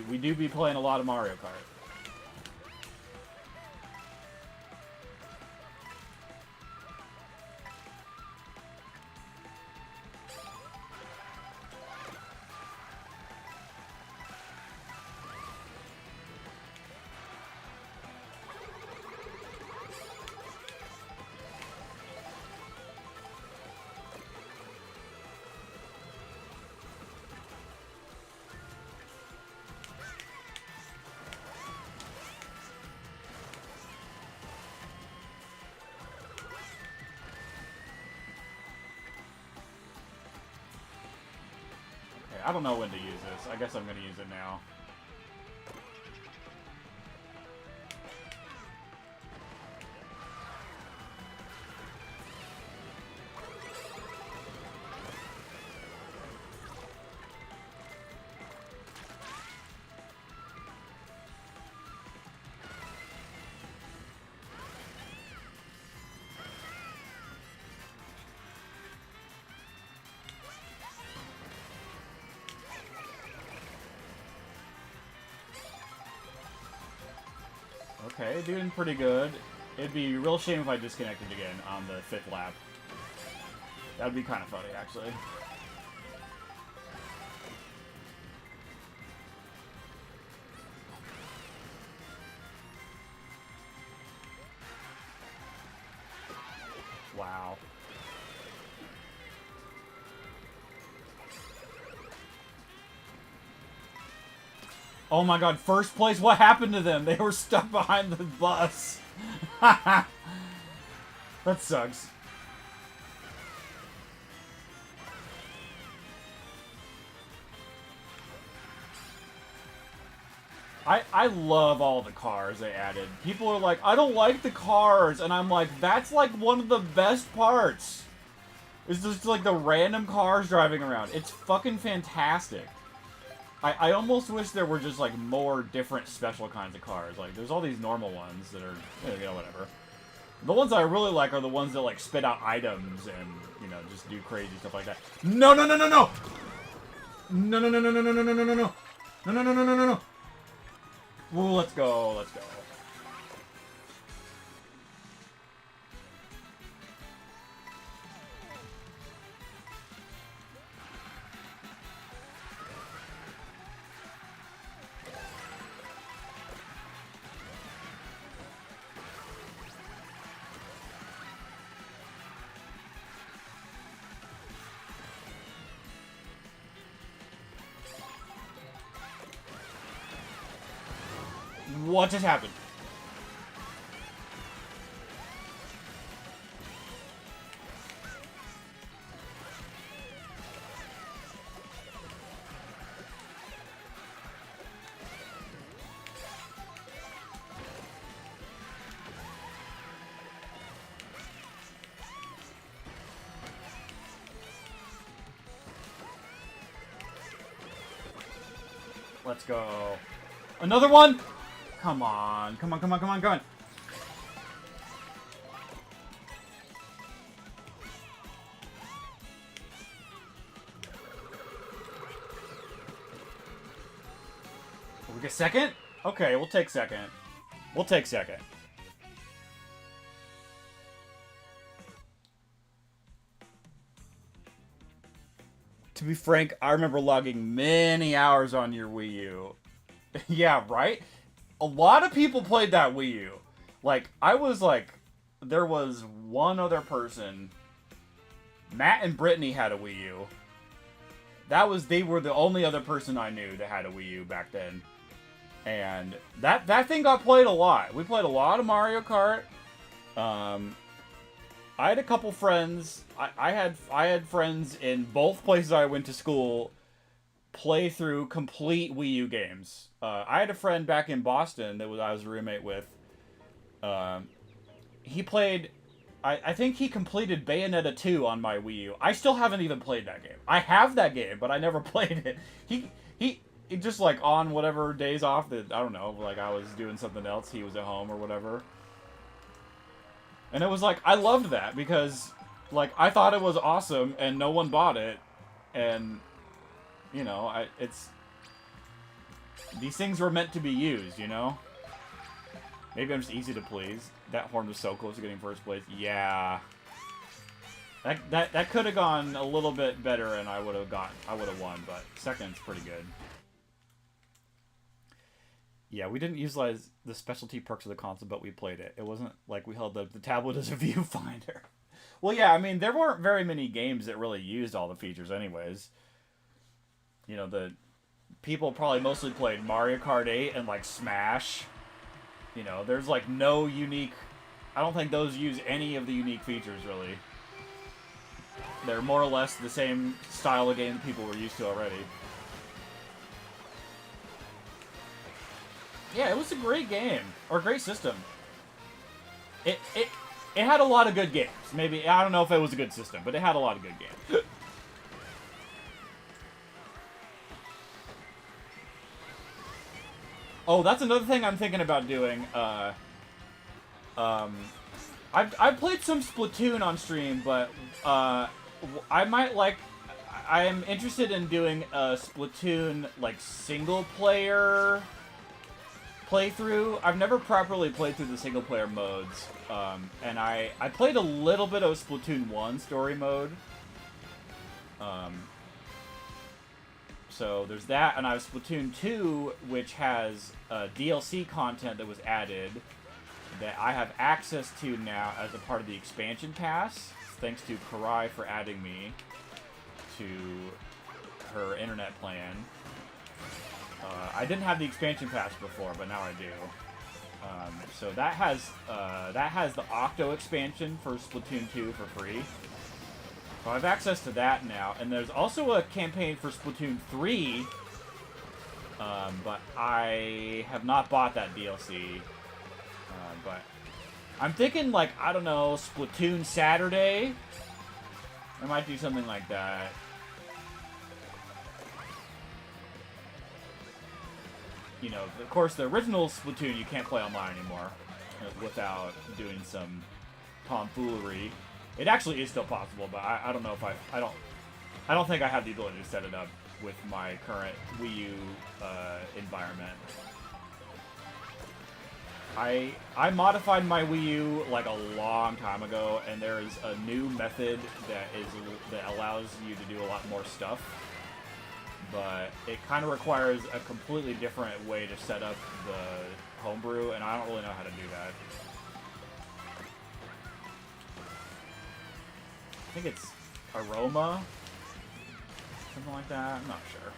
We do be playing a lot of Mario Kart. I don't know when to use this. I guess I'm going to use it now. Okay, doing pretty good. It'd be a real shame if I disconnected again on the 5th lap. That would be kind of funny, actually. Wow. Oh my god, first place? What happened to them? They were stuck behind the bus. That sucks. I love all the cars they added. People are like, I don't like the cars. And I'm like, that's like one of the best parts. It's just like the random cars driving around. It's fucking fantastic. I almost wish there were just, like, more different special kinds of cars. Like, there's all these normal ones that are, you know, whatever. The ones I really like are the ones that, like, spit out items and, you know, just do crazy stuff like that. No, no, no, no, no! No, no, no, no, no, no, no, no, no, no, no. No, no, no, no, no, no, no. Ooh, let's go, let's go. What just happened? Let's go. Another one? Come on. Come on, come on, come on, come on. We get second? Okay, we'll take second. We'll take second. To be frank, I remember logging many hours on your Wii U. Yeah, right? A lot of people played that Wii U. Like, I was like, there was one other person. Matt and Brittany had a Wii U. They were the only other person I knew that had a Wii U back then. And that thing got played a lot. We played a lot of Mario Kart. I had a couple friends. I had friends in both places I went to school play through complete Wii U games. I had a friend back in Boston that I was a roommate with. He played... I think he completed Bayonetta 2 on my Wii U. I still haven't even played that game. I have that game, but I never played it. He just, like, on whatever days off that, I don't know, like, I was doing something else, he was at home or whatever. And it was like, I loved that, because, like, I thought it was awesome, and no one bought it, and, you know, these things were meant to be used, you know? Maybe I'm just easy to please. That horn was so close to getting first place. Yeah. That could have gone a little bit better and I would have won, but second's pretty good. Yeah, we didn't utilize the specialty perks of the console, but we played it. It wasn't like we held the tablet as a viewfinder. Well, yeah, I mean, there weren't very many games that really used all the features anyways. You know, the people probably mostly played Mario Kart 8 and, like, Smash. You know, there's, like, no unique... I don't think those use any of the unique features, really. They're more or less the same style of game that people were used to already. Yeah, it was a great game. Or a great system. It had a lot of good games. Maybe, I don't know if it was a good system, but it had a lot of good games. Oh, that's another thing I'm thinking about doing. I've played some Splatoon on stream, but I am interested in doing a Splatoon, like, single-player playthrough. I've never properly played through the single-player modes, and I played a little bit of Splatoon 1 story mode. So there's that, and I have Splatoon 2, which has DLC content that was added that I have access to now as a part of the expansion pass, thanks to Karai for adding me to her internet plan. I didn't have the expansion pass before, but now I do. So that has the Octo expansion for Splatoon 2 for free. So I have access to that now, and there's also a campaign for Splatoon 3, but I have not bought that DLC. But I'm thinking, like, I don't know, Splatoon Saturday? I might do something like that. You know, of course, the original Splatoon you can't play online anymore without doing some tomfoolery. It actually is still possible, but I don't know if I don't think I have the ability to set it up with my current Wii U environment. I modified my Wii U like a long time ago, and there is a new method that allows you to do a lot more stuff. But it kind of requires a completely different way to set up the homebrew, and I don't really know how to do that. I think it's Aroma, something like that. I'm not sure.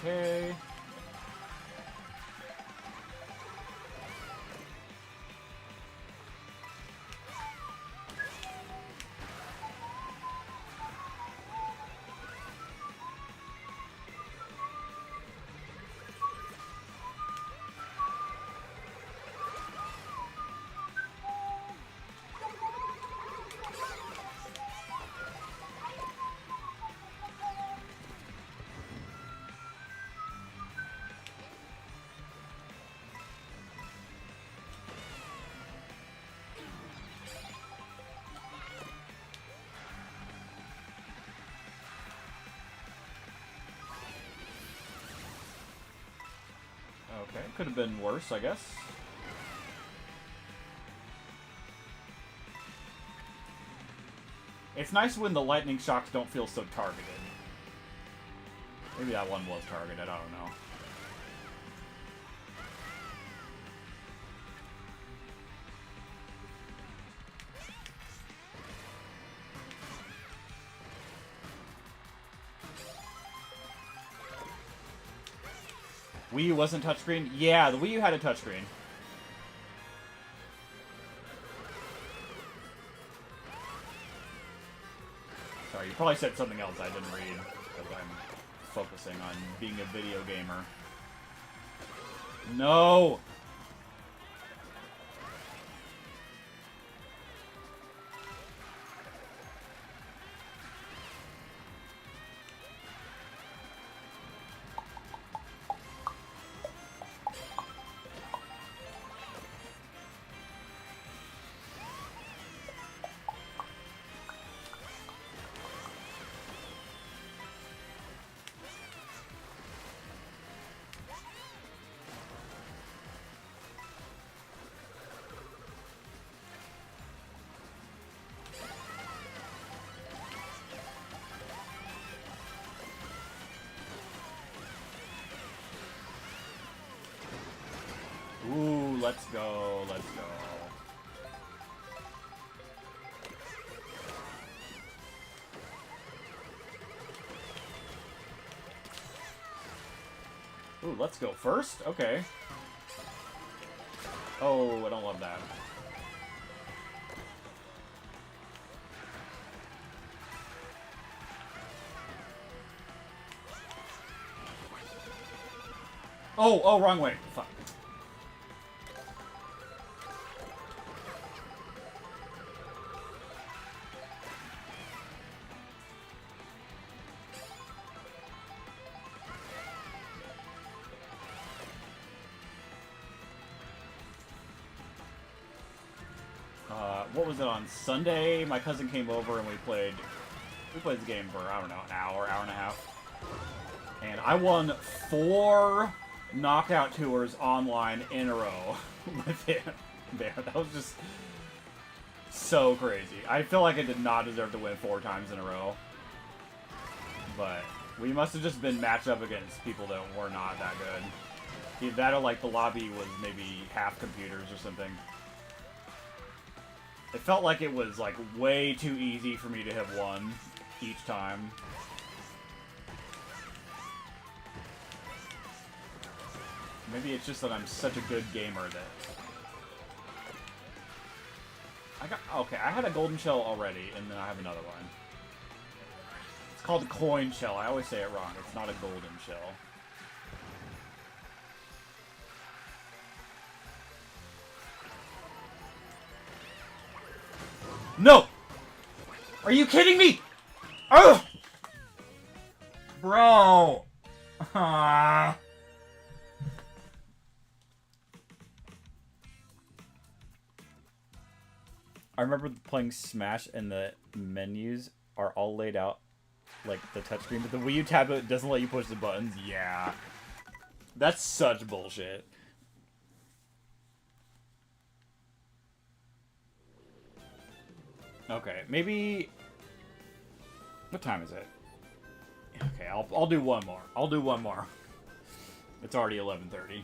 Okay. Okay, could have been worse, I guess. It's nice when the lightning shocks don't feel so targeted. Maybe that one was targeted, I don't know. Wii U wasn't touchscreen? Yeah, the Wii U had a touchscreen. Sorry, you probably said something else I didn't read, because I'm focusing on being a video gamer. No! Ooh, let's go, let's go. Ooh, let's go first? Okay. Oh, I don't love that. Oh, wrong way. Fuck. What was it, on Sunday? My cousin came over and we played the game for, I don't know, an hour and a half. And I won 4 knockout tours online in a row with him. Man, that was just so crazy. I feel like I did not deserve to win 4 times in a row. But we must have just been matched up against people that were not that good. Either that or like the lobby was maybe half computers or something. It felt like it was like way too easy for me to have won each time. Maybe it's just that I'm such a good gamer that... Okay, I had a golden shell already, and then I have another one. It's called a coin shell. I always say it wrong. It's not a golden shell. No! Are you kidding me? Ugh! Bro! I remember playing Smash and the menus are all laid out like the touchscreen, but the Wii U tablet doesn't let you push the buttons. Yeah. That's such bullshit. Okay, maybe... What time is it? Okay, I'll do one more. I'll do one more. It's already 11:30.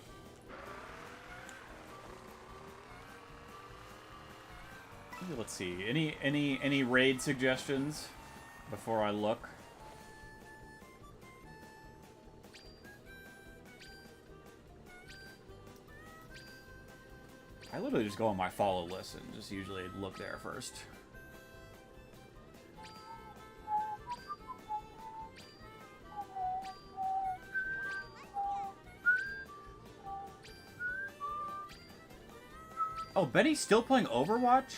Let's see. Any raid suggestions before I look? I literally just go on my follow list and just usually look there first. Oh, Benny's still playing Overwatch?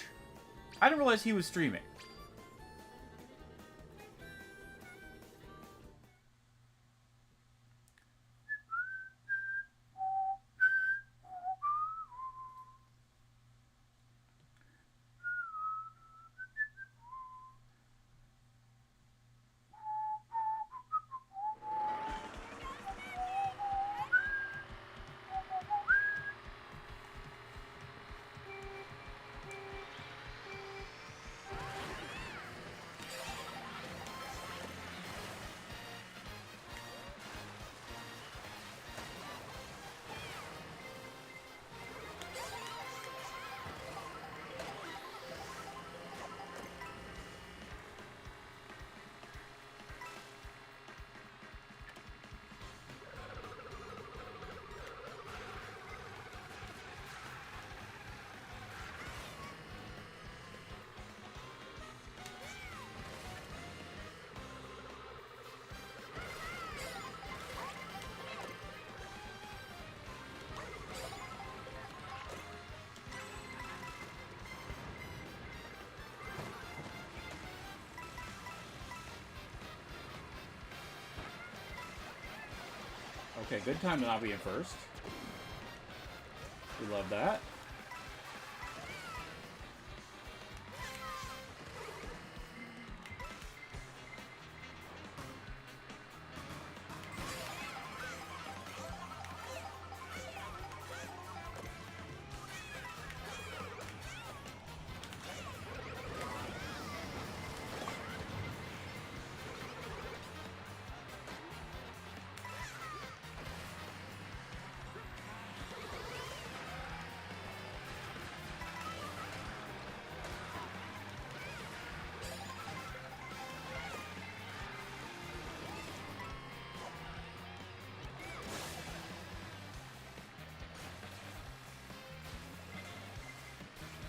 I didn't realize he was streaming. Okay, good time to not be in first. We love that.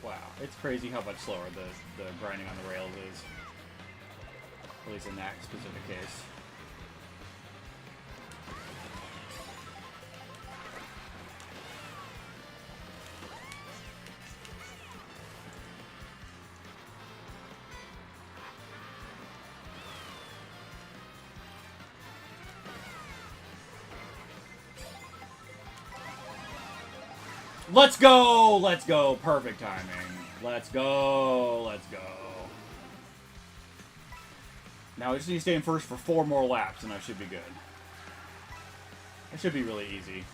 Wow, it's crazy how much slower the grinding on the rails is. At least in that specific case. Let's go! Let's go! Perfect timing. Let's go! Let's go. Now I just need to stay in first for 4 more laps and I should be good. It should be really easy.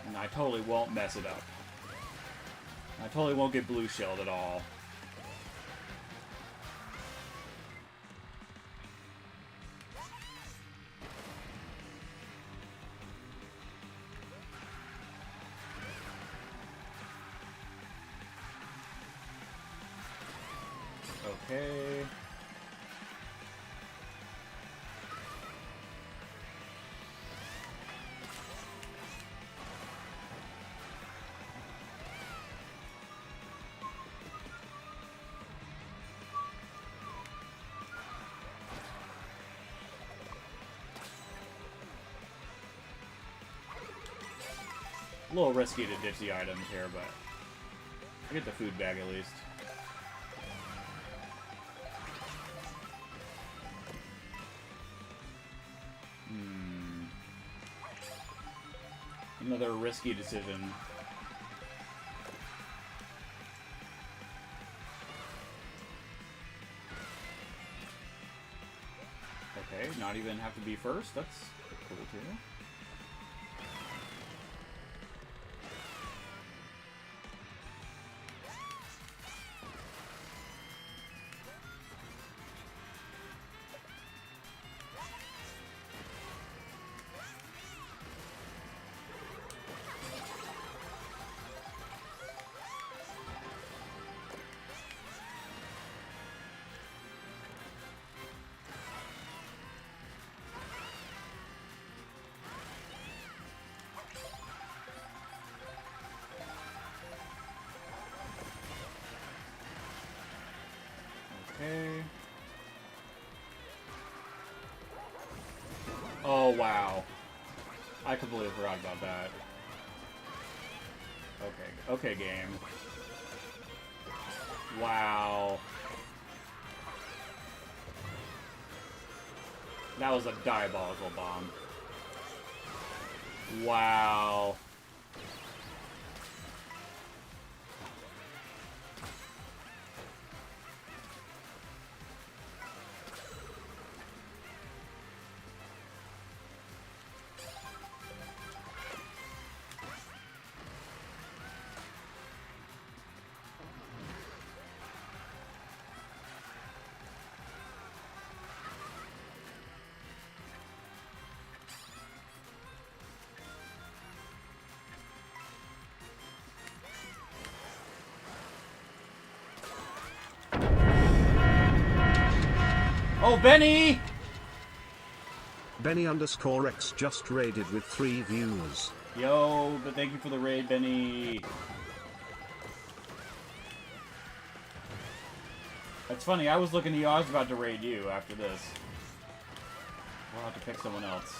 And I totally won't mess it up. I totally won't get blue shelled at all. Okay. A little risky to ditch the items here, but I get the food bag at least. Another risky decision. Okay, not even have to be first. That's cool too. Okay. Oh, wow. I completely forgot about that. Okay, okay, game. Wow. That was a diabolical bomb. Wow. Oh, Benny! Benny_X just raided with 3 viewers. Yo, but thank you for the raid, Benny. That's funny, I was looking at you, I was about to raid you after this. I'll have to pick someone else.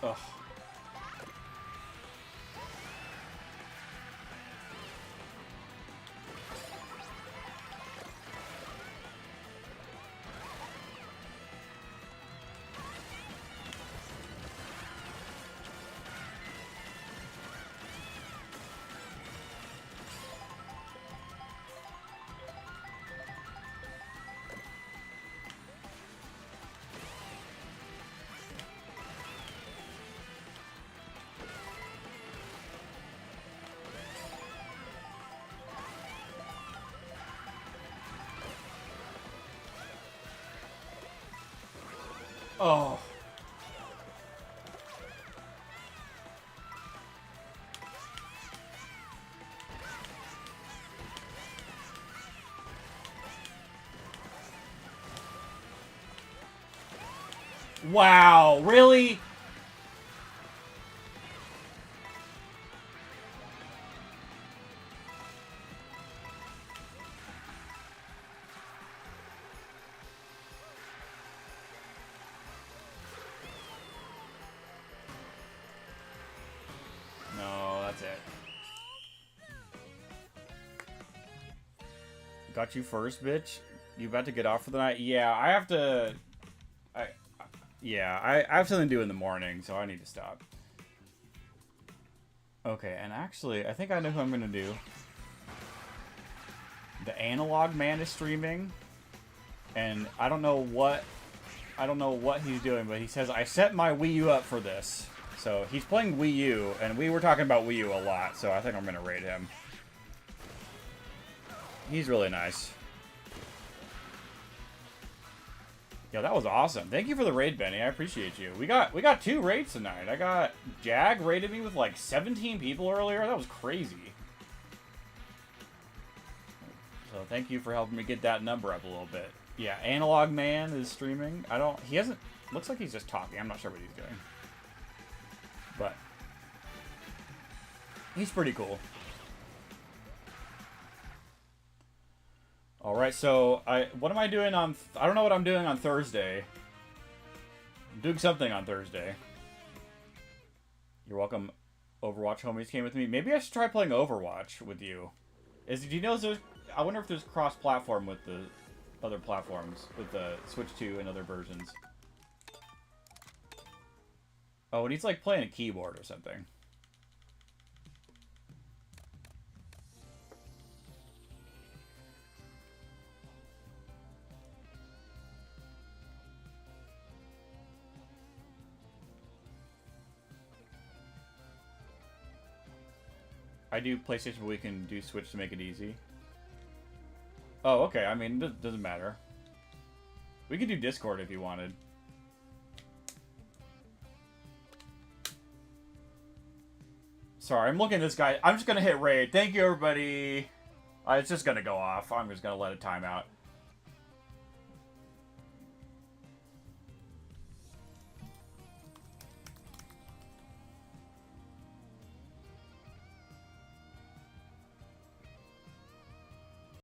Ugh. Oh. Wow, really? No, that's it. Got you first, bitch. You about to get off for the night? Yeah, I have to... I have something to do in the morning, so I need to stop. Okay, and actually, I think I know who I'm gonna do. The Analog Man is streaming, and I don't know what he's doing, but he says I set my Wii U up for this. So he's playing Wii U, and we were talking about Wii U a lot, so I think I'm gonna raid him. He's really nice. Yo, that was awesome. Thank you for the raid, Benny. I appreciate you. We got 2 raids tonight. I got Jag raided me with like 17 people earlier. That was crazy. So thank you for helping me get that number up a little bit. Yeah, Analog Man is streaming. He hasn't, looks like he's just talking. I'm not sure what he's doing. But he's pretty cool. Alright, so what am I doing on... I don't know what I'm doing on Thursday. I'm doing something on Thursday. You're welcome, Overwatch homies came with me. Maybe I should try playing Overwatch with you. Do you know there's... I wonder if there's cross-platform with the other platforms. With the Switch 2 and other versions. Oh, and he's like playing a keyboard or something. I do PlayStation, but we can do Switch to make it easy. Oh, okay. I mean, it doesn't matter. We could do Discord if you wanted. Sorry, I'm looking at this guy. I'm just gonna hit raid. Thank you, everybody. It's just gonna go off. I'm just gonna let it time out.